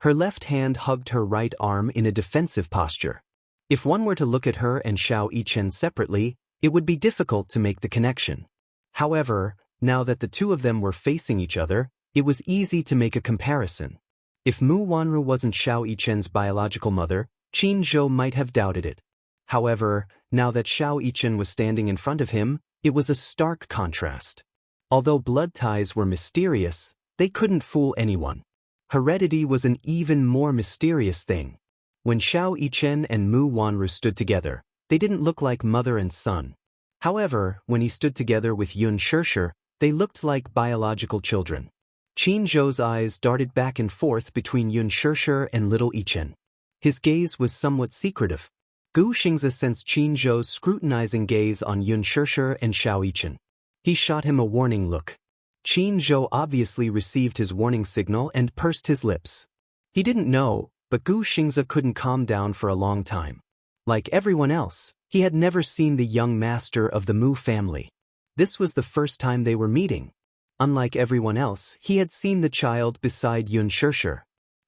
Her left hand hugged her right arm in a defensive posture. If one were to look at her and Xiao Yichen separately, it would be difficult to make the connection. However, now that the two of them were facing each other, it was easy to make a comparison. If Mu Wanru wasn't Xiao Yichen's biological mother, Qin Zhou might have doubted it. However, now that Xiao Yichen was standing in front of him, it was a stark contrast. Although blood ties were mysterious, they couldn't fool anyone. Heredity was an even more mysterious thing. When Xiao Yichen and Mu Wanru stood together, they didn't look like mother and son. However, when he stood together with Yun Shirshir, they looked like biological children. Qin Zhou's eyes darted back and forth between Yun Shirshir and little Yichen. His gaze was somewhat secretive. Gu Xingzi sensed Qin Zhou's scrutinizing gaze on Yun Shirshir and Xiao Yichen. He shot him a warning look. Qin Zhou obviously received his warning signal and pursed his lips. He didn't know, but Gu Xingzi couldn't calm down for a long time. Like everyone else, he had never seen the young master of the Mu family. This was the first time they were meeting. Unlike everyone else, he had seen the child beside Yun Shirshir.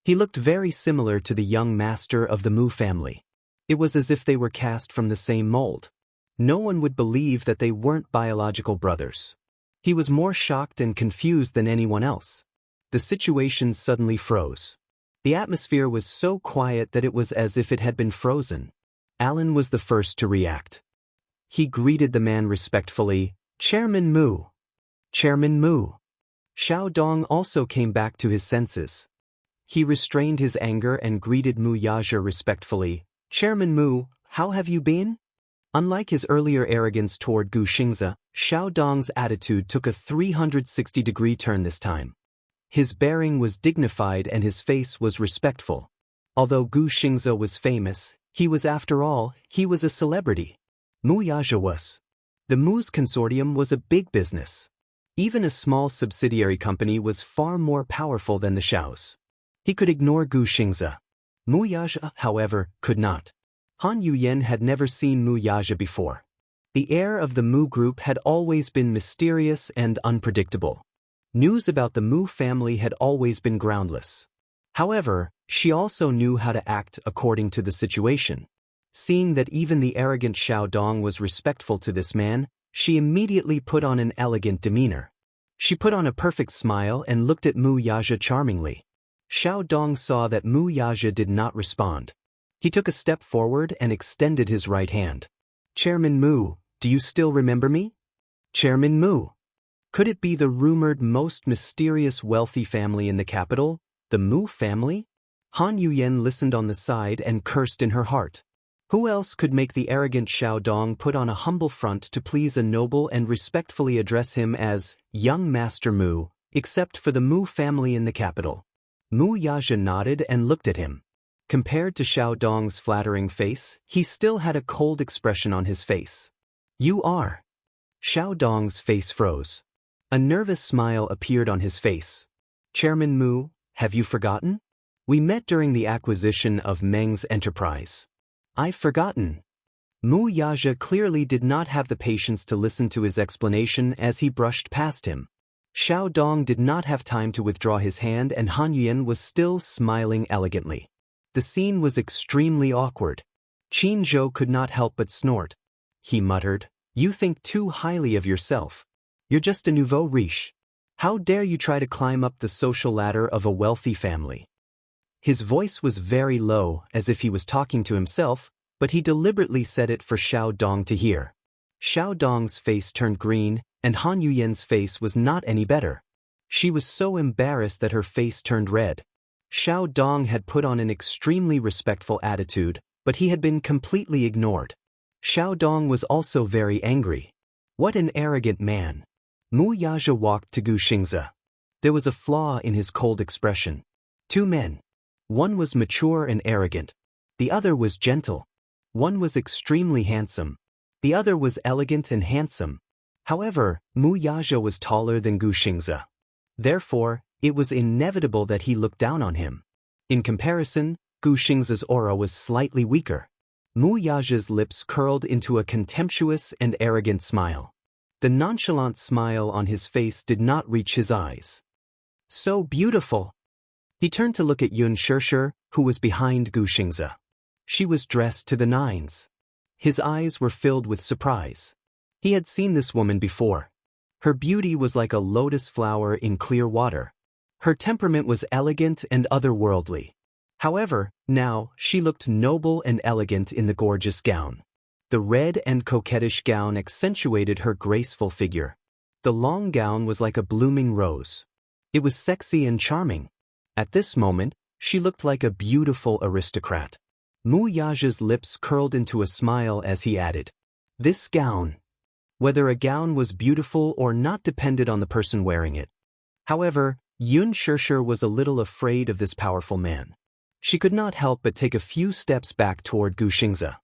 He looked very similar to the young master of the Mu family. It was as if they were cast from the same mold. No one would believe that they weren't biological brothers. He was more shocked and confused than anyone else. The situation suddenly froze. The atmosphere was so quiet that it was as if it had been frozen. Alan was the first to react. He greeted the man respectfully, "Chairman Mu." "Chairman Mu." Xiao Dong also came back to his senses. He restrained his anger and greeted Mu Yazhe respectfully, "Chairman Mu, how have you been?" Unlike his earlier arrogance toward Gu Xingzi, Xiao Dong's attitude took a 360-degree turn this time. His bearing was dignified and his face was respectful. Although Gu Xingze was famous, he was a celebrity. Mu Yaja was. The Mu's consortium was a big business. Even a small subsidiary company was far more powerful than the Shao's. He could ignore Gu Xingze. Mu Yaja, however, could not. Han Yuyen had never seen Mu Yaja before. The air of the Mu group had always been mysterious and unpredictable. News about the Mu family had always been groundless. However, she also knew how to act according to the situation. Seeing that even the arrogant Xiao Dong was respectful to this man, she immediately put on an elegant demeanor. She put on a perfect smile and looked at Mu Yaja charmingly. Xiao Dong saw that Mu Yaja did not respond. He took a step forward and extended his right hand. Chairman Mu, do you still remember me? Chairman Mu. Could it be the rumored most mysterious wealthy family in the capital, the Mu family? Han Yuyen listened on the side and cursed in her heart. Who else could make the arrogant Xiao Dong put on a humble front to please a noble and respectfully address him as young Master Mu, except for the Mu family in the capital? Mu Yaja nodded and looked at him. Compared to Xiao Dong's flattering face, he still had a cold expression on his face. You are. Xiao Dong's face froze. A nervous smile appeared on his face. Chairman Mu, have you forgotten? We met during the acquisition of Meng's enterprise. I've forgotten. Mu Yaja clearly did not have the patience to listen to his explanation as he brushed past him. Xiao Dong did not have time to withdraw his hand and Han Yuyen was still smiling elegantly. The scene was extremely awkward. Qin Zhou could not help but snort. He muttered, "You think too highly of yourself. You're just a nouveau riche. How dare you try to climb up the social ladder of a wealthy family?" His voice was very low, as if he was talking to himself, but he deliberately said it for Xiao Dong to hear. Xiao Dong's face turned green, and Han Yuyen's face was not any better. She was so embarrassed that her face turned red. Xiao Dong had put on an extremely respectful attitude, but he had been completely ignored. Xiao Dong was also very angry. What an arrogant man. Mu Yaja walked to Gu Xingze. There was a flaw in his cold expression. Two men. One was mature and arrogant. The other was gentle. One was extremely handsome. The other was elegant and handsome. However, Mu Yaja was taller than Gu Xingze. Therefore, it was inevitable that he looked down on him. In comparison, Gu Xingze's aura was slightly weaker. Mu Yaja's lips curled into a contemptuous and arrogant smile. The nonchalant smile on his face did not reach his eyes. So beautiful! He turned to look at Yun Shirshir, who was behind Gu Xingze. She was dressed to the nines. His eyes were filled with surprise. He had seen this woman before. Her beauty was like a lotus flower in clear water. Her temperament was elegant and otherworldly. However, now, she looked noble and elegant in the gorgeous gown. The red and coquettish gown accentuated her graceful figure. The long gown was like a blooming rose. It was sexy and charming. At this moment, she looked like a beautiful aristocrat. Mu Yaja's lips curled into a smile as he added, "This gown." Whether a gown was beautiful or not depended on the person wearing it. However, Yun Shirshir was a little afraid of this powerful man. She could not help but take a few steps back toward Gu Xingze.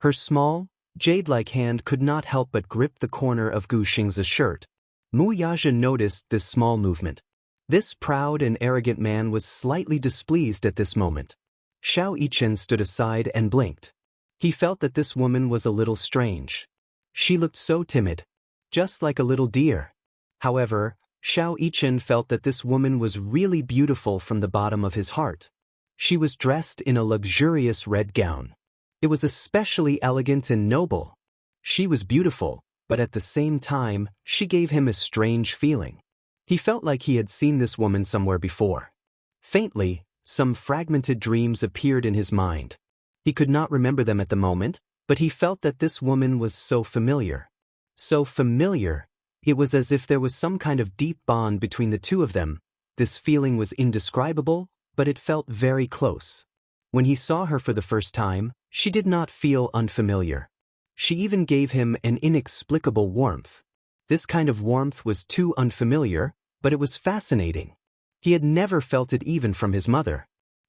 Her small, jade-like hand could not help but grip the corner of Gu Xingze's shirt. Mu Yaja noticed this small movement. This proud and arrogant man was slightly displeased at this moment. Xiao Yichen stood aside and blinked. He felt that this woman was a little strange. She looked so timid, just like a little deer. However, Xiao Yichen felt that this woman was really beautiful from the bottom of his heart. She was dressed in a luxurious red gown. It was especially elegant and noble. She was beautiful, but at the same time, she gave him a strange feeling. He felt like he had seen this woman somewhere before. Faintly, some fragmented dreams appeared in his mind. He could not remember them at the moment, but he felt that this woman was so familiar. So familiar, it was as if there was some kind of deep bond between the two of them. This feeling was indescribable, but it felt very close. When he saw her for the first time, she did not feel unfamiliar. She even gave him an inexplicable warmth. This kind of warmth was too unfamiliar, but it was fascinating. He had never felt it even from his mother.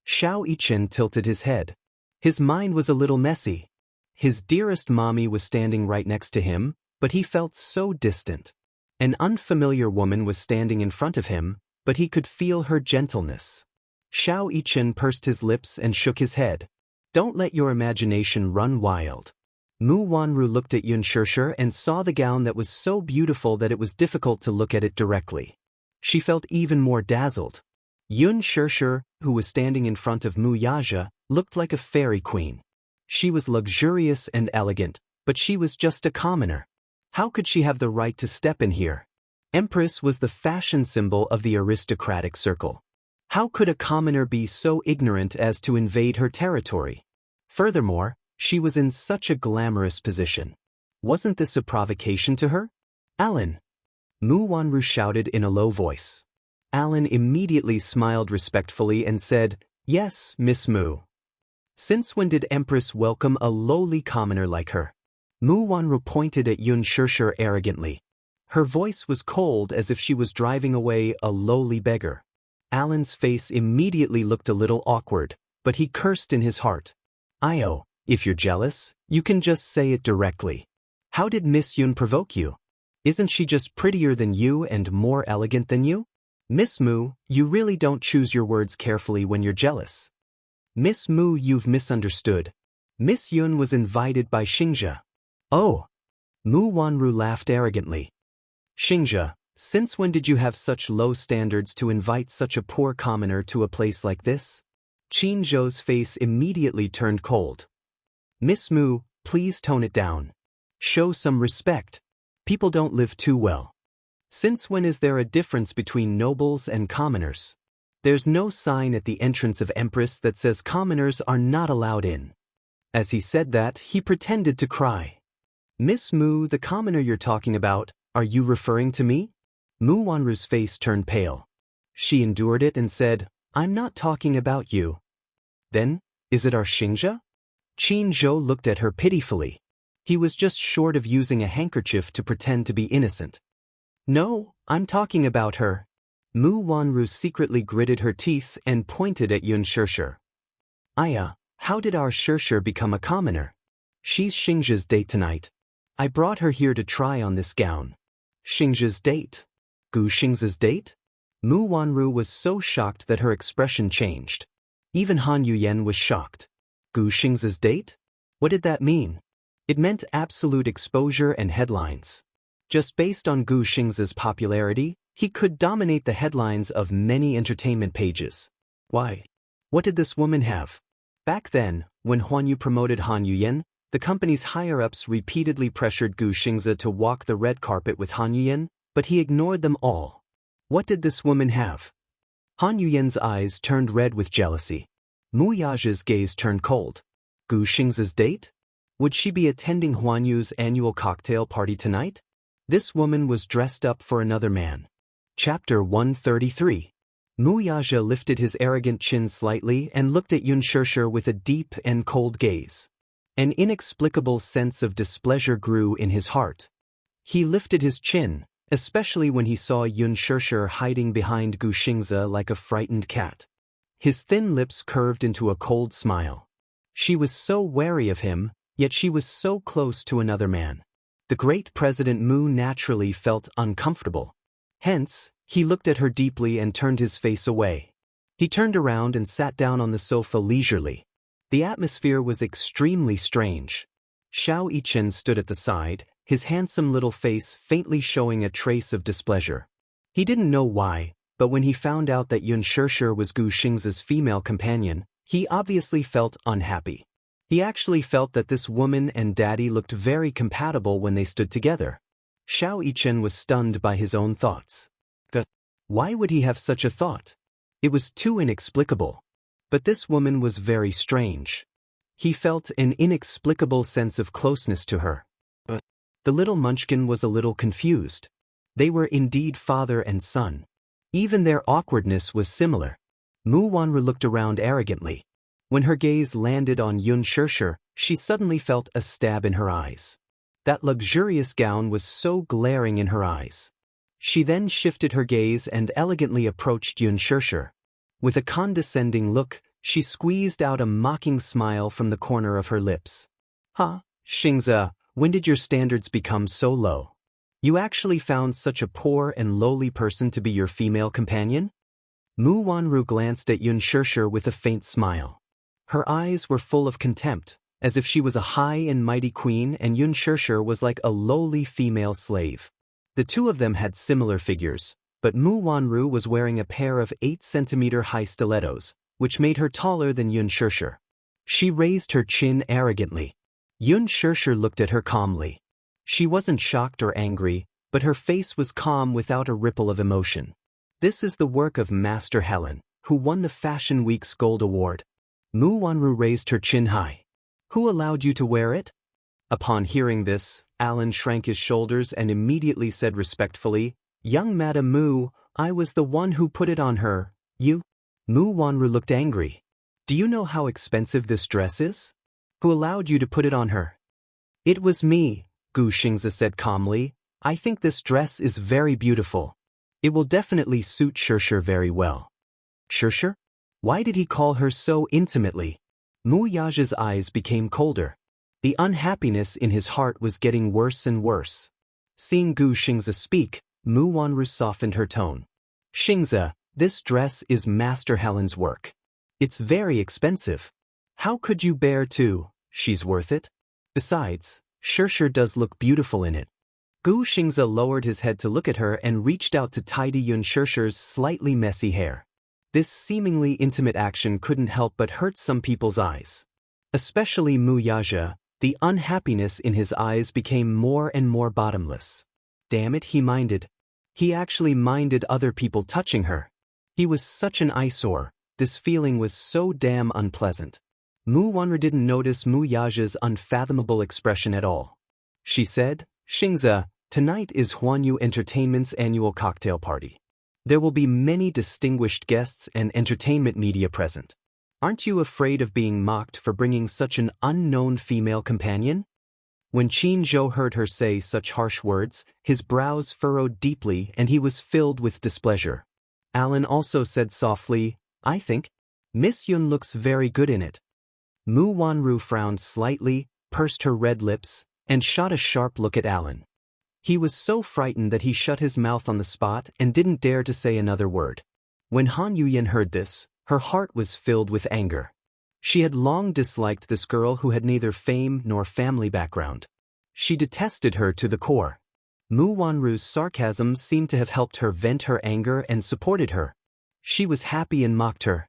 Xiao Yichen tilted his head. His mind was a little messy. His dearest mommy was standing right next to him, but he felt so distant. An unfamiliar woman was standing in front of him, but he could feel her gentleness. Xiao Yichen pursed his lips and shook his head. Don't let your imagination run wild. Mu Wanru looked at Yun Shirshir and saw the gown that was so beautiful that it was difficult to look at it directly. She felt even more dazzled. Yun Shirshir, who was standing in front of Mu Yaja, looked like a fairy queen. She was luxurious and elegant, but she was just a commoner. How could she have the right to step in here? Empress was the fashion symbol of the aristocratic circle. How could a commoner be so ignorant as to invade her territory? Furthermore, she was in such a glamorous position. Wasn't this a provocation to her? Alan! Mu Wanru shouted in a low voice. Alan immediately smiled respectfully and said, Yes, Miss Mu. Since when did Empress welcome a lowly commoner like her? Mu Wanru pointed at Yun Shirshir arrogantly. Her voice was cold as if she was driving away a lowly beggar. Alan's face immediately looked a little awkward, but he cursed in his heart. Io, if you're jealous, you can just say it directly. How did Miss Yun provoke you? Isn't she just prettier than you and more elegant than you? Miss Mu, you really don't choose your words carefully when you're jealous. Miss Mu, you've misunderstood. Miss Yun was invited by Xianxia. Oh! Mu Wanru laughed arrogantly. Xianxia, since when did you have such low standards to invite such a poor commoner to a place like this? Qin Zhou's face immediately turned cold. Miss Mu, please tone it down. Show some respect. People don't live too well. Since when is there a difference between nobles and commoners? There's no sign at the entrance of Empress that says commoners are not allowed in. As he said that, he pretended to cry. Miss Mu, the commoner you're talking about, are you referring to me? Mu Wanru's face turned pale. She endured it and said, I'm not talking about you. Then, is it our Xianxia? Qin Zhou looked at her pitifully. He was just short of using a handkerchief to pretend to be innocent. No, I'm talking about her. Mu Wanru secretly gritted her teeth and pointed at Yun Shirshir. Aya, how did our Shirshir become a commoner? She's Xianxia's date tonight. I brought her here to try on this gown. Xianxia's date? Gu Xing's date? Mu Wanru was so shocked that her expression changed. Even Han Yuyen was shocked. Gu Xing's date? What did that mean? It meant absolute exposure and headlines. Just based on Gu Xing's popularity, he could dominate the headlines of many entertainment pages. Why? What did this woman have? Back then, when Huanyu promoted Han Yuyen, the company's higher-ups repeatedly pressured Gu Xingzi to walk the red carpet with Han Yuyen, but he ignored them all. What did this woman have? Han Yuyen's eyes turned red with jealousy. Mu Yaja's gaze turned cold. Gu Xing's date? Would she be attending Huanyu's annual cocktail party tonight? This woman was dressed up for another man. Chapter 133. Mu Yaja lifted his arrogant chin slightly and looked at Yun Shirshir with a deep and cold gaze. An inexplicable sense of displeasure grew in his heart. He lifted his chin, especially when he saw Yun Shirshir hiding behind Gu Xingzi like a frightened cat. His thin lips curved into a cold smile. She was so wary of him, yet she was so close to another man. The great President Mu naturally felt uncomfortable. Hence, he looked at her deeply and turned his face away. He turned around and sat down on the sofa leisurely. The atmosphere was extremely strange. Xiao Yichen stood at the side, his handsome little face faintly showing a trace of displeasure. He didn't know why, but when he found out that Yun Shirshir was Gu Xing's female companion, he obviously felt unhappy. He actually felt that this woman and daddy looked very compatible when they stood together. Xiao Yichen was stunned by his own thoughts. Why would he have such a thought? It was too inexplicable. But this woman was very strange. He felt an inexplicable sense of closeness to her. But the little munchkin was a little confused. They were indeed father and son. Even their awkwardness was similar. Mu Wanru looked around arrogantly. When her gaze landed on Yun Shirshir, she suddenly felt a stab in her eyes. That luxurious gown was so glaring in her eyes. She then shifted her gaze and elegantly approached Xianxia. With a condescending look, she squeezed out a mocking smile from the corner of her lips. "Huh, Xianxia, when did your standards become so low? You actually found such a poor and lowly person to be your female companion?" Mu Wanru glanced at Xianxia with a faint smile. Her eyes were full of contempt, as if she was a high and mighty queen and Xianxia was like a lowly female slave. The two of them had similar figures, but Mu Wanru was wearing a pair of 8-centimeter-high stilettos, which made her taller than Xianxia. She raised her chin arrogantly. Xianxia looked at her calmly. She wasn't shocked or angry, but her face was calm without a ripple of emotion. "This is the work of Master Helen, who won the Fashion Week's Gold Award." Mu Wanru raised her chin high. "Who allowed you to wear it?" Upon hearing this, Alan shrank his shoulders and immediately said respectfully, "Young Madam Mu, I was the one who put it on her." "You?" Mu Wanru looked angry. "Do you know how expensive this dress is? Who allowed you to put it on her?" "It was me," Gu Xingzi said calmly. "I think this dress is very beautiful. It will definitely suit Xianxia very well." "Xianxia? Why did he call her so intimately?" Mu Yaja's eyes became colder. The unhappiness in his heart was getting worse and worse. Seeing Gu Xingzi speak, Mu Wanru softened her tone. "Xingzi, this dress is Master Helen's work. It's very expensive. How could you bear to? She's worth it. Besides, Xianxia does look beautiful in it." Gu Xingzi lowered his head to look at her and reached out to tidy Xianxia's slightly messy hair. This seemingly intimate action couldn't help but hurt some people's eyes. Especially Mu Yaja. The unhappiness in his eyes became more and more bottomless. Damn it, he minded. He actually minded other people touching her. He was such an eyesore. This feeling was so damn unpleasant. Mu Wanru didn't notice Mu Yaja's unfathomable expression at all. She said, "Xingzi, tonight is Huanyu Entertainment's annual cocktail party. There will be many distinguished guests and entertainment media present. Aren't you afraid of being mocked for bringing such an unknown female companion?" When Qin Zhou heard her say such harsh words, his brows furrowed deeply and he was filled with displeasure. Alan also said softly, "I think Miss Yun looks very good in it." Mu Wanru frowned slightly, pursed her red lips, and shot a sharp look at Alan. He was so frightened that he shut his mouth on the spot and didn't dare to say another word. When Han Yuyan heard this, her heart was filled with anger. She had long disliked this girl who had neither fame nor family background. She detested her to the core. Mu Wanru's sarcasm seemed to have helped her vent her anger and supported her. She was happy and mocked her.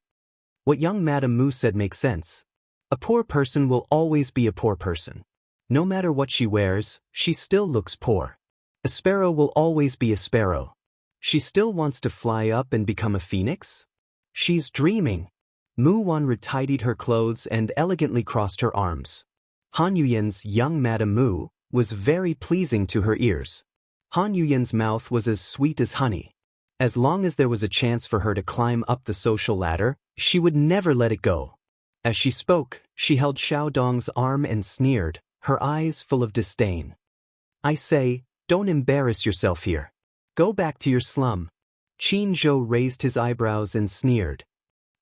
What young Madame Mu said makes sense. A poor person will always be a poor person. No matter what she wears, she still looks poor. A sparrow will always be a sparrow. She still wants to fly up and become a phoenix? She's dreaming. Mu Wanru tidied her clothes and elegantly crossed her arms. Han Yuyan's young Madame Mu was very pleasing to her ears. Han Yuyan's mouth was as sweet as honey. As long as there was a chance for her to climb up the social ladder, she would never let it go. As she spoke, she held Xiaodong's arm and sneered, her eyes full of disdain. "I say, don't embarrass yourself here. Go back to your slum." Qin Zhou raised his eyebrows and sneered.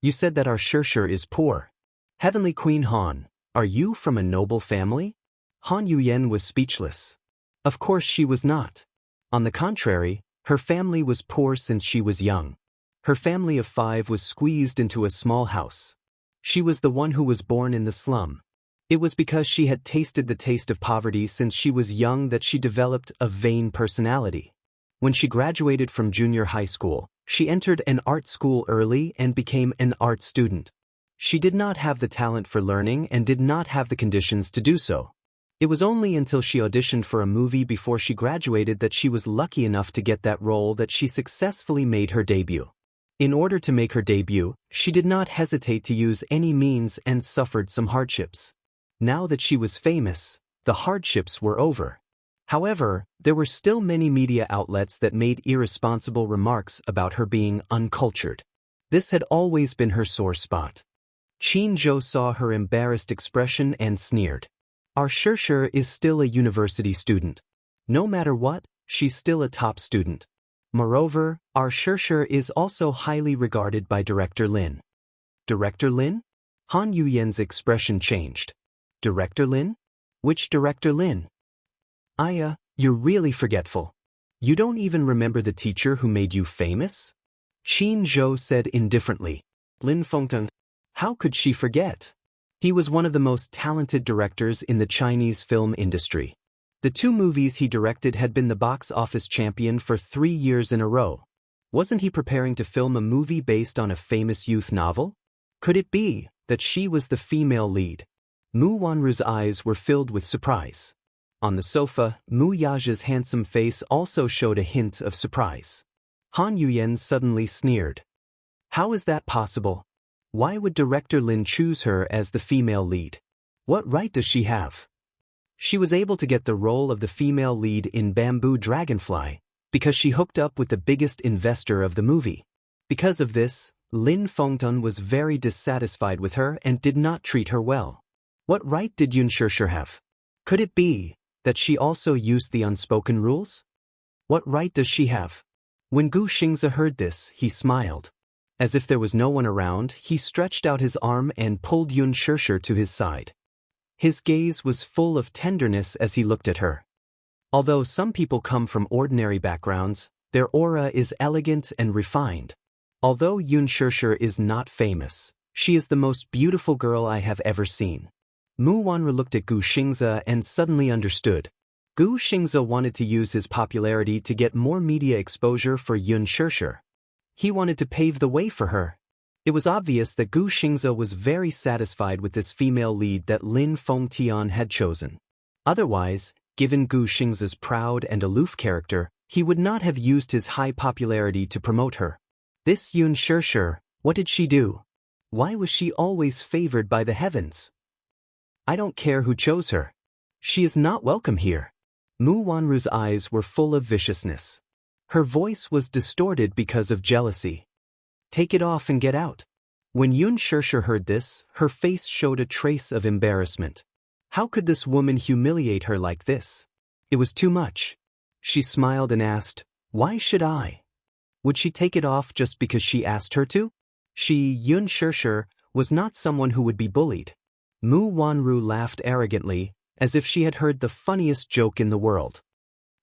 "You said that our Xianxia is poor. Heavenly Queen Han, are you from a noble family?" Han Yuyan was speechless. Of course she was not. On the contrary, her family was poor since she was young. Her family of 5 was squeezed into a small house. She was the one who was born in the slum. It was because she had tasted the taste of poverty since she was young that she developed a vain personality. When she graduated from junior high school, she entered an art school early and became an art student. She did not have the talent for learning and did not have the conditions to do so. It was only until she auditioned for a movie before she graduated that she was lucky enough to get that role that she successfully made her debut. In order to make her debut, she did not hesitate to use any means and suffered some hardships. Now that she was famous, the hardships were over. However, there were still many media outlets that made irresponsible remarks about her being uncultured. This had always been her sore spot. Qin Zhou saw her embarrassed expression and sneered. "Our Xianxia is still a university student. No matter what, she's still a top student. Moreover, our Xianxia is also highly regarded by Director Lin. Director Lin? Han Yuyen's expression changed. Director Lin? Which Director Lin? You're really forgetful. You don't even remember the teacher who made you famous? Qin Zhou said indifferently. Lin Fengteng. How could she forget? He was one of the most talented directors in the Chinese film industry. The 2 movies he directed had been the box office champion for 3 years in a row. Wasn't he preparing to film a movie based on a famous youth novel? Could it be that she was the female lead? Mu Wanru's eyes were filled with surprise. On the sofa, Mu Yaja's handsome face also showed a hint of surprise. Han Yuyen suddenly sneered. How is that possible? Why would Director Lin choose her as the female lead? What right does she have? She was able to get the role of the female lead in Bamboo Dragonfly because she hooked up with the biggest investor of the movie. Because of this, Lin Fengteng was very dissatisfied with her and did not treat her well. What right did Yun Xianxia have? Could it be that she also used the unspoken rules? What right does she have? When Gu Xingze heard this, he smiled. As if there was no one around, he stretched out his arm and pulled Yun Xianxia to his side. His gaze was full of tenderness as he looked at her. Although some people come from ordinary backgrounds, their aura is elegant and refined. Although Yun Xianxia is not famous, she is the most beautiful girl I have ever seen. Mu Wanru looked at Gu Xingze and suddenly understood. Gu Xingze wanted to use his popularity to get more media exposure for Yun Xianxia. He wanted to pave the way for her. It was obvious that Gu Xingze was very satisfied with this female lead that Lin Fengtian had chosen. Otherwise, given Gu Xingze's proud and aloof character, he would not have used his high popularity to promote her. This Yun Xianxia, what did she do? Why was she always favored by the heavens? I don't care who chose her. She is not welcome here. Mu Wanru's eyes were full of viciousness. Her voice was distorted because of jealousy. Take it off and get out. When Yun Xianxia heard this, her face showed a trace of embarrassment. How could this woman humiliate her like this? It was too much. She smiled and asked, why should I? Would she take it off just because she asked her to? She, Yun Xianxia, was not someone who would be bullied. Mu Wanru laughed arrogantly, as if she had heard the funniest joke in the world.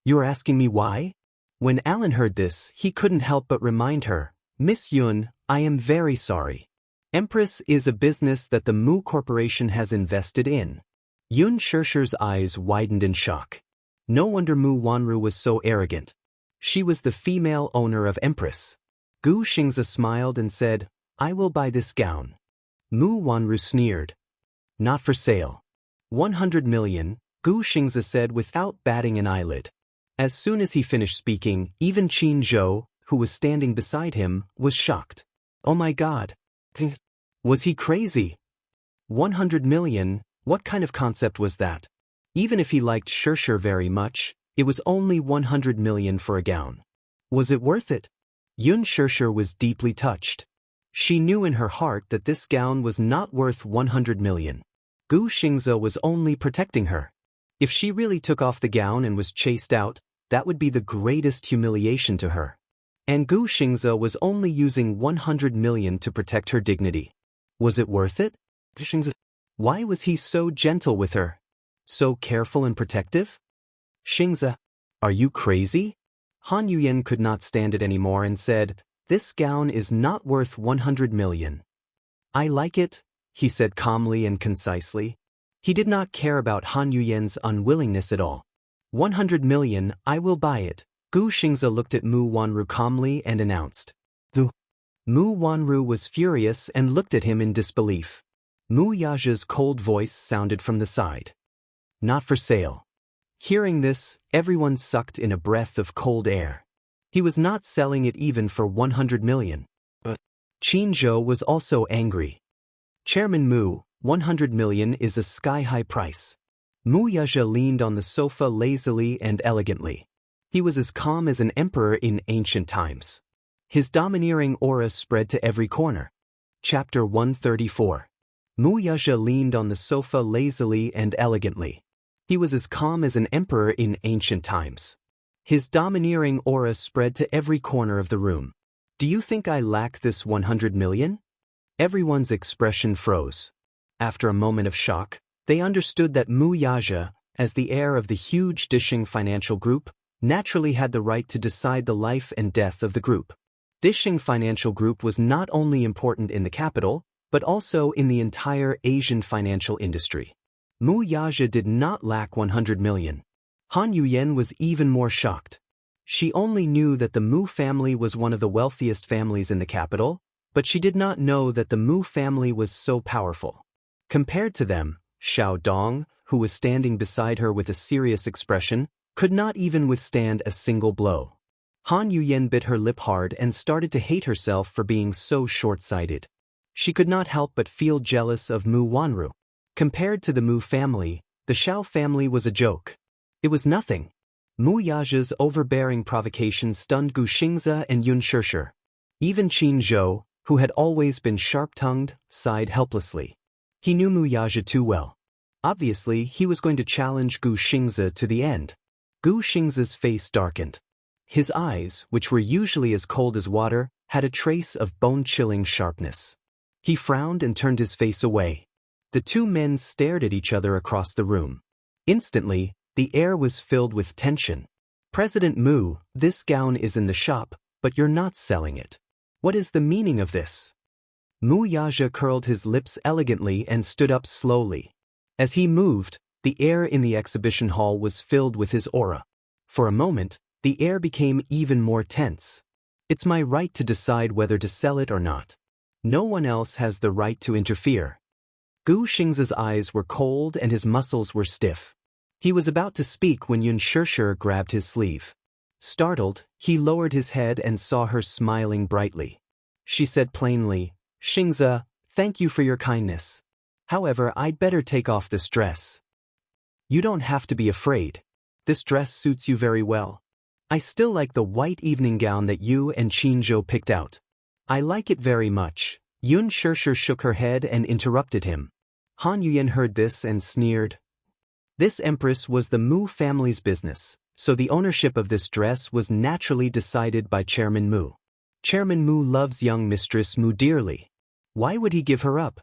You are asking me why? When Alan heard this, he couldn't help but remind her, Miss Yun, I am very sorry. Empress is a business that the Mu Corporation has invested in. Yun Xianxia's eyes widened in shock. No wonder Mu Wanru was so arrogant. She was the female owner of Empress. Gu Xingze smiled and said, I will buy this gown. Mu Wanru sneered. Not for sale. 100 million, Gu Xingze said without batting an eyelid. As soon as he finished speaking, even Qin Zhou, who was standing beside him, was shocked. Oh my God. Was he crazy? 100 million, what kind of concept was that? Even if he liked Xianxia very much, it was only 100 million for a gown. Was it worth it? Yun Xianxia was deeply touched. She knew in her heart that this gown was not worth 100 million. Gu Xingze was only protecting her. If she really took off the gown and was chased out, that would be the greatest humiliation to her. And Gu Xingze was only using 100 million to protect her dignity. Was it worth it? Why was he so gentle with her? So careful and protective? Xingze, are you crazy? Han Yuyen could not stand it anymore and said, this gown is not worth 100 million. I like it, he said calmly and concisely. He did not care about Han Yuyen's unwillingness at all. 100 million, I will buy it. Gu Xingze looked at Mu Wanru calmly and announced. Mu Wanru was furious and looked at him in disbelief. Mu Yaja's cold voice sounded from the side. Not for sale. Hearing this, everyone sucked in a breath of cold air. He was not selling it even for 100 million. But Qin Zhou was also angry. Chairman Mu, 100 million is a sky-high price. Mu Yaja leaned on the sofa lazily and elegantly. He was as calm as an emperor in ancient times. His domineering aura spread to every corner. Chapter 134. Mu Yaja leaned on the sofa lazily and elegantly. He was as calm as an emperor in ancient times. His domineering aura spread to every corner of the room. "Do you think I lack this 100 million? Everyone's expression froze. After a moment of shock, they understood that Mu Yaja, as the heir of the huge Dishing Financial Group, naturally had the right to decide the life and death of the group. Dishing Financial Group was not only important in the capital, but also in the entire Asian financial industry. Mu Yaja did not lack 100 million. Han Yuyen was even more shocked. She only knew that the Mu family was one of the wealthiest families in the capital, but she did not know that the Mu family was so powerful. Compared to them, Xiao Dong, who was standing beside her with a serious expression, could not even withstand a single blow. Han Yuyen bit her lip hard and started to hate herself for being so short-sighted. She could not help but feel jealous of Mu Wanru. Compared to the Mu family, the Xiao family was a joke. It was nothing. Mu Yaja's overbearing provocation stunned Gu Xingzi and Yun Shishir. Even Qin Zhou, who had always been sharp-tongued, sighed helplessly. He knew Mu Yaja too well. Obviously, he was going to challenge Gu Xingzi to the end. Gu Xingzi's face darkened. His eyes, which were usually as cold as water, had a trace of bone-chilling sharpness. He frowned and turned his face away. The two men stared at each other across the room. Instantly, the air was filled with tension. "President Mu, this gown is in the shop, but you're not selling it. What is the meaning of this?" Mu Yaja curled his lips elegantly and stood up slowly. As he moved, the air in the exhibition hall was filled with his aura. For a moment, the air became even more tense. "It's my right to decide whether to sell it or not. No one else has the right to interfere." Gu Xingzi's eyes were cold and his muscles were stiff. He was about to speak when Yun Shishir grabbed his sleeve. Startled, he lowered his head and saw her smiling brightly. She said plainly, "Xingzi, thank you for your kindness. However, I'd better take off this dress." "You don't have to be afraid. This dress suits you very well. I still like the white evening gown that you and Qin Zhou picked out." "I like it very much." Yun Shishir shook her head and interrupted him. Han Yuyen heard this and sneered. This empress was the Mu family's business, so the ownership of this dress was naturally decided by Chairman Mu. Chairman Mu loves young Mistress Mu dearly. Why would he give her up?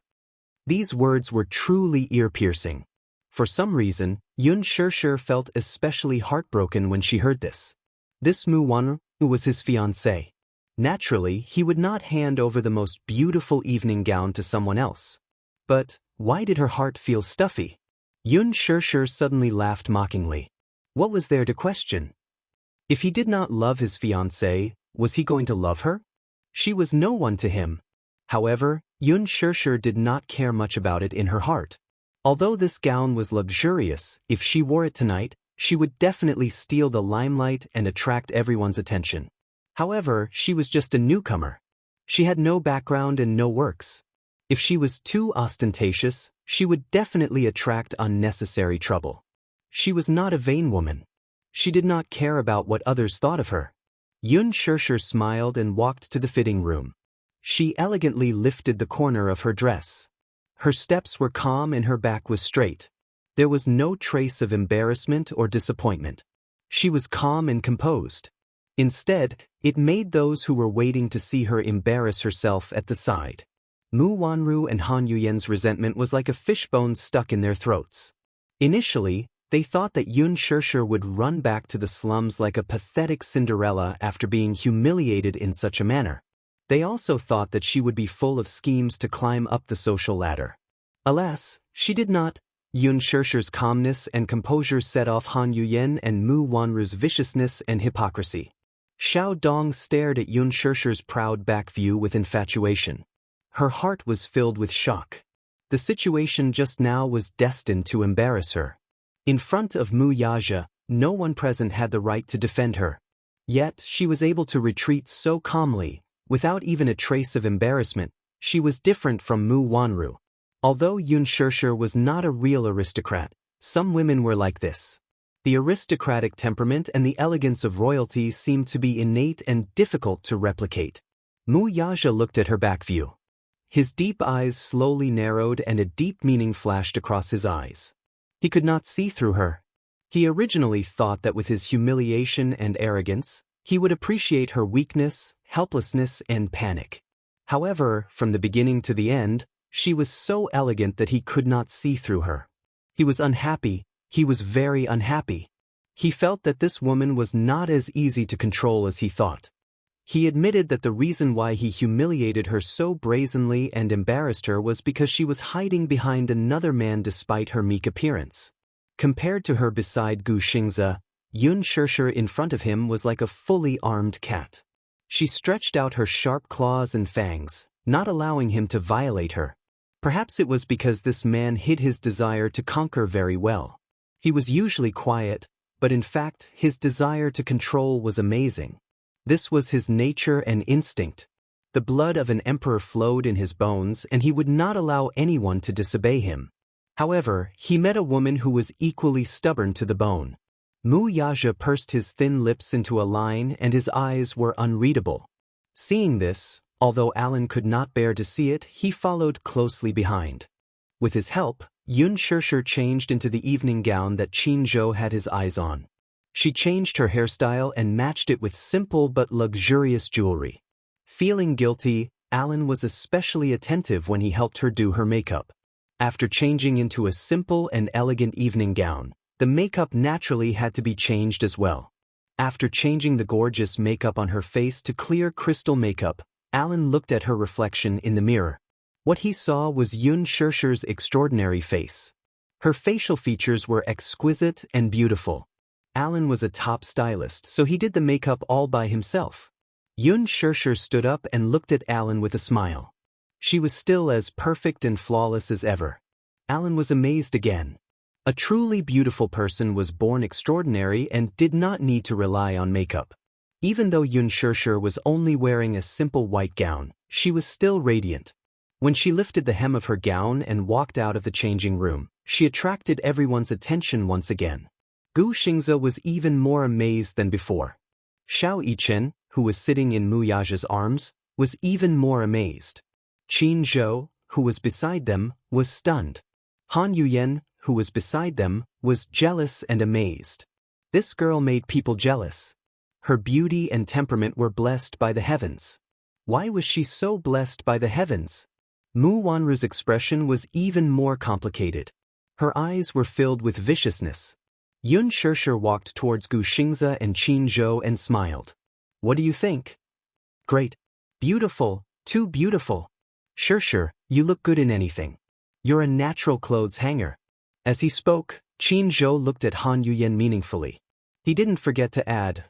These words were truly ear-piercing. For some reason, Yun Shishir felt especially heartbroken when she heard this. This Mu Wanru was his fiancée. Naturally, he would not hand over the most beautiful evening gown to someone else. But why did her heart feel stuffy? Yun Shishir suddenly laughed mockingly. What was there to question? If he did not love his fiancée, was he going to love her? She was no one to him. However, Yun Shishir did not care much about it in her heart. Although this gown was luxurious, if she wore it tonight, she would definitely steal the limelight and attract everyone's attention. However, she was just a newcomer. She had no background and no works. If she was too ostentatious, she would definitely attract unnecessary trouble. She was not a vain woman. She did not care about what others thought of her. Yun Shishir smiled and walked to the fitting room. She elegantly lifted the corner of her dress. Her steps were calm and her back was straight. There was no trace of embarrassment or disappointment. She was calm and composed. Instead, it made those who were waiting to see her embarrass herself at the side. Mu Wanru and Han Yuyen's resentment was like a fishbone stuck in their throats. Initially, they thought that Yun Shishir would run back to the slums like a pathetic Cinderella after being humiliated in such a manner. They also thought that she would be full of schemes to climb up the social ladder. Alas, she did not. Yun Shishir's calmness and composure set off Han Yuyen and Mu Wanru's viciousness and hypocrisy. Xiao Dong stared at Yun Shishir's proud back view with infatuation. Her heart was filled with shock. The situation just now was destined to embarrass her. In front of Mu Yaja, no one present had the right to defend her. Yet, she was able to retreat so calmly, without even a trace of embarrassment. She was different from Mu Wanru. Although Yun Shishir was not a real aristocrat, some women were like this. The aristocratic temperament and the elegance of royalty seemed to be innate and difficult to replicate. Mu Yaja looked at her back view. His deep eyes slowly narrowed and a deep meaning flashed across his eyes. He could not see through her. He originally thought that with his humiliation and arrogance, he would appreciate her weakness, helplessness, and panic. However, from the beginning to the end, she was so elegant that he could not see through her. He was unhappy. He was very unhappy. He felt that this woman was not as easy to control as he thought. He admitted that the reason why he humiliated her so brazenly and embarrassed her was because she was hiding behind another man despite her meek appearance. Compared to her beside Gu Xingzi, Yun Shirshir in front of him was like a fully armed cat. She stretched out her sharp claws and fangs, not allowing him to violate her. Perhaps it was because this man hid his desire to conquer very well. He was usually quiet, but in fact, his desire to control was amazing. This was his nature and instinct. The blood of an emperor flowed in his bones, and he would not allow anyone to disobey him. However, he met a woman who was equally stubborn to the bone. Mu Yaja pursed his thin lips into a line, and his eyes were unreadable. Seeing this, although Alan could not bear to see it, he followed closely behind. With his help, Yun Shirshir changed into the evening gown that Qin Zhou had his eyes on. She changed her hairstyle and matched it with simple but luxurious jewelry. Feeling guilty, Alan was especially attentive when he helped her do her makeup. After changing into a simple and elegant evening gown, the makeup naturally had to be changed as well. After changing the gorgeous makeup on her face to clear crystal makeup, Alan looked at her reflection in the mirror. What he saw was Yun Shirshir's extraordinary face. Her facial features were exquisite and beautiful. Alan was a top stylist, so he did the makeup all by himself. Yun Shirshir stood up and looked at Alan with a smile. She was still as perfect and flawless as ever. Alan was amazed again. A truly beautiful person was born extraordinary and did not need to rely on makeup. Even though Yun Shirshir was only wearing a simple white gown, she was still radiant. When she lifted the hem of her gown and walked out of the changing room, she attracted everyone's attention once again. Gu Xingzi was even more amazed than before. Xiao Yichen, who was sitting in Mu Yaja's arms, was even more amazed. Qin Zhou, who was beside them, was stunned. Han Yuyan, who was beside them, was jealous and amazed. This girl made people jealous. Her beauty and temperament were blessed by the heavens. Why was she so blessed by the heavens? Mu Wanru's expression was even more complicated. Her eyes were filled with viciousness. Yun Shirshir walked towards Gu Xingzi and Qin Zhou and smiled. What do you think? Great. Beautiful, too beautiful. Shirshir, you look good in anything. You're a natural clothes hanger. As he spoke, Qin Zhou looked at Han Yuyan meaningfully. He didn't forget to add,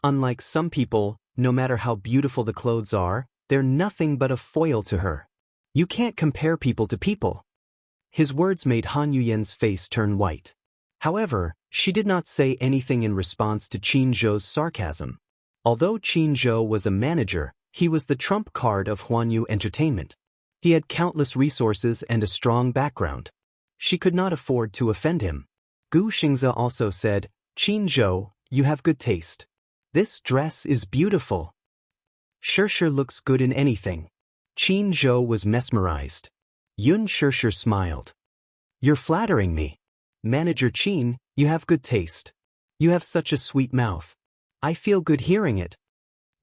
unlike some people, no matter how beautiful the clothes are, they're nothing but a foil to her. You can't compare people to people. His words made Han Yuyan's face turn white. However, she did not say anything in response to Qin Zhou's sarcasm. Although Qin Zhou was a manager, he was the trump card of Huanyu Entertainment. He had countless resources and a strong background. She could not afford to offend him. Gu Xingzi also said, Qin Zhou, you have good taste. This dress is beautiful. Shirshir looks good in anything. Qin Zhou was mesmerized. Yun Shirshir smiled. You're flattering me. Manager Qin, you have good taste. You have such a sweet mouth. I feel good hearing it.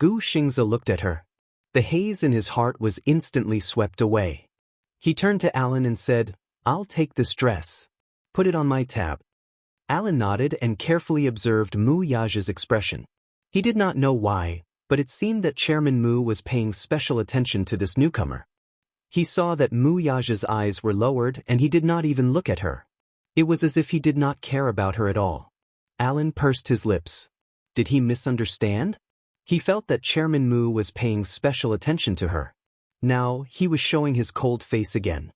Gu Xingzi looked at her. The haze in his heart was instantly swept away. He turned to Alan and said, I'll take this dress. Put it on my tab. Alan nodded and carefully observed Mu Yaja's expression. He did not know why, but it seemed that Chairman Mu was paying special attention to this newcomer. He saw that Mu Yaja's eyes were lowered and he did not even look at her. It was as if he did not care about her at all. Alan pursed his lips. Did he misunderstand? He felt that Chairman Mu was paying special attention to her. Now, he was showing his cold face again.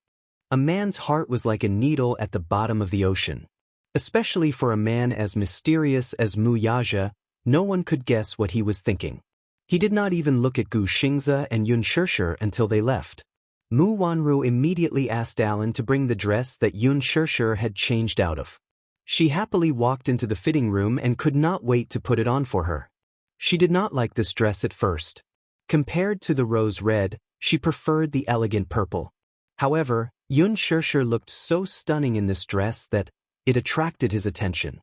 A man's heart was like a needle at the bottom of the ocean. Especially for a man as mysterious as Mu Yaja, no one could guess what he was thinking. He did not even look at Gu Xingzi and Yun Shirshir until they left. Mu Wanru immediately asked Alan to bring the dress that Yun Shirshir had changed out of. She happily walked into the fitting room and could not wait to put it on for her. She did not like this dress at first. Compared to the rose red, she preferred the elegant purple. However, Yun Shirshir looked so stunning in this dress that it attracted his attention.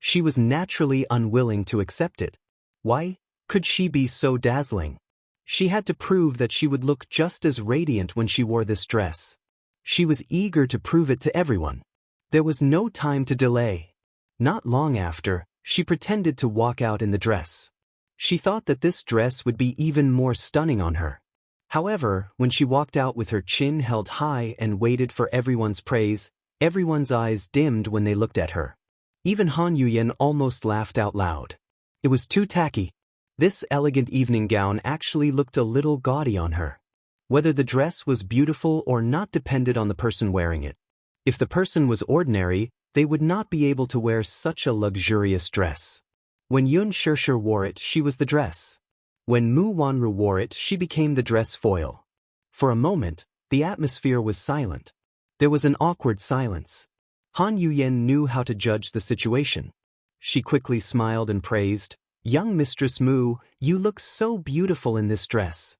She was naturally unwilling to accept it. Why could she be so dazzling? She had to prove that she would look just as radiant when she wore this dress. She was eager to prove it to everyone. There was no time to delay. Not long after, she pretended to walk out in the dress. She thought that this dress would be even more stunning on her. However, when she walked out with her chin held high and waited for everyone's praise, everyone's eyes dimmed when they looked at her. Even Han Yuyan almost laughed out loud. It was too tacky. This elegant evening gown actually looked a little gaudy on her. Whether the dress was beautiful or not depended on the person wearing it. If the person was ordinary, they would not be able to wear such a luxurious dress. When Yun Shirshir wore it, she was the dress. When Mu Wanru wore it, she became the dress foil. For a moment, the atmosphere was silent. There was an awkward silence. Han Yuyan knew how to judge the situation. She quickly smiled and praised, "Young Mistress Mu, you look so beautiful in this dress."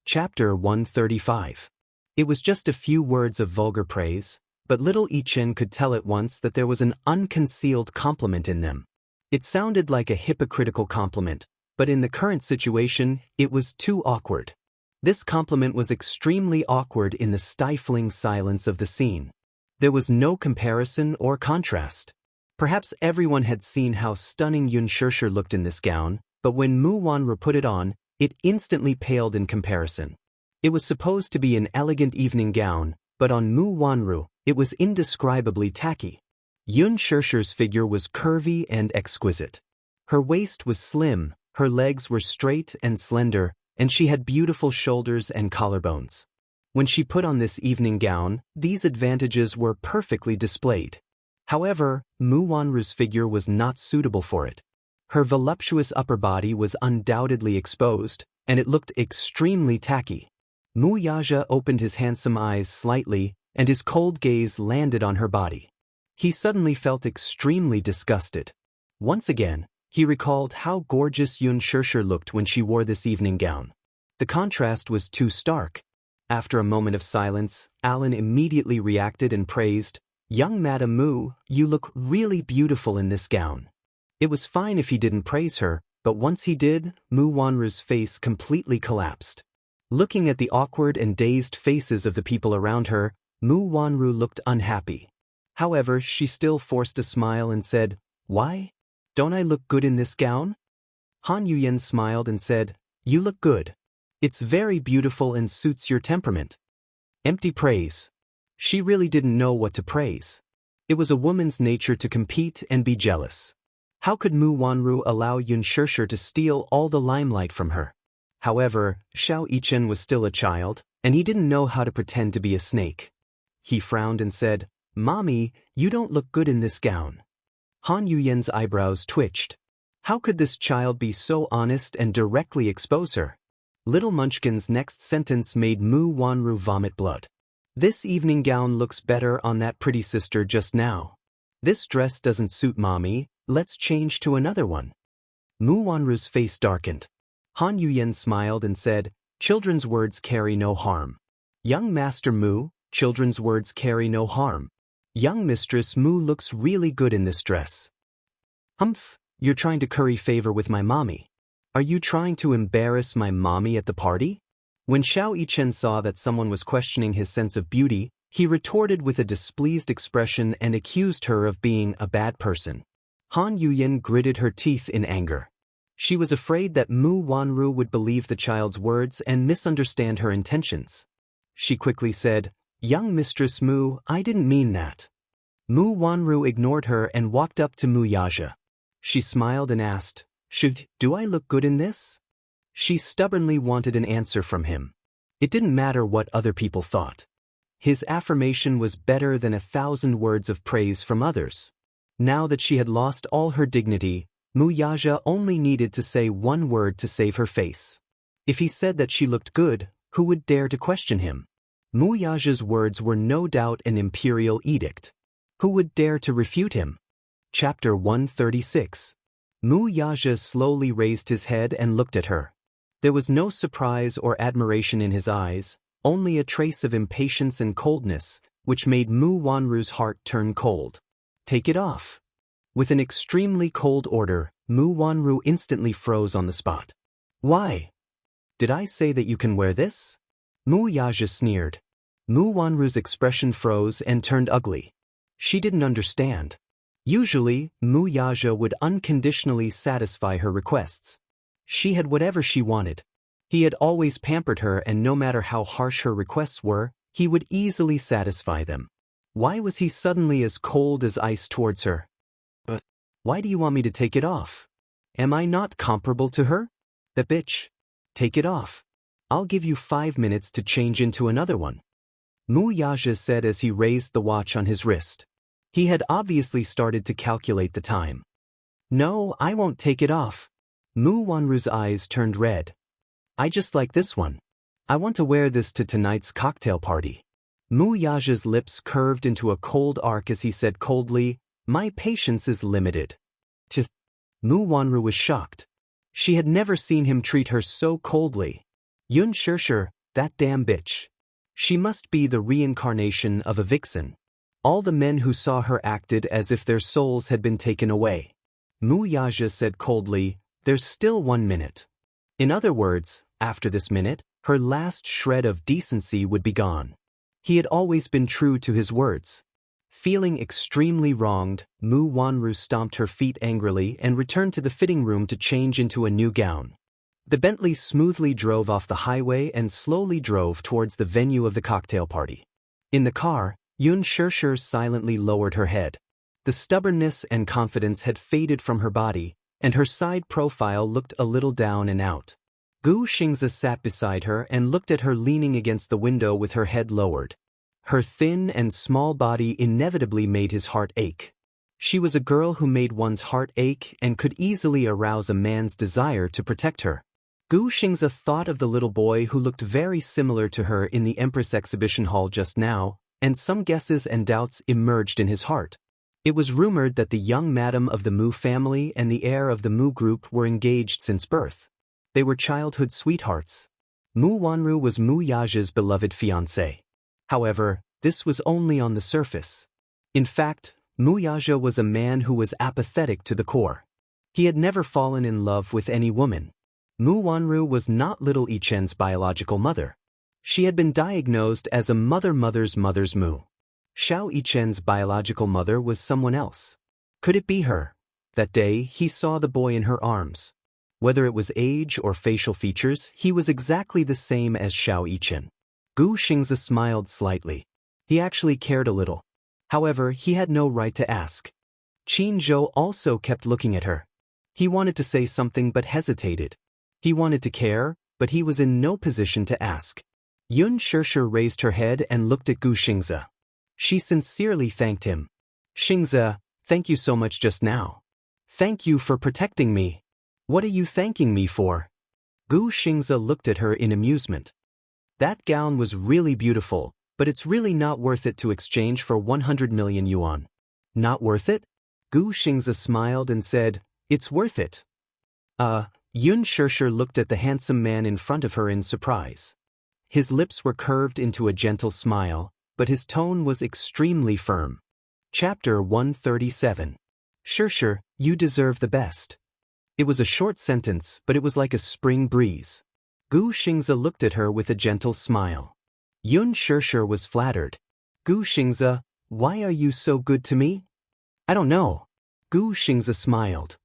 Chapter 135. It was just a few words of vulgar praise, but little Ichen could tell at once that there was an unconcealed compliment in them. It sounded like a hypocritical compliment, but in the current situation, it was too awkward. This compliment was extremely awkward in the stifling silence of the scene. There was no comparison or contrast. Perhaps everyone had seen how stunning Yun Shirshir looked in this gown, but when Mu Wanru put it on, it instantly paled in comparison. It was supposed to be an elegant evening gown, but on Mu Wanru, it was indescribably tacky. Yun Shirshir's figure was curvy and exquisite. Her waist was slim, her legs were straight and slender, and she had beautiful shoulders and collarbones. When she put on this evening gown, these advantages were perfectly displayed. However, Mu Wanru's figure was not suitable for it. Her voluptuous upper body was undoubtedly exposed, and it looked extremely tacky. Mu Yaja opened his handsome eyes slightly, and his cold gaze landed on her body. He suddenly felt extremely disgusted. Once again, he recalled how gorgeous Yun Shirshir looked when she wore this evening gown. The contrast was too stark. After a moment of silence, Alan immediately reacted and praised, "Young Madam Mu, you look really beautiful in this gown." It was fine if he didn't praise her, but once he did, Mu Wanru's face completely collapsed. Looking at the awkward and dazed faces of the people around her, Mu Wanru looked unhappy. However, she still forced a smile and said, "Why? Don't I look good in this gown?" Han Yuyan smiled and said, "You look good. It's very beautiful and suits your temperament." Empty praise. She really didn't know what to praise. It was a woman's nature to compete and be jealous. How could Mu Wanru allow Yun Shirshir to steal all the limelight from her? However, Xiao Yichen was still a child, and he didn't know how to pretend to be a snake. He frowned and said, "Mommy, you don't look good in this gown." Han Yuyan's eyebrows twitched. How could this child be so honest and directly expose her? Little Munchkin's next sentence made Mu Wanru vomit blood. "This evening gown looks better on that pretty sister just now. This dress doesn't suit Mommy, let's change to another one." Mu Wanru's face darkened. Han Yuyan smiled and said, "Children's words carry no harm. Young Master Mu, children's words carry no harm. Young Mistress Mu looks really good in this dress." "Humph, you're trying to curry favor with my mommy. Are you trying to embarrass my mommy at the party?" When Xiao Yichen saw that someone was questioning his sense of beauty, he retorted with a displeased expression and accused her of being a bad person. Han Yuyan gritted her teeth in anger. She was afraid that Mu Wanru would believe the child's words and misunderstand her intentions. She quickly said, "Young Mistress Mu, I didn't mean that." Mu Wanru ignored her and walked up to Mu Yaja. She smiled and asked, Do I look good in this?" She stubbornly wanted an answer from him. It didn't matter what other people thought. His affirmation was better than 1,000 words of praise from others. Now that she had lost all her dignity, Mu Yaja only needed to say one word to save her face. If he said that she looked good, who would dare to question him? Mu Yaja's words were no doubt an imperial edict. Who would dare to refute him? Chapter 136. Mu Yaja slowly raised his head and looked at her. There was no surprise or admiration in his eyes, only a trace of impatience and coldness, which made Mu Wanru's heart turn cold. "Take it off." With an extremely cold order, Mu Wanru instantly froze on the spot. Why? Did I say that you can wear this? Mu Yaja sneered. Mu Wanru's expression froze and turned ugly. She didn't understand. Usually, Mu Yaja would unconditionally satisfy her requests. She had whatever she wanted. He had always pampered her, and no matter how harsh her requests were, he would easily satisfy them. Why was he suddenly as cold as ice towards her? But why do you want me to take it off? Am I not comparable to her? That bitch. Take it off. I'll give you 5 minutes to change into another one. Mu Yaja said as he raised the watch on his wrist. He had obviously started to calculate the time. No, I won't take it off. Mu Wanru's eyes turned red. I just like this one. I want to wear this to tonight's cocktail party. Mu Yaja's lips curved into a cold arc as he said coldly, my patience is limited. Mu Wanru was shocked. She had never seen him treat her so coldly. Yun Shirshir, that damn bitch. She must be the reincarnation of a vixen. All the men who saw her acted as if their souls had been taken away. Mu Yaja said coldly, there's still 1 minute. In other words, after this minute, her last shred of decency would be gone. He had always been true to his words. Feeling extremely wronged, Mu Wanru stomped her feet angrily and returned to the fitting room to change into a new gown. The Bentley smoothly drove off the highway and slowly drove towards the venue of the cocktail party. In the car, Yun Shirshir silently lowered her head. The stubbornness and confidence had faded from her body, and her side profile looked a little down and out. Gu Xingzi sat beside her and looked at her leaning against the window with her head lowered. Her thin and small body inevitably made his heart ache. She was a girl who made one's heart ache and could easily arouse a man's desire to protect her. Gu Xingzi thought of the little boy who looked very similar to her in the Empress exhibition hall just now, and some guesses and doubts emerged in his heart. It was rumored that the young madam of the Mu family and the heir of the Mu group were engaged since birth. They were childhood sweethearts. Mu Wanru was Mu Yaja's beloved fiancé. However, this was only on the surface. In fact, Mu Yaja was a man who was apathetic to the core. He had never fallen in love with any woman. Mu Wanru was not little Ichen's biological mother. She had been diagnosed as a mother's Mu. Xiao Yichen's biological mother was someone else. Could it be her? That day, he saw the boy in her arms. Whether it was age or facial features, he was exactly the same as Xiao Yichen. Gu Xingzi smiled slightly. He actually cared a little. However, he had no right to ask. Qin Zhou also kept looking at her. He wanted to say something but hesitated. He wanted to care, but he was in no position to ask. Yun Shirshir raised her head and looked at Gu Xingzi. She sincerely thanked him. Xingzi, thank you so much just now. Thank you for protecting me. What are you thanking me for? Gu Xingzi looked at her in amusement. That gown was really beautiful, but it's really not worth it to exchange for 100 million yuan. Not worth it? Gu Xingzi smiled and said, it's worth it. Yun Shirshir looked at the handsome man in front of her in surprise. His lips were curved into a gentle smile, but his tone was extremely firm. Chapter 137. Shirshir, you deserve the best. It was a short sentence, but it was like a spring breeze. Gu Xingzi looked at her with a gentle smile. Yun Shirshir was flattered. Gu Xingzi, why are you so good to me? I don't know. Gu Xingzi smiled.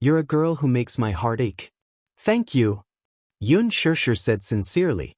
You're a girl who makes my heart ache. Thank you. Yun Shirshir said sincerely.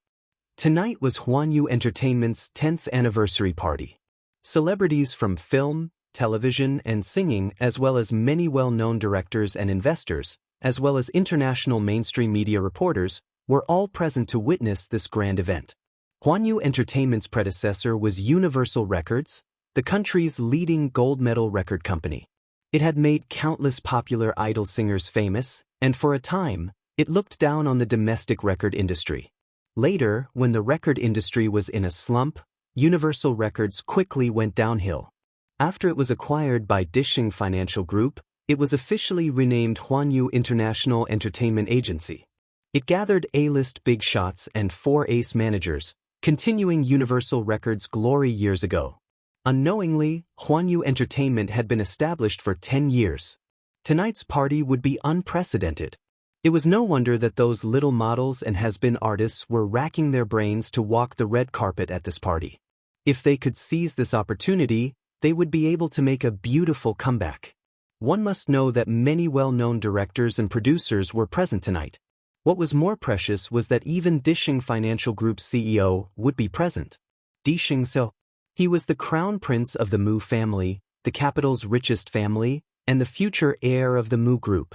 Tonight was Huanyu Entertainment's 10th anniversary party. Celebrities from film, television, and singing, as well as many well-known directors and investors, as well as international mainstream media reporters, were all present to witness this grand event. Huanyu Entertainment's predecessor was Universal Records, the country's leading gold medal record company. It had made countless popular idol singers famous, and for a time, it looked down on the domestic record industry. Later, when the record industry was in a slump, Universal Records quickly went downhill. After it was acquired by Dishing Financial Group, it was officially renamed Huanyu International Entertainment Agency. It gathered A-list big shots and 4 ace managers, continuing Universal Records' glory years ago. Unknowingly, Huanyu Entertainment had been established for 10 years. Tonight's party would be unprecedented. It was no wonder that those little models and has-been artists were racking their brains to walk the red carpet at this party. If they could seize this opportunity, they would be able to make a beautiful comeback. One must know that many well-known directors and producers were present tonight. What was more precious was that even Dishing Financial Group's CEO would be present. Dishing So. He was the crown prince of the Mu family, the capital's richest family, and the future heir of the Mu Group.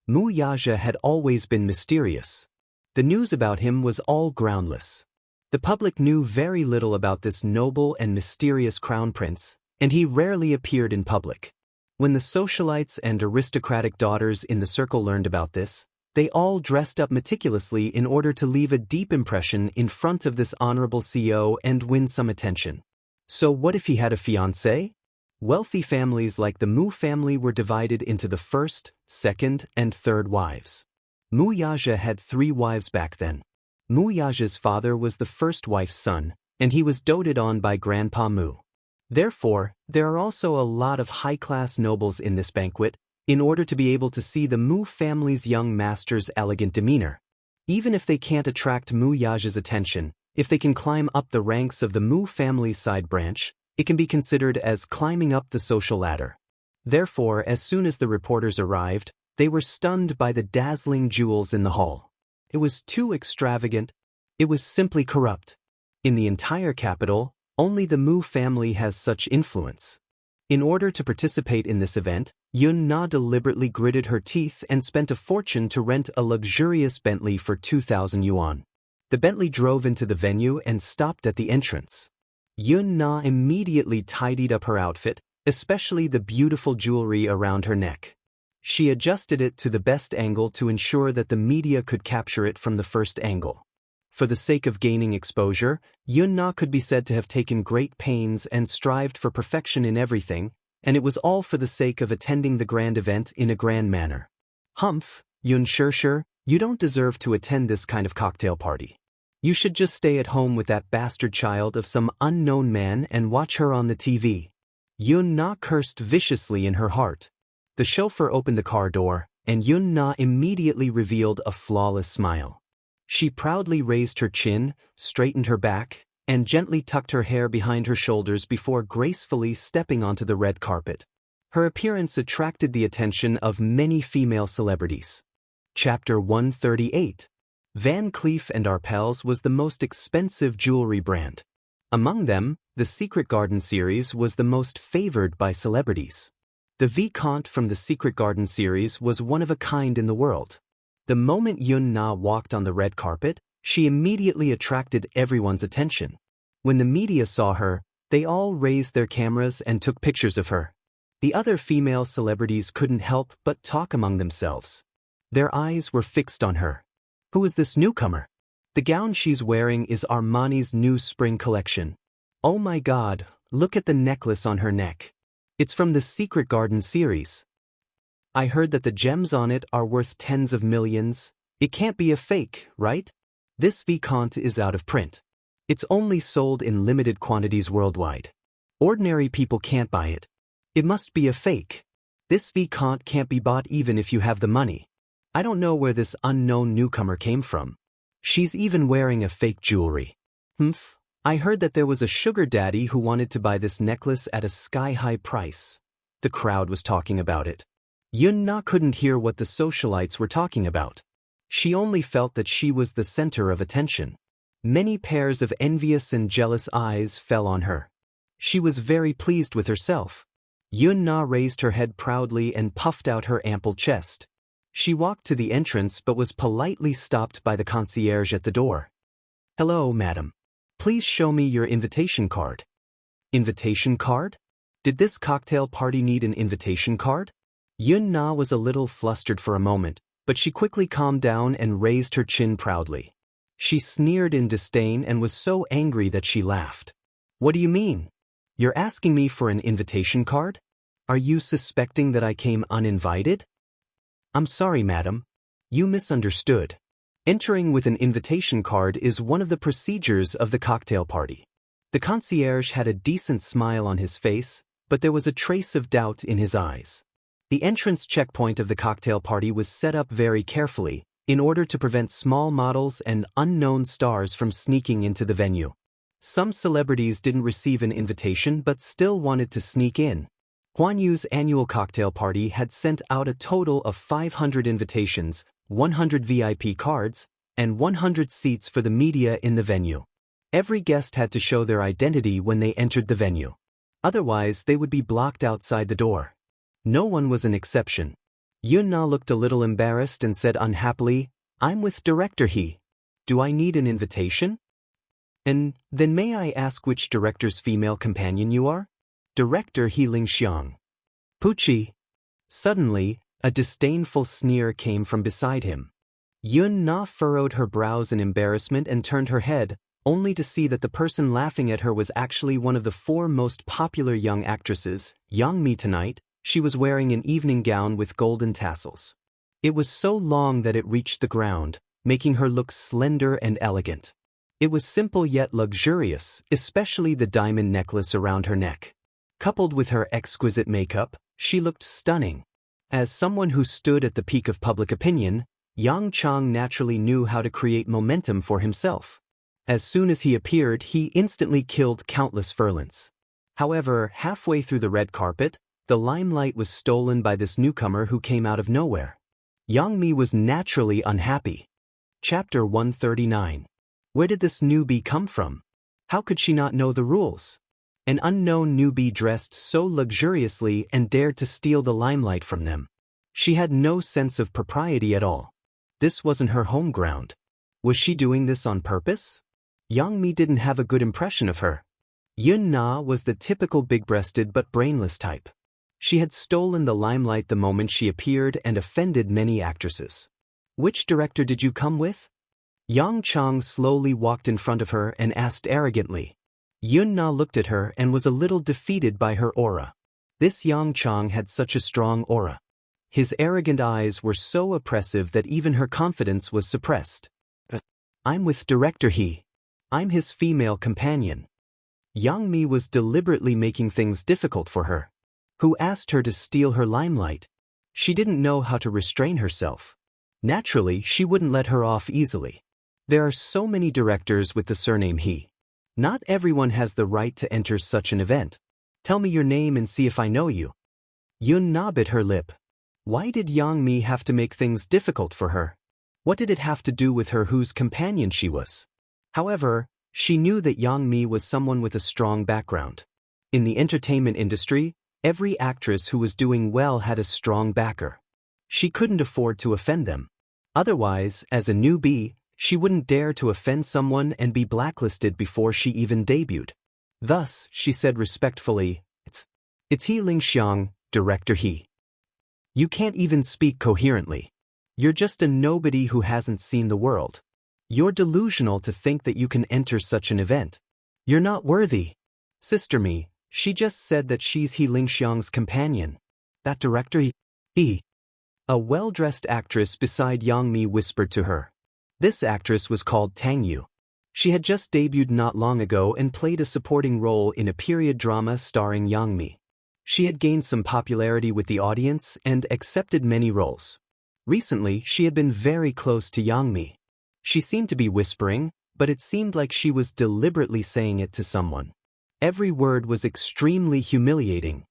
Mu Yaja had always been mysterious. The news about him was all groundless. The public knew very little about this noble and mysterious crown prince, and he rarely appeared in public. When the socialites and aristocratic daughters in the circle learned about this, they all dressed up meticulously in order to leave a deep impression in front of this honorable CEO and win some attention. So what if he had a fiancée? Wealthy families like the Mu family were divided into the first, second, and third wives. Mu Yaja had 3 wives back then. Mu Yaja's father was the first wife's son, and he was doted on by Grandpa Mu. Therefore, there are also a lot of high-class nobles in this banquet, in order to be able to see the Mu family's young master's elegant demeanor. Even if they can't attract Mu Yaja's attention, if they can climb up the ranks of the Mu family's side branch, it can be considered as climbing up the social ladder. Therefore, as soon as the reporters arrived, they were stunned by the dazzling jewels in the hall. It was too extravagant. It was simply corrupt. In the entire capital, only the Mu family has such influence. In order to participate in this event, Yun Na deliberately gritted her teeth and spent a fortune to rent a luxurious Bentley for 2,000 yuan. The Bentley drove into the venue and stopped at the entrance. Yun Na immediately tidied up her outfit, especially the beautiful jewelry around her neck. She adjusted it to the best angle to ensure that the media could capture it from the first angle. For the sake of gaining exposure, Yun Na could be said to have taken great pains and strived for perfection in everything, and it was all for the sake of attending the grand event in a grand manner. Humph, Yun Shishir, you don't deserve to attend this kind of cocktail party. You should just stay at home with that bastard child of some unknown man and watch her on the TV. Yun Na cursed viciously in her heart. The chauffeur opened the car door, and Yun Na immediately revealed a flawless smile. She proudly raised her chin, straightened her back, and gently tucked her hair behind her shoulders before gracefully stepping onto the red carpet. Her appearance attracted the attention of many female celebrities. Chapter 138. Van Cleef & Arpels was the most expensive jewelry brand. Among them, the Secret Garden series was the most favored by celebrities. The Vicomte from the Secret Garden series was one of a kind in the world. The moment Yun Na walked on the red carpet, she immediately attracted everyone's attention. When the media saw her, they all raised their cameras and took pictures of her. The other female celebrities couldn't help but talk among themselves. Their eyes were fixed on her. Who is this newcomer? The gown she's wearing is Armani's new spring collection. Oh my God, look at the necklace on her neck. It's from the Secret Garden series. I heard that the gems on it are worth tens of millions. It can't be a fake, right? This Vicomte is out of print. It's only sold in limited quantities worldwide. Ordinary people can't buy it. It must be a fake. This Vicomte can't be bought even if you have the money. I don't know where this unknown newcomer came from. She's even wearing a fake jewelry. Humph, I heard that there was a sugar daddy who wanted to buy this necklace at a sky-high price. The crowd was talking about it. Yun Na couldn't hear what the socialites were talking about. She only felt that she was the center of attention. Many pairs of envious and jealous eyes fell on her. She was very pleased with herself. Yun Na raised her head proudly and puffed out her ample chest. She walked to the entrance but was politely stopped by the concierge at the door. Hello, madam. Please show me your invitation card. Invitation card? Did this cocktail party need an invitation card? Yun Na was a little flustered for a moment, but she quickly calmed down and raised her chin proudly. She sneered in disdain and was so angry that she laughed. What do you mean? You're asking me for an invitation card? Are you suspecting that I came uninvited? I'm sorry, madam. You misunderstood. Entering with an invitation card is one of the procedures of the cocktail party. The concierge had a decent smile on his face, but there was a trace of doubt in his eyes. The entrance checkpoint of the cocktail party was set up very carefully, in order to prevent small models and unknown stars from sneaking into the venue. Some celebrities didn't receive an invitation but still wanted to sneak in. Guan Yu's annual cocktail party had sent out a total of 500 invitations, 100 VIP cards, and 100 seats for the media in the venue. Every guest had to show their identity when they entered the venue. Otherwise, they would be blocked outside the door. No one was an exception. Yun-na looked a little embarrassed and said unhappily, "I'm with Director He. Do I need an invitation? And then may I ask which director's female companion you are?" "Director He Lingxiang." "Puchi." Suddenly, a disdainful sneer came from beside him. Yun-na furrowed her brows in embarrassment and turned her head, only to see that the person laughing at her was actually one of the 4 most popular young actresses. Yang Mi. Tonight, she was wearing an evening gown with golden tassels. It was so long that it reached the ground, making her look slender and elegant. It was simple yet luxurious, especially the diamond necklace around her neck. Coupled with her exquisite makeup, she looked stunning. As someone who stood at the peak of public opinion, Yang Chang naturally knew how to create momentum for himself. As soon as he appeared, he instantly killed countless furlants. However, halfway through the red carpet, the limelight was stolen by this newcomer who came out of nowhere. Yang Mi was naturally unhappy. Chapter 139. Where did this newbie come from? How could she not know the rules? An unknown newbie dressed so luxuriously and dared to steal the limelight from them. She had no sense of propriety at all. This wasn't her home ground. Was she doing this on purpose? Yang Mi didn't have a good impression of her. Yun-na was the typical big-breasted but brainless type. She had stolen the limelight the moment she appeared and offended many actresses. "Which director did you come with?" Yang Chang slowly walked in front of her and asked arrogantly. Yun-na looked at her and was a little defeated by her aura. This Yang Chang had such a strong aura. His arrogant eyes were so oppressive that even her confidence was suppressed. "I'm with Director He. I'm his female companion." Yang Mi was deliberately making things difficult for her. Who asked her to steal her limelight? She didn't know how to restrain herself. Naturally, she wouldn't let her off easily. There are so many directors with the surname He. Not everyone has the right to enter such an event. "Tell me your name and see if I know you." Yun-na bit her lip. Why did Yang Mi have to make things difficult for her? What did it have to do with her whose companion she was? However, she knew that Yang Mi was someone with a strong background. In the entertainment industry, every actress who was doing well had a strong backer. She couldn't afford to offend them. Otherwise, as a newbie, she wouldn't dare to offend someone and be blacklisted before she even debuted. Thus, she said respectfully, It's He Lingxiang, Director He. You can't even speak coherently. You're just a nobody who hasn't seen the world. You're delusional to think that you can enter such an event. You're not worthy." "Sister Mi, she just said that she's He Lingxiang's companion. That Director He." A well-dressed actress beside Yang Mi whispered to her. This actress was called Tang Yu. She had just debuted not long ago and played a supporting role in a period drama starring Yang Mi. She had gained some popularity with the audience and accepted many roles. Recently, she had been very close to Yang Mi. She seemed to be whispering, but it seemed like she was deliberately saying it to someone. Every word was extremely humiliating.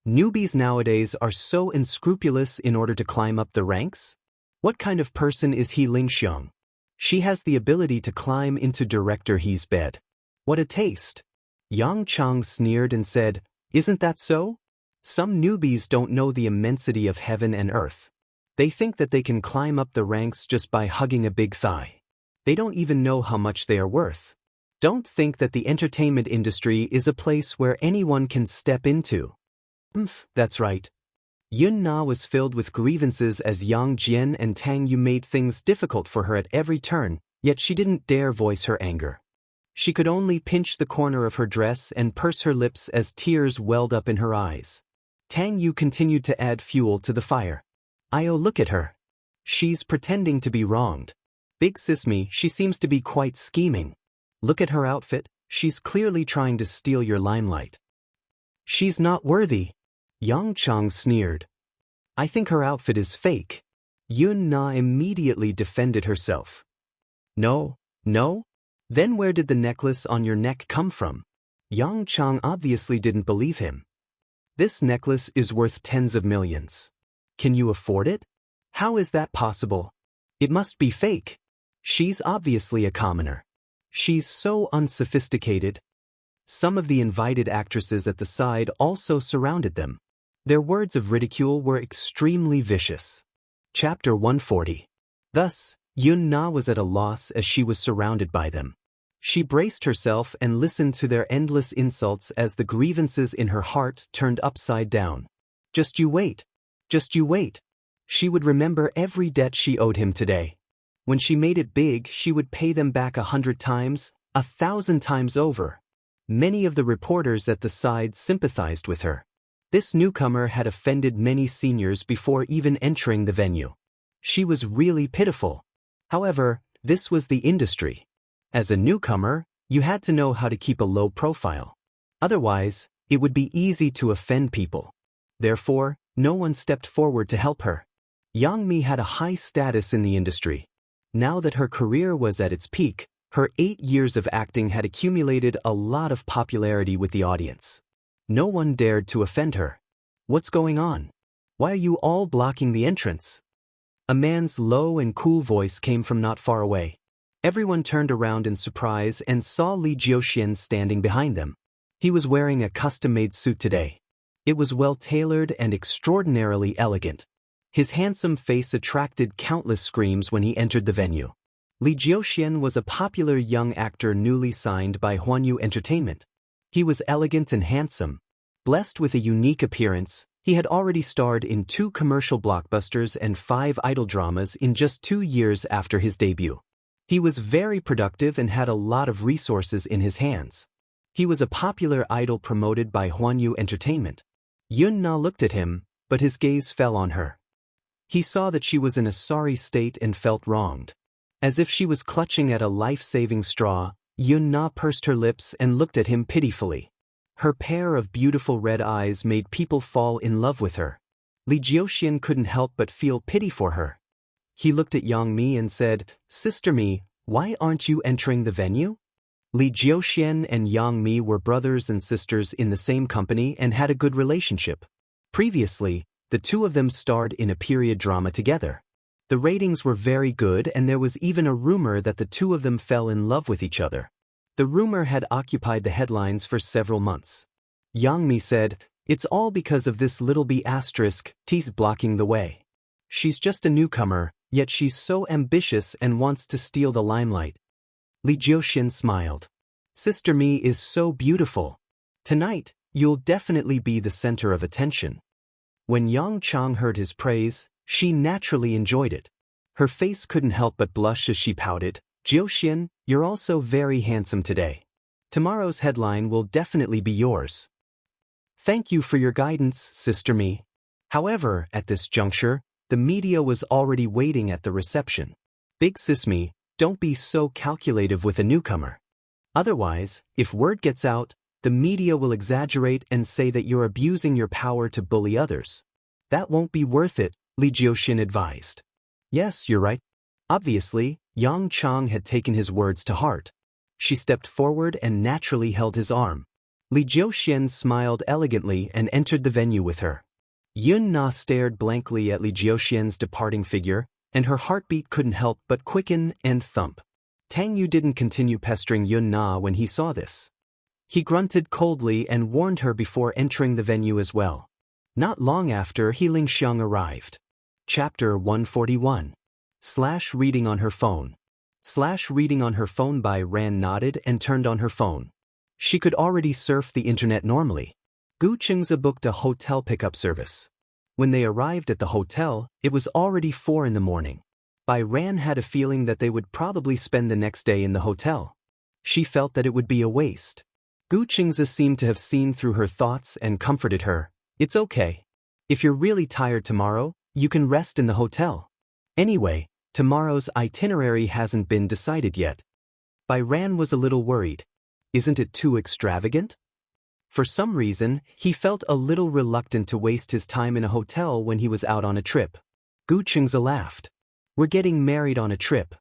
Newbies nowadays are so unscrupulous in order to climb up the ranks? What kind of person is He Lingxiang? She has the ability to climb into Director He's bed. What a taste! Yang Chang sneered and said, "Isn't that so? Some newbies don't know the immensity of heaven and earth. They think that they can climb up the ranks just by hugging a big thigh. They don't even know how much they are worth. Don't think that the entertainment industry is a place where anyone can step into." That's right. Yun-na was filled with grievances as Yang Jian and Tang Yu made things difficult for her at every turn, yet she didn't dare voice her anger. She could only pinch the corner of her dress and purse her lips as tears welled up in her eyes. Tang Yu continued to add fuel to the fire. Look at her. She's pretending to be wronged. Big sis Mi, she seems to be quite scheming. Look at her outfit, She's clearly trying to steal your limelight. She's not worthy. Yang Chang sneered. I think her outfit is fake. Yun Na immediately defended herself. No, no? Then where did the necklace on your neck come from? Yang Chang obviously didn't believe him. This necklace is worth tens of millions. Can you afford it? How is that possible? It must be fake. She's obviously a commoner. She's so unsophisticated. Some of the invited actresses at the side also surrounded them. Their words of ridicule were extremely vicious. Chapter 140. Thus, Yun Na was at a loss as she was surrounded by them. She braced herself and listened to their endless insults as the grievances in her heart turned upside down. Just you wait. Just you wait. She would remember every debt she owed him today. When she made it big, she would pay them back 100 times, 1,000 times over. Many of the reporters at the side sympathized with her. This newcomer had offended many seniors before even entering the venue. She was really pitiful. However, this was the industry. As a newcomer, you had to know how to keep a low profile. Otherwise, it would be easy to offend people. Therefore, no one stepped forward to help her. Yang Mi had a high status in the industry. Now that her career was at its peak, her 8 years of acting had accumulated a lot of popularity with the audience. No one dared to offend her. What's going on? Why are you all blocking the entrance? A man's low and cool voice came from not far away. Everyone turned around in surprise and saw Li Jiuxian standing behind them. He was wearing a custom-made suit today. It was well-tailored and extraordinarily elegant. His handsome face attracted countless screams when he entered the venue. Li Jiuxian was a popular young actor newly signed by Huanyu Entertainment. He was elegant and handsome. Blessed with a unique appearance, he had already starred in 2 commercial blockbusters and 5 idol dramas in just 2 years after his debut. He was very productive and had a lot of resources in his hands. He was a popular idol promoted by Huanyu Entertainment. Yun Na looked at him, but his gaze fell on her. He saw that she was in a sorry state and felt wronged. As if she was clutching at a life-saving straw, Yun Na pursed her lips and looked at him pitifully. Her pair of beautiful red eyes made people fall in love with her. Li Jiuxian couldn't help but feel pity for her. He looked at Yang Mi and said, Sister Mi, why aren't you entering the venue? Li Jiuxian and Yang Mi were brothers and sisters in the same company and had a good relationship. Previously, the two of them starred in a period drama together. The ratings were very good and there was even a rumor that the two of them fell in love with each other. The rumor had occupied the headlines for several months. Yang Mi said, It's all because of this little b*** teeth blocking the way. She's just a newcomer, yet she's so ambitious and wants to steal the limelight. Li Jiuxian smiled. Sister Mi is so beautiful. Tonight, you'll definitely be the center of attention. When Yang Chang heard his praise, she naturally enjoyed it. Her face couldn't help but blush as she pouted. Jiuxian, you're also very handsome today. Tomorrow's headline will definitely be yours. Thank you for your guidance, Sister Mi. However, at this juncture, the media was already waiting at the reception. Big Sis Mi, don't be so calculative with a newcomer. Otherwise, if word gets out, the media will exaggerate and say that you're abusing your power to bully others. That won't be worth it, Li Jiuxian advised. Yes, you're right. Obviously, Yang Chang had taken his words to heart. She stepped forward and naturally held his arm. Li Jiuxian smiled elegantly and entered the venue with her. Yun Na stared blankly at Li Jiuxian's departing figure, and her heartbeat couldn't help but quicken and thump. Tang Yu didn't continue pestering Yun Na when he saw this. He grunted coldly and warned her before entering the venue as well. Not long after, He Lingxiang arrived. Chapter 141. Reading on her phone. Reading on her phone by Ran nodded and turned on her phone. She could already surf the internet normally. Gu Chengza booked a hotel pickup service. When they arrived at the hotel, it was already 4 in the morning. Bai Ran had a feeling that they would probably spend the next day in the hotel. She felt that it would be a waste. Gu Chengza seemed to have seen through her thoughts and comforted her. It's okay. If you're really tired tomorrow, you can rest in the hotel. Anyway, tomorrow's itinerary hasn't been decided yet. Bai Ran was a little worried. Isn't it too extravagant? For some reason, he felt a little reluctant to waste his time in a hotel when he was out on a trip. Gu Qingze laughed. We're getting married on a trip.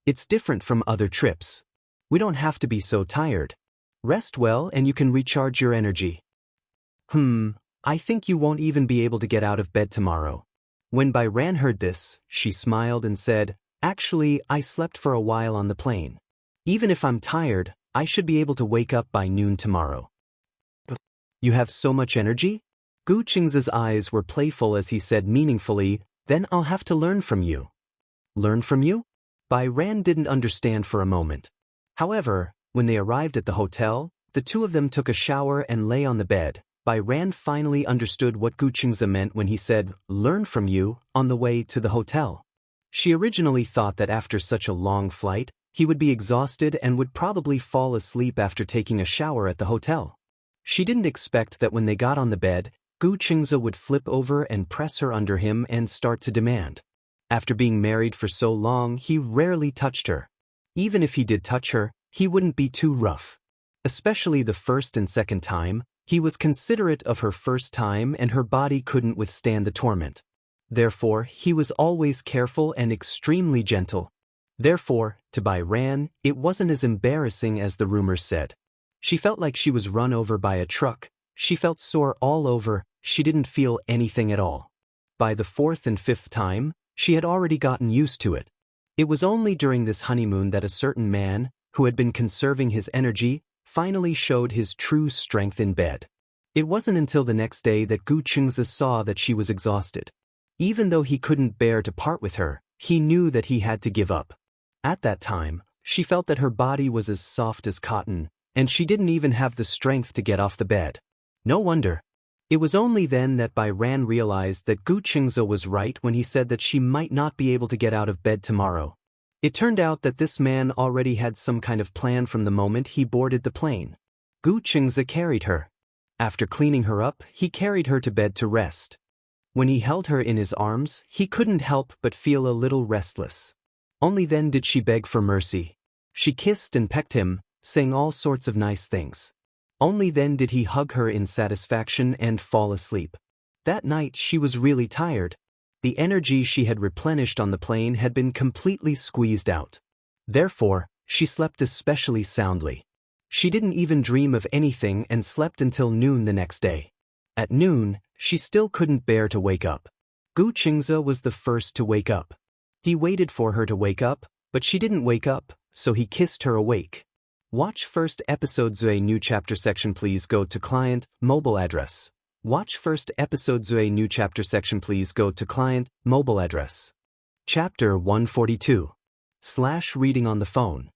It's different from other trips. We don't have to be so tired. Rest well and you can recharge your energy. I think you won't even be able to get out of bed tomorrow. When Bai Ran heard this, she smiled and said, Actually, I slept for a while on the plane. Even if I'm tired, I should be able to wake up by noon tomorrow. You have so much energy? Gu Qingze's eyes were playful as he said meaningfully, Then I'll have to learn from you. Learn from you? Bai Ran didn't understand for a moment. However, when they arrived at the hotel, the two of them took a shower and lay on the bed. Bai Ran finally understood what Gu Qingze meant when he said, learn from you, on the way to the hotel. She originally thought that after such a long flight, he would be exhausted and would probably fall asleep after taking a shower at the hotel. She didn't expect that when they got on the bed, Gu Qingze would flip over and press her under him and start to demand. After being married for so long, he rarely touched her. Even if he did touch her, he wouldn't be too rough. Especially the first and second time, he was considerate of her first time and her body couldn't withstand the torment. Therefore, he was always careful and extremely gentle. Therefore, to Bai Ran, it wasn't as embarrassing as the rumors said. She felt like she was run over by a truck. She felt sore all over. She didn't feel anything at all. By the fourth and fifth time, she had already gotten used to it. It was only during this honeymoon that a certain man, who had been conserving his energy, finally showed his true strength in bed. It wasn't until the next day that Gu Qingze saw that she was exhausted. Even though he couldn't bear to part with her, he knew that he had to give up. At that time, she felt that her body was as soft as cotton, and she didn't even have the strength to get off the bed. No wonder. It was only then that Bai Ran realized that Gu Qingze was right when he said that she might not be able to get out of bed tomorrow. It turned out that this man already had some kind of plan from the moment he boarded the plane. Gu Qingze carried her. After cleaning her up, he carried her to bed to rest. When he held her in his arms, he couldn't help but feel a little restless. Only then did she beg for mercy. She kissed and pecked him, saying all sorts of nice things. Only then did he hug her in satisfaction and fall asleep. That night she was really tired. The energy she had replenished on the plane had been completely squeezed out. Therefore, she slept especially soundly. She didn't even dream of anything and slept until noon the next day. At noon, she still couldn't bear to wake up. Gu Qingze was the first to wake up. He waited for her to wake up, but she didn't wake up, so he kissed her awake. Watch first episode Zui new chapter section please go to client, mobile address. Watch first episode Zui new chapter section please go to client, mobile address. Chapter 142. Reading on the phone.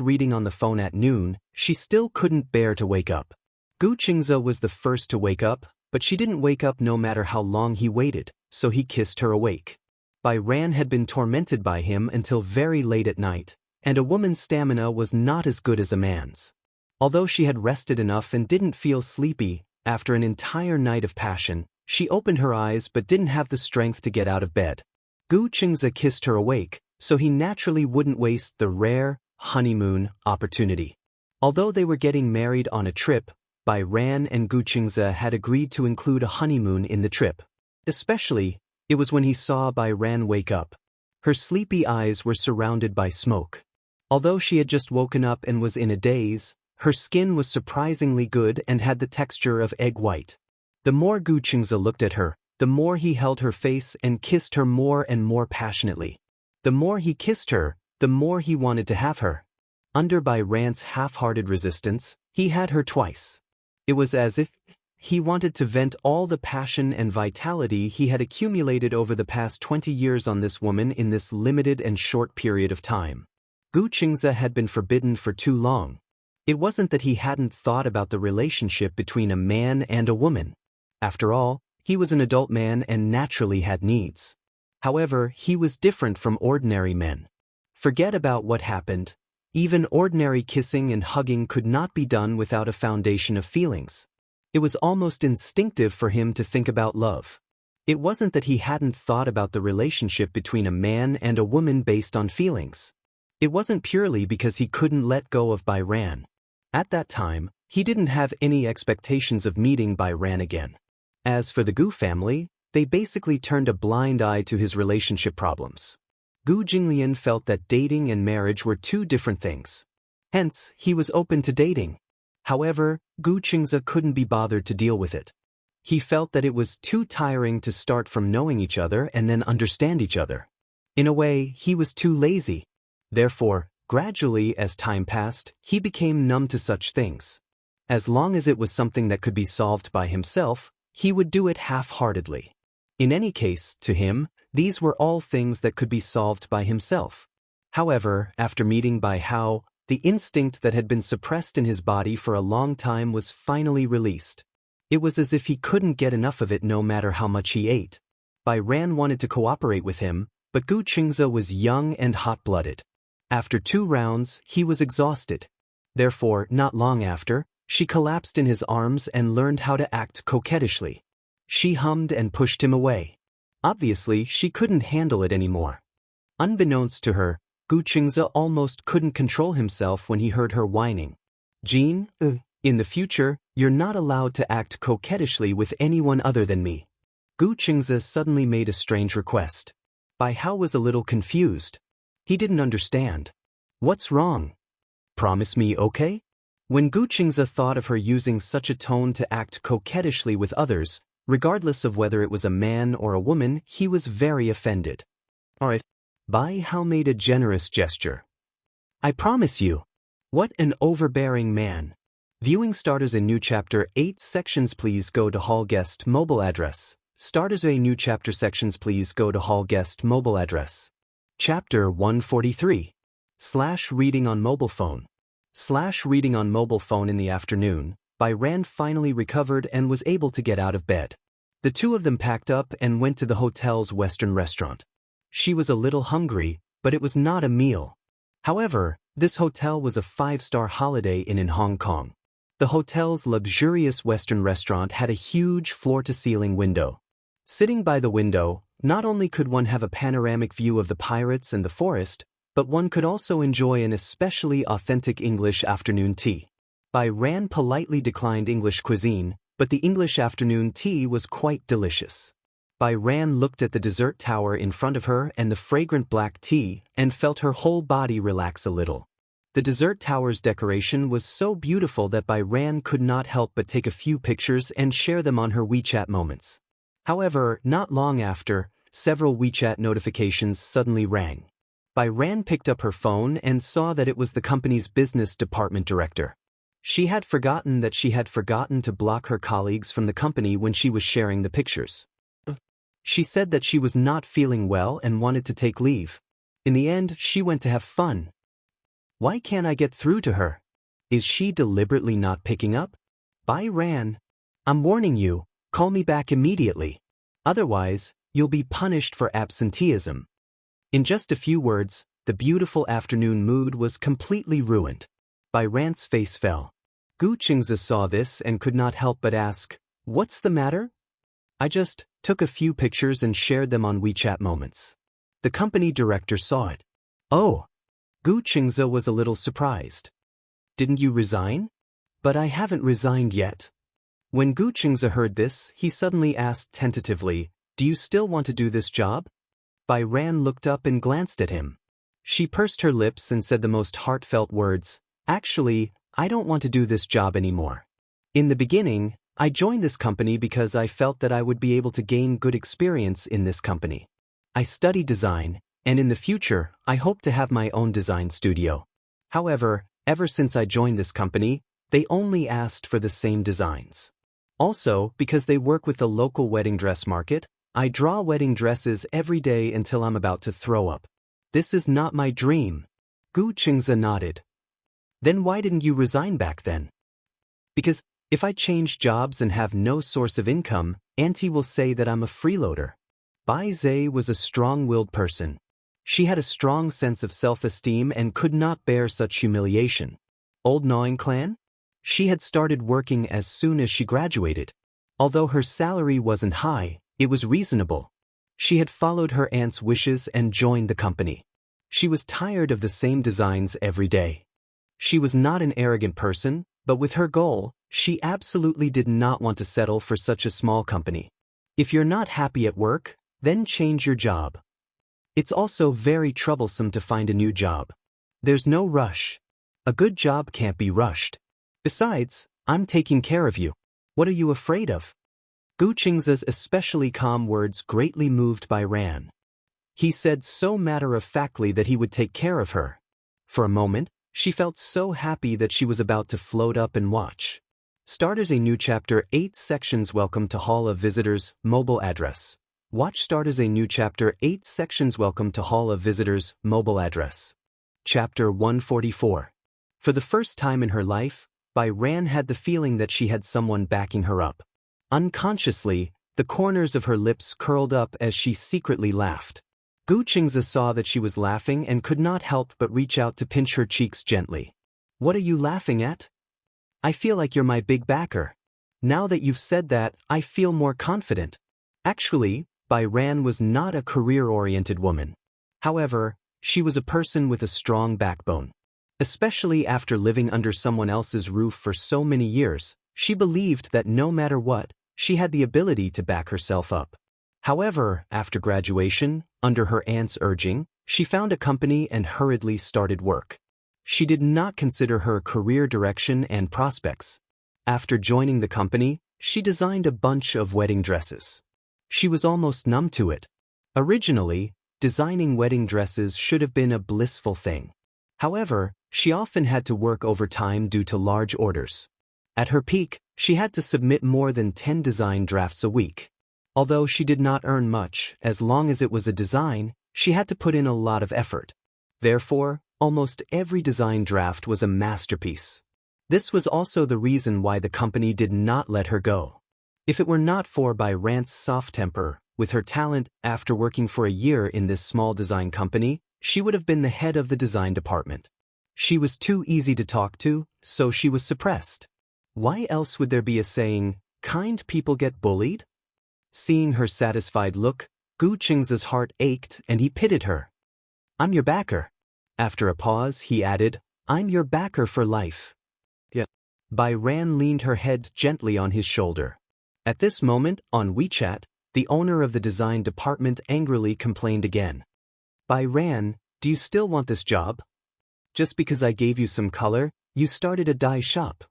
Reading on the phone at noon, she still couldn't bear to wake up. Gu Qingze was the first to wake up, but she didn't wake up no matter how long he waited, so he kissed her awake. Bai Ran had been tormented by him until very late at night, and a woman's stamina was not as good as a man's. Although she had rested enough and didn't feel sleepy, after an entire night of passion, she opened her eyes but didn't have the strength to get out of bed. Gu Qingze kissed her awake, so he naturally wouldn't waste the rare honeymoon opportunity. Although they were getting married on a trip, Bai Ran and Gu Qingze had agreed to include a honeymoon in the trip. Especially, it was when he saw Bai Ran wake up. Her sleepy eyes were surrounded by smoke. Although she had just woken up and was in a daze, her skin was surprisingly good and had the texture of egg white. The more Gu Qingze looked at her, the more he held her face and kissed her more and more passionately. The more he kissed her, the more he wanted to have her. Under Bai Ran's half-hearted resistance, he had her twice. It was as if he wanted to vent all the passion and vitality he had accumulated over the past 20 years on this woman in this limited and short period of time. Gu Qingze had been forbidden for too long. It wasn't that he hadn't thought about the relationship between a man and a woman. After all, he was an adult man and naturally had needs. However, he was different from ordinary men. Forget about what happened. Even ordinary kissing and hugging could not be done without a foundation of feelings. It was almost instinctive for him to think about love. It wasn't that he hadn't thought about the relationship between a man and a woman based on feelings. It wasn't purely because he couldn't let go of Bai Ran. At that time, he didn't have any expectations of meeting Bai Ran again. As for the Gu family, they basically turned a blind eye to his relationship problems. Gu Jinglian felt that dating and marriage were two different things. Hence, he was open to dating. However, Gu Qingze couldn't be bothered to deal with it. He felt that it was too tiring to start from knowing each other and then understand each other. In a way, he was too lazy. Therefore, gradually as time passed, he became numb to such things. As long as it was something that could be solved by himself, he would do it half-heartedly. In any case, to him, these were all things that could be solved by himself. However, after meeting Bai Hao, the instinct that had been suppressed in his body for a long time was finally released. It was as if he couldn't get enough of it no matter how much he ate. Bai Ran wanted to cooperate with him, but Gu Qingze was young and hot-blooded. After 2 rounds, he was exhausted. Therefore, not long after, she collapsed in his arms and learned how to act coquettishly. She hummed and pushed him away. Obviously, she couldn't handle it anymore. Unbeknownst to her, Gu Qingze almost couldn't control himself when he heard her whining. "Jean, in the future, you're not allowed to act coquettishly with anyone other than me." Gu Qingze suddenly made a strange request. Bai Hao was a little confused. He didn't understand. "What's wrong? Promise me, okay?" When Gu Qingze thought of her using such a tone to act coquettishly with others, regardless of whether it was a man or a woman, he was very offended. "Alright." Bai Hao made a generous gesture. "I promise you." What an overbearing man. Viewing starters in new chapter 8 sections, please go to hall guest mobile address. Starters a new chapter sections, please go to hall guest mobile address. Chapter 143. Reading on mobile phone. Reading on mobile phone. In the afternoon, Bai Ran finally recovered and was able to get out of bed. The two of them packed up and went to the hotel's Western restaurant. She was a little hungry, but it was not a meal. However, this hotel was a 5-star Holiday Inn in Hong Kong. The hotel's luxurious Western restaurant had a huge floor-to-ceiling window. Sitting by the window, not only could one have a panoramic view of the pirates and the forest, but one could also enjoy an especially authentic English afternoon tea. Bai Ran politely declined English cuisine, but the English afternoon tea was quite delicious. Bai Ran looked at the dessert tower in front of her and the fragrant black tea and felt her whole body relax a little. The dessert tower's decoration was so beautiful that Bai Ran could not help but take a few pictures and share them on her WeChat moments. However, not long after, several WeChat notifications suddenly rang. Bai Ran picked up her phone and saw that it was the company's business department director. She had forgotten that she had forgotten to block her colleagues from the company when she was sharing the pictures. She said that she was not feeling well and wanted to take leave. In the end, she went to have fun. Why can't I get through to her? Is she deliberately not picking up? Bai Ran, I'm warning you, call me back immediately. Otherwise, you'll be punished for absenteeism. In just a few words, the beautiful afternoon mood was completely ruined. Bai Ran's face fell. Gu Qingze saw this and could not help but ask, "What's the matter?" "I just took a few pictures and shared them on WeChat moments." The company director saw it. "Oh." Gu Qingze was a little surprised. "Didn't you resign?" "But I haven't resigned yet." When Gu Qingze heard this, he suddenly asked tentatively, "Do you still want to do this job?" Bai Ran looked up and glanced at him. She pursed her lips and said the most heartfelt words, "Actually, I don't want to do this job anymore. In the beginning, I joined this company because I felt that I would be able to gain good experience in this company. I study design, and in the future, I hope to have my own design studio. However, ever since I joined this company, they only asked for the same designs. Also, because they work with the local wedding dress market, I draw wedding dresses every day until I'm about to throw up. This is not my dream." Gu Qingze nodded. "Then why didn't you resign back then?" "Because if I change jobs and have no source of income, Auntie will say that I'm a freeloader." Bai Zhe was a strong-willed person. She had a strong sense of self-esteem and could not bear such humiliation. Old Gnawing Clan? She had started working as soon as she graduated. Although her salary wasn't high, it was reasonable. She had followed her aunt's wishes and joined the company. She was tired of the same designs every day. She was not an arrogant person, but with her goal, she absolutely did not want to settle for such a small company. If you're not happy at work, then change your job. It's also very troublesome to find a new job. There's no rush. A good job can't be rushed. Besides, I'm taking care of you. What are you afraid of? Gu Qingzi's especially calm words greatly moved Bai Ran. He said so matter-of-factly that he would take care of her. For a moment, she felt so happy that she was about to float up and watch. Starters a new chapter 8 sections. Welcome to Hall of Visitors, mobile address. Watch starters a new chapter 8 sections. Welcome to Hall of Visitors, mobile address. Chapter 144. For the first time in her life, Bai Ran had the feeling that she had someone backing her up. Unconsciously, the corners of her lips curled up as she secretly laughed. Gu Qingzi saw that she was laughing and could not help but reach out to pinch her cheeks gently. What are you laughing at? I feel like you're my big backer. Now that you've said that, I feel more confident. Actually, Bai Ran was not a career-oriented woman. However, she was a person with a strong backbone. Especially after living under someone else's roof for so many years, she believed that no matter what, she had the ability to back herself up. However, after graduation, under her aunt's urging, she found a company and hurriedly started work. She did not consider her career direction and prospects. After joining the company, she designed a bunch of wedding dresses. She was almost numb to it. Originally, designing wedding dresses should have been a blissful thing. However, she often had to work overtime due to large orders. At her peak, she had to submit more than 10 design drafts a week. Although she did not earn much, as long as it was a design, she had to put in a lot of effort. Therefore, almost every design draft was a masterpiece. This was also the reason why the company did not let her go. If it were not for Bai Ran's soft temper, with her talent, after working for a year in this small design company, she would have been the head of the design department. She was too easy to talk to, so she was suppressed. Why else would there be a saying, kind people get bullied? Seeing her satisfied look, Gu Qingzi's heart ached and he pitied her. I'm your backer. After a pause, he added, I'm your backer for life. Yeah. Bai Ran leaned her head gently on his shoulder. At this moment, on WeChat, the owner of the design department angrily complained again. Bai Ran, do you still want this job? Just because I gave you some color, you started a dye shop.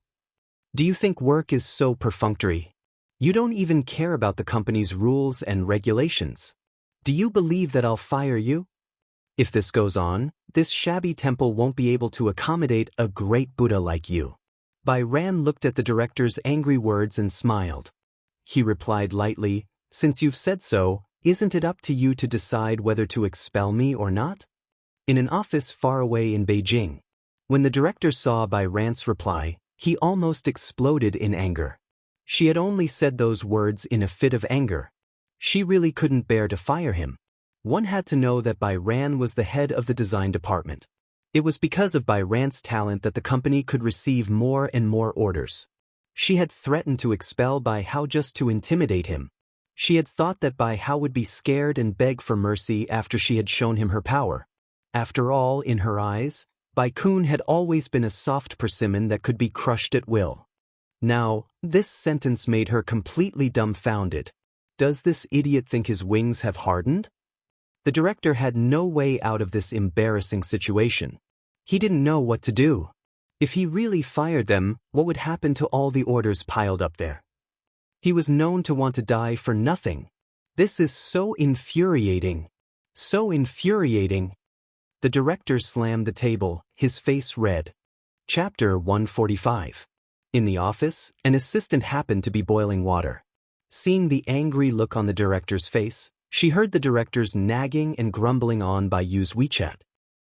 Do you think work is so perfunctory? You don't even care about the company's rules and regulations. Do you believe that I'll fire you? If this goes on, this shabby temple won't be able to accommodate a great Buddha like you. Bai Ran looked at the director's angry words and smiled. He replied lightly, since you've said so, isn't it up to you to decide whether to expel me or not? In an office far away in Beijing. When the director saw Bai Ran's reply, he almost exploded in anger. She had only said those words in a fit of anger. She really couldn't bear to fire him. One had to know that Bai Ran was the head of the design department. It was because of Bai Ran's talent that the company could receive more and more orders. She had threatened to expel Bai Hao just to intimidate him. She had thought that Bai Hao would be scared and beg for mercy after she had shown him her power. After all, in her eyes, Bai Kun had always been a soft persimmon that could be crushed at will. Now, this sentence made her completely dumbfounded. Does this idiot think his wings have hardened? The director had no way out of this embarrassing situation. He didn't know what to do. If he really fired them, what would happen to all the orders piled up there? He was known to want to die for nothing. This is so infuriating. So infuriating. The director slammed the table, his face red. Chapter 145. In the office, an assistant happened to be boiling water. Seeing the angry look on the director's face, she heard the director's nagging and grumbling on by Yu's WeChat.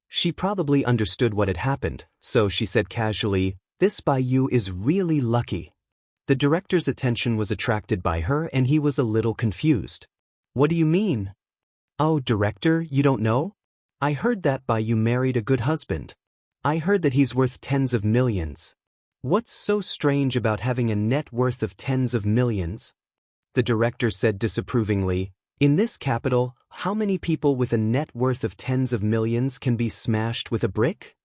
She probably understood what had happened, so she said casually, "This Bai Yu is really lucky." The director's attention was attracted by her and he was a little confused. "What do you mean?" "Oh, director, you don't know? I heard that Bai Yu married a good husband. I heard that he's worth tens of millions. What's so strange about having a net worth of tens of millions?" The director said disapprovingly, "In this capital, how many people with a net worth of tens of millions can be smashed with a brick?"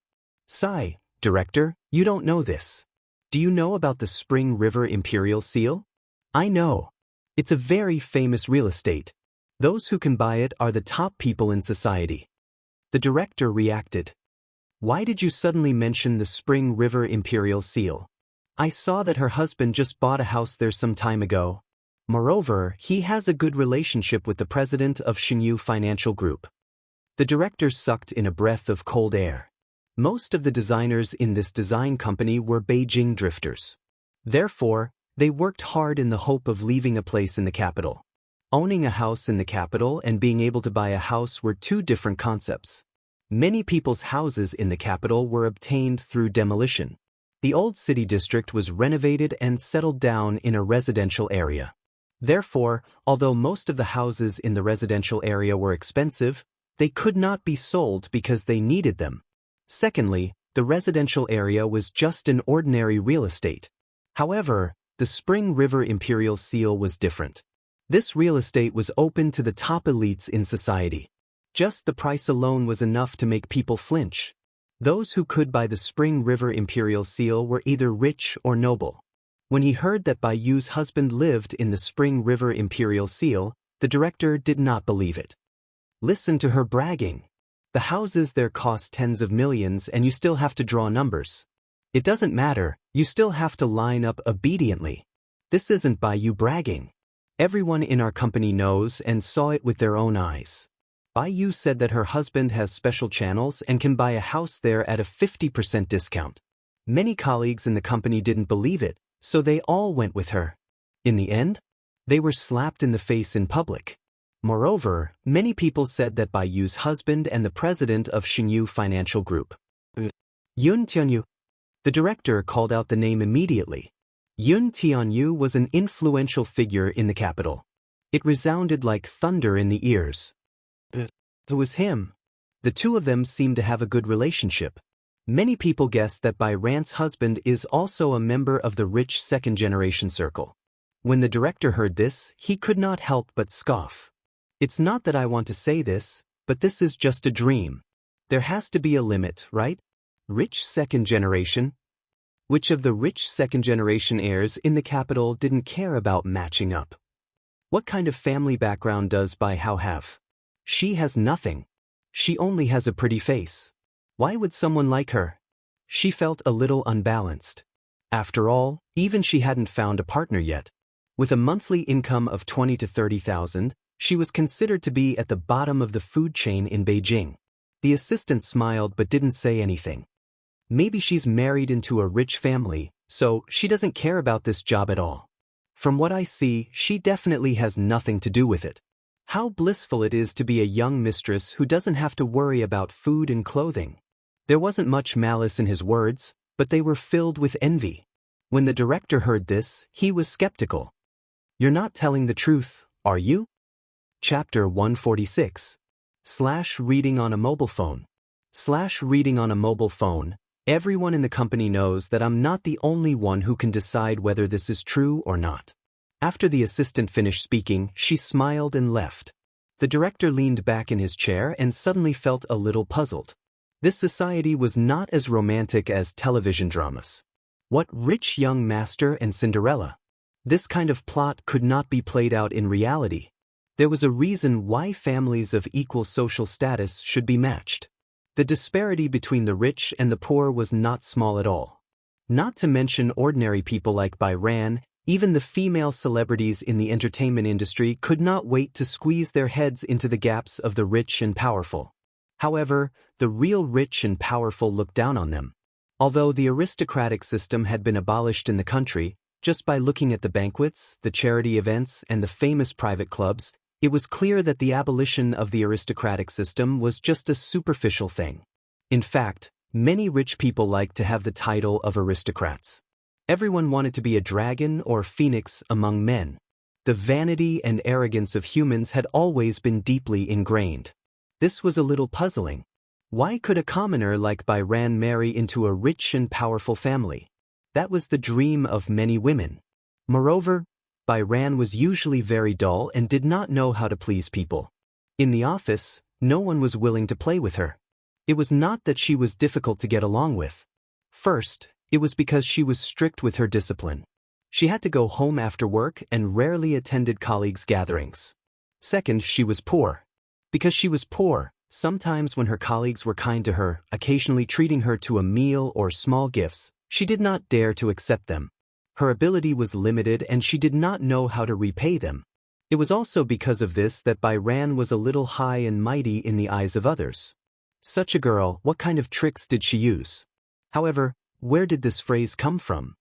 "Sigh, Director, you don't know this. Do you know about the Spring River Imperial Seal? I know. It's a very famous real estate. Those who can buy it are the top people in society. The director reacted. Why did you suddenly mention the Spring River Imperial Seal? I saw that her husband just bought a house there some time ago. Moreover, he has a good relationship with the president of Xianxia Financial Group. The director sucked in a breath of cold air. Most of the designers in this design company were Beijing drifters. Therefore, they worked hard in the hope of leaving a place in the capital. Owning a house in the capital and being able to buy a house were two different concepts. Many people's houses in the capital were obtained through demolition. The old city district was renovated and settled down in a residential area. Therefore, although most of the houses in the residential area were expensive, they could not be sold because they needed them. Secondly, the residential area was just an ordinary real estate. However, the Spring River Imperial Seal was different. This real estate was open to the top elites in society. Just the price alone was enough to make people flinch. Those who could buy the Spring River Imperial Seal were either rich or noble. When he heard that Bai Yu's husband lived in the Spring River Imperial Seal, the director did not believe it. Listen to her bragging. The houses there cost tens of millions and you still have to draw numbers. It doesn't matter, you still have to line up obediently. This isn't Bai Yu bragging. Everyone in our company knows and saw it with their own eyes. Bai Yu said that her husband has special channels and can buy a house there at a 50% discount. Many colleagues in the company didn't believe it, so they all went with her. In the end, they were slapped in the face in public. Moreover, many people said that Bai Yu's husband and the president of Xianxia Financial Group. Yun Tianyu. The director called out the name immediately. Yun Tianyu was an influential figure in the capital. It resounded like thunder in the ears. It was him. The two of them seemed to have a good relationship. Many people guessed that Bai Ran's husband is also a member of the rich second-generation circle. When the director heard this, he could not help but scoff. It's not that I want to say this, but this is just a dream. There has to be a limit, right? Rich second generation? Which of the rich second-generation heirs in the capital didn't care about matching up? What kind of family background does Bai Hao have? She has nothing. She only has a pretty face. Why would someone like her? She felt a little unbalanced. After all, even she hadn't found a partner yet. With a monthly income of 20 to 30,000, she was considered to be at the bottom of the food chain in Beijing. The assistant smiled but didn't say anything. Maybe she's married into a rich family, so she doesn't care about this job at all. From what I see, she definitely has nothing to do with it. How blissful it is to be a young mistress who doesn't have to worry about food and clothing. There wasn't much malice in his words, but they were filled with envy. When the director heard this, he was skeptical. You're not telling the truth, are you? Chapter 146. Reading on a mobile phone. Reading on a mobile phone. Everyone in the company knows that I'm not the only one who can decide whether this is true or not. After the assistant finished speaking, she smiled and left. The director leaned back in his chair and suddenly felt a little puzzled. This society was not as romantic as television dramas. What rich young master and Cinderella? This kind of plot could not be played out in reality. There was a reason why families of equal social status should be matched. The disparity between the rich and the poor was not small at all. Not to mention ordinary people like Bai Ran, even the female celebrities in the entertainment industry could not wait to squeeze their heads into the gaps of the rich and powerful. However, the real rich and powerful looked down on them. Although the aristocratic system had been abolished in the country, just by looking at the banquets, the charity events, and the famous private clubs, it was clear that the abolition of the aristocratic system was just a superficial thing. In fact, many rich people liked to have the title of aristocrats. Everyone wanted to be a dragon or phoenix among men. The vanity and arrogance of humans had always been deeply ingrained. This was a little puzzling. Why could a commoner like Bai Ran marry into a rich and powerful family? That was the dream of many women. Moreover, Bai Ran was usually very dull and did not know how to please people. In the office, no one was willing to play with her. It was not that she was difficult to get along with. First, it was because she was strict with her discipline. She had to go home after work and rarely attended colleagues' gatherings. Second, she was poor. Because she was poor, sometimes when her colleagues were kind to her, occasionally treating her to a meal or small gifts, she did not dare to accept them. Her ability was limited and she did not know how to repay them. It was also because of this that Bai Ran was a little high and mighty in the eyes of others. Such a girl, what kind of tricks did she use? However, where did this phrase come from?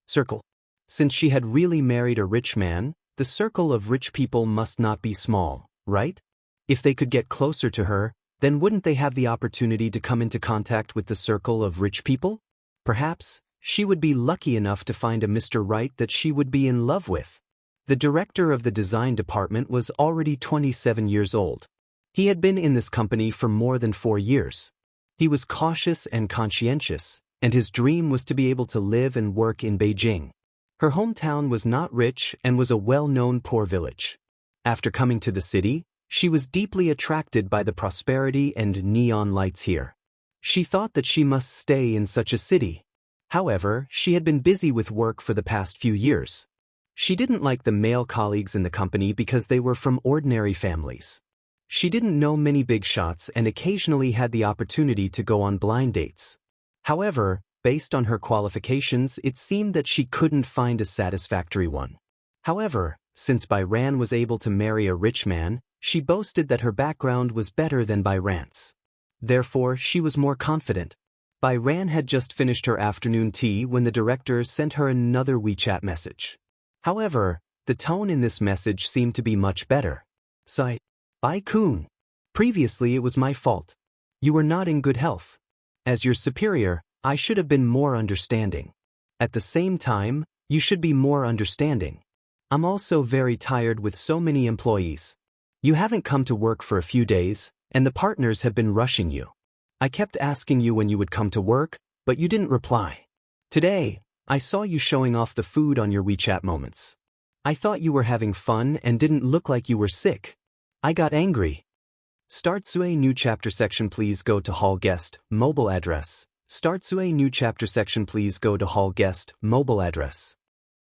Circle. Since she had really married a rich man, the circle of rich people must not be small, right? If they could get closer to her, then wouldn't they have the opportunity to come into contact with the circle of rich people? Perhaps, she would be lucky enough to find a Mr. Right that she would be in love with. The director of the design department was already 27 years old. He had been in this company for more than 4 years. He was cautious and conscientious, and his dream was to be able to live and work in Beijing. Her hometown was not rich and was a well-known poor village. After coming to the city, she was deeply attracted by the prosperity and neon lights here. She thought that she must stay in such a city. However, she had been busy with work for the past few years. She didn't like the male colleagues in the company because they were from ordinary families. She didn't know many big shots and occasionally had the opportunity to go on blind dates. However, based on her qualifications, it seemed that she couldn't find a satisfactory one. However, since Bai Ran was able to marry a rich man, she boasted that her background was better than Bai Ran's. Therefore, she was more confident. Bai Ran had just finished her afternoon tea when the director sent her another WeChat message. However, the tone in this message seemed to be much better. Sigh. Bai-kun. Previously it was my fault. You were not in good health. As your superior, I should have been more understanding. At the same time, you should be more understanding. I'm also very tired with so many employees. You haven't come to work for a few days, and the partners have been rushing you. I kept asking you when you would come to work, but you didn't reply. Today, I saw you showing off the food on your WeChat moments. I thought you were having fun and didn't look like you were sick. I got angry. Start Sue new chapter section please go to hall guest, mobile address. Start Sue new chapter section please go to hall guest, mobile address.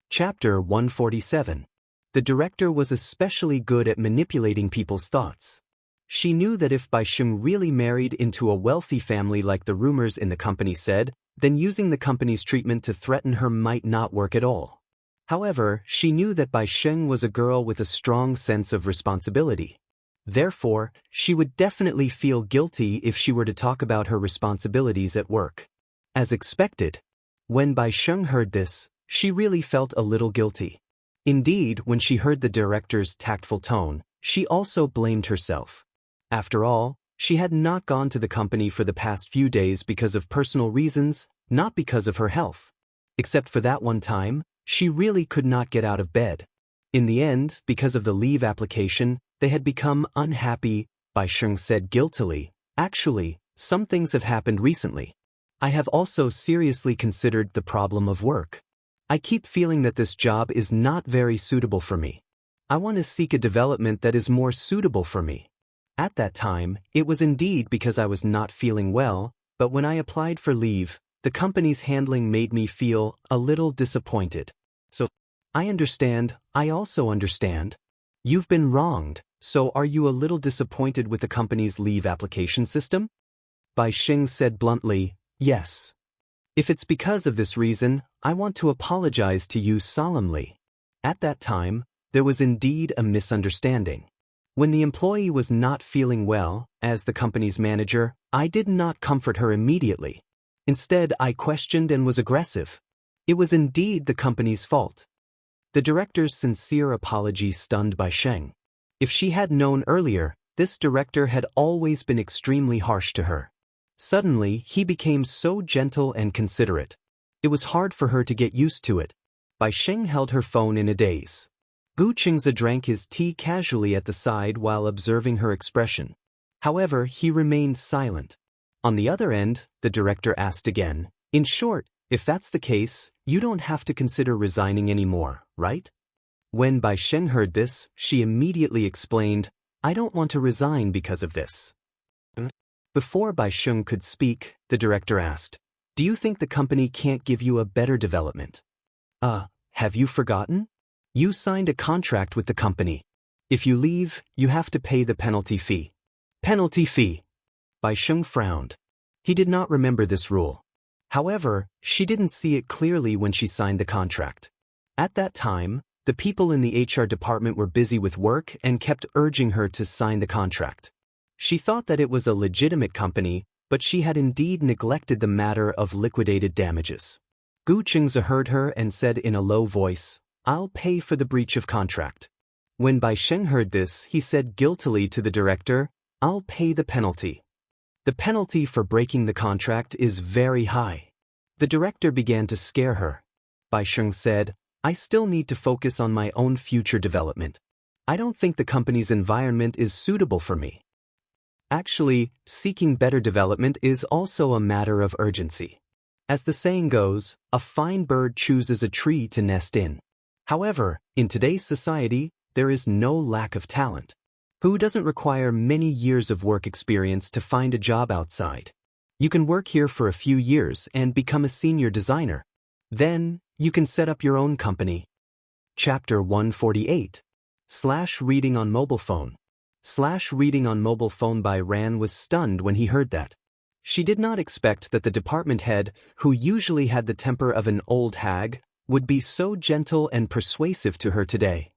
Chapter 147. The director was especially good at manipulating people's thoughts. She knew that if Bai Sheng really married into a wealthy family like the rumors in the company said, then using the company's treatment to threaten her might not work at all. However, she knew that Bai Sheng was a girl with a strong sense of responsibility. Therefore, she would definitely feel guilty if she were to talk about her responsibilities at work. As expected, when Bai Sheng heard this, she really felt a little guilty. Indeed, when she heard the director's tactful tone, she also blamed herself. After all, she had not gone to the company for the past few days because of personal reasons, not because of her health. Except for that one time, she really could not get out of bed. In the end, because of the leave application, they had become unhappy. Bai Sheng said guiltily, "Actually, some things have happened recently. I have also seriously considered the problem of work. I keep feeling that this job is not very suitable for me. I want to seek a development that is more suitable for me." At that time, it was indeed because I was not feeling well, but when I applied for leave, the company's handling made me feel a little disappointed. So, I understand, I also understand. You've been wronged, so are you a little disappointed with the company's leave application system? Bai Sheng said bluntly, "Yes. If it's because of this reason, I want to apologize to you solemnly." At that time, there was indeed a misunderstanding. When the employee was not feeling well, as the company's manager, I did not comfort her immediately. Instead, I questioned and was aggressive. It was indeed the company's fault. The director's sincere apology stunned Bai Sheng. If she had known earlier, this director had always been extremely harsh to her. Suddenly, he became so gentle and considerate. It was hard for her to get used to it. Bai Sheng held her phone in a daze. Gu Qingzi drank his tea casually at the side while observing her expression. However, he remained silent. On the other end, the director asked again, "In short, if that's the case, you don't have to consider resigning anymore, right?" When Bai Sheng heard this, she immediately explained, "I don't want to resign because of this." Before Bai Sheng could speak, the director asked, Do you think the company can't give you a better development? Have you forgotten? You signed a contract with the company. If you leave, you have to pay the penalty fee. Penalty fee. Bai Sheng frowned. He did not remember this rule. However, she didn't see it clearly when she signed the contract. At that time, the people in the HR department were busy with work and kept urging her to sign the contract. She thought that it was a legitimate company, but she had indeed neglected the matter of liquidated damages. Gu Qingze heard her and said in a low voice, "I'll pay for the breach of contract." When Bai Sheng heard this, he said guiltily to the director, "I'll pay the penalty." The penalty for breaking the contract is very high. The director began to scare her. Bai Sheng said, "I still need to focus on my own future development. I don't think the company's environment is suitable for me." Actually, seeking better development is also a matter of urgency. As the saying goes, a fine bird chooses a tree to nest in. However, in today's society, there is no lack of talent. Who doesn't require many years of work experience to find a job outside? You can work here for a few years and become a senior designer. Then, you can set up your own company. Chapter 148. Reading on mobile phone. Reading on mobile phone by Ran was stunned when he heard that. She did not expect that the department head, who usually had the temper of an old hag, would be so gentle and persuasive to her today.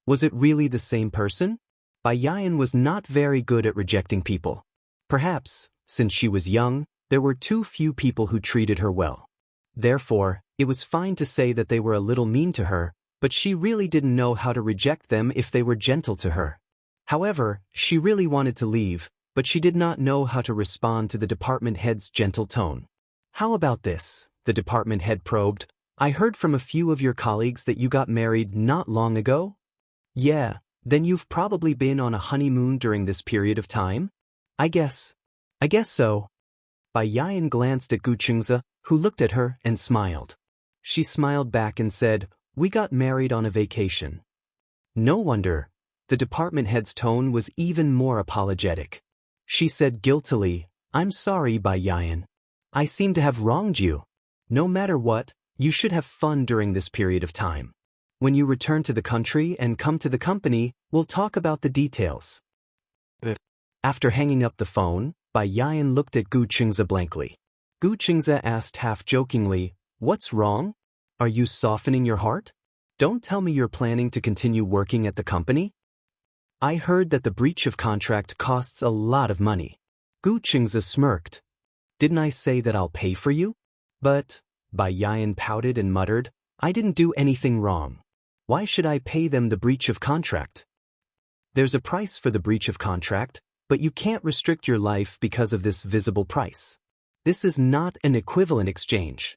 Was it really the same person? Bai Yan was not very good at rejecting people. Perhaps, since she was young, there were too few people who treated her well. Therefore, it was fine to say that they were a little mean to her, but she really didn't know how to reject them if they were gentle to her. However, she really wanted to leave, but she did not know how to respond to the department head's gentle tone. "How about this?" the department head probed. "I heard from a few of your colleagues that you got married not long ago?" "Yeah, then you've probably been on a honeymoon during this period of time?" I guess so." Bai Yan glanced at Gu Qingze, who looked at her and smiled. She smiled back and said, "We got married on a vacation." No wonder. The department head's tone was even more apologetic. She said guiltily, "I'm sorry, Bai Yan. I seem to have wronged you. No matter what, you should have fun during this period of time. When you return to the country and come to the company, we'll talk about the details." After hanging up the phone, Bai Yan looked at Gu Qingze blankly. Gu Qingze asked half-jokingly, "What's wrong? Are you softening your heart? Don't tell me you're planning to continue working at the company?" "I heard that the breach of contract costs a lot of money." Gu Qingze smirked. "Didn't I say that I'll pay for you?" "But," Bai Yan pouted and muttered, "I didn't do anything wrong. Why should I pay them the breach of contract?" "There's a price for the breach of contract, but you can't restrict your life because of this visible price. This is not an equivalent exchange."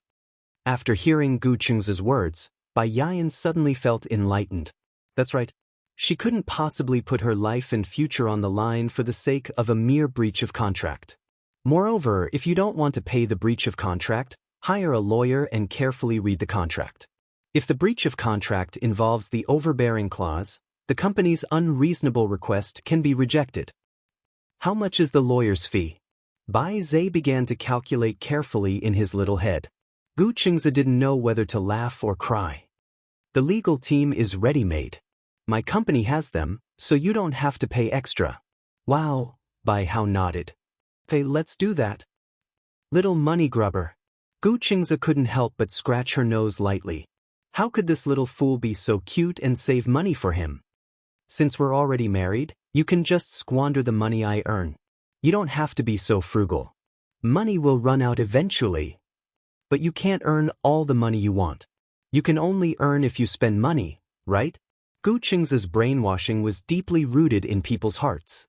After hearing Gu Qingze's words, Bai Yan suddenly felt enlightened. That's right. She couldn't possibly put her life and future on the line for the sake of a mere breach of contract. Moreover, if you don't want to pay the breach of contract, hire a lawyer and carefully read the contract. If the breach of contract involves the overbearing clause, the company's unreasonable request can be rejected. How much is the lawyer's fee? Bai Zhe began to calculate carefully in his little head. Gu Qingze didn't know whether to laugh or cry. "The legal team is ready-made. My company has them, so you don't have to pay extra." "Wow," Bai Hao nodded. "Okay, let's do that." Little money grubber. Gu Qingze couldn't help but scratch her nose lightly. How could this little fool be so cute and save money for him? "Since we're already married, you can just squander the money I earn. You don't have to be so frugal. Money will run out eventually. But you can't earn all the money you want. You can only earn if you spend money, right?" Gu Qingze's brainwashing was deeply rooted in people's hearts.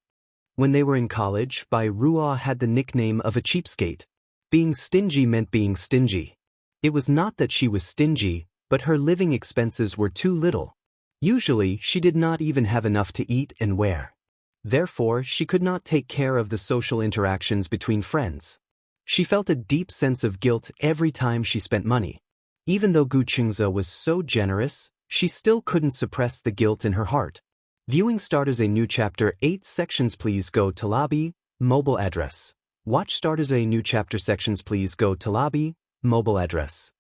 When they were in college, Bai Ruo had the nickname of a cheapskate. Being stingy meant being stingy. It was not that she was stingy, but her living expenses were too little. Usually, she did not even have enough to eat and wear. Therefore, she could not take care of the social interactions between friends. She felt a deep sense of guilt every time she spent money. Even though Gu Qingze was so generous, she still couldn't suppress the guilt in her heart. Viewing starters a new chapter 8 sections please go to lobby, mobile address. Watch starters a new chapter sections please go to lobby, Mobile address.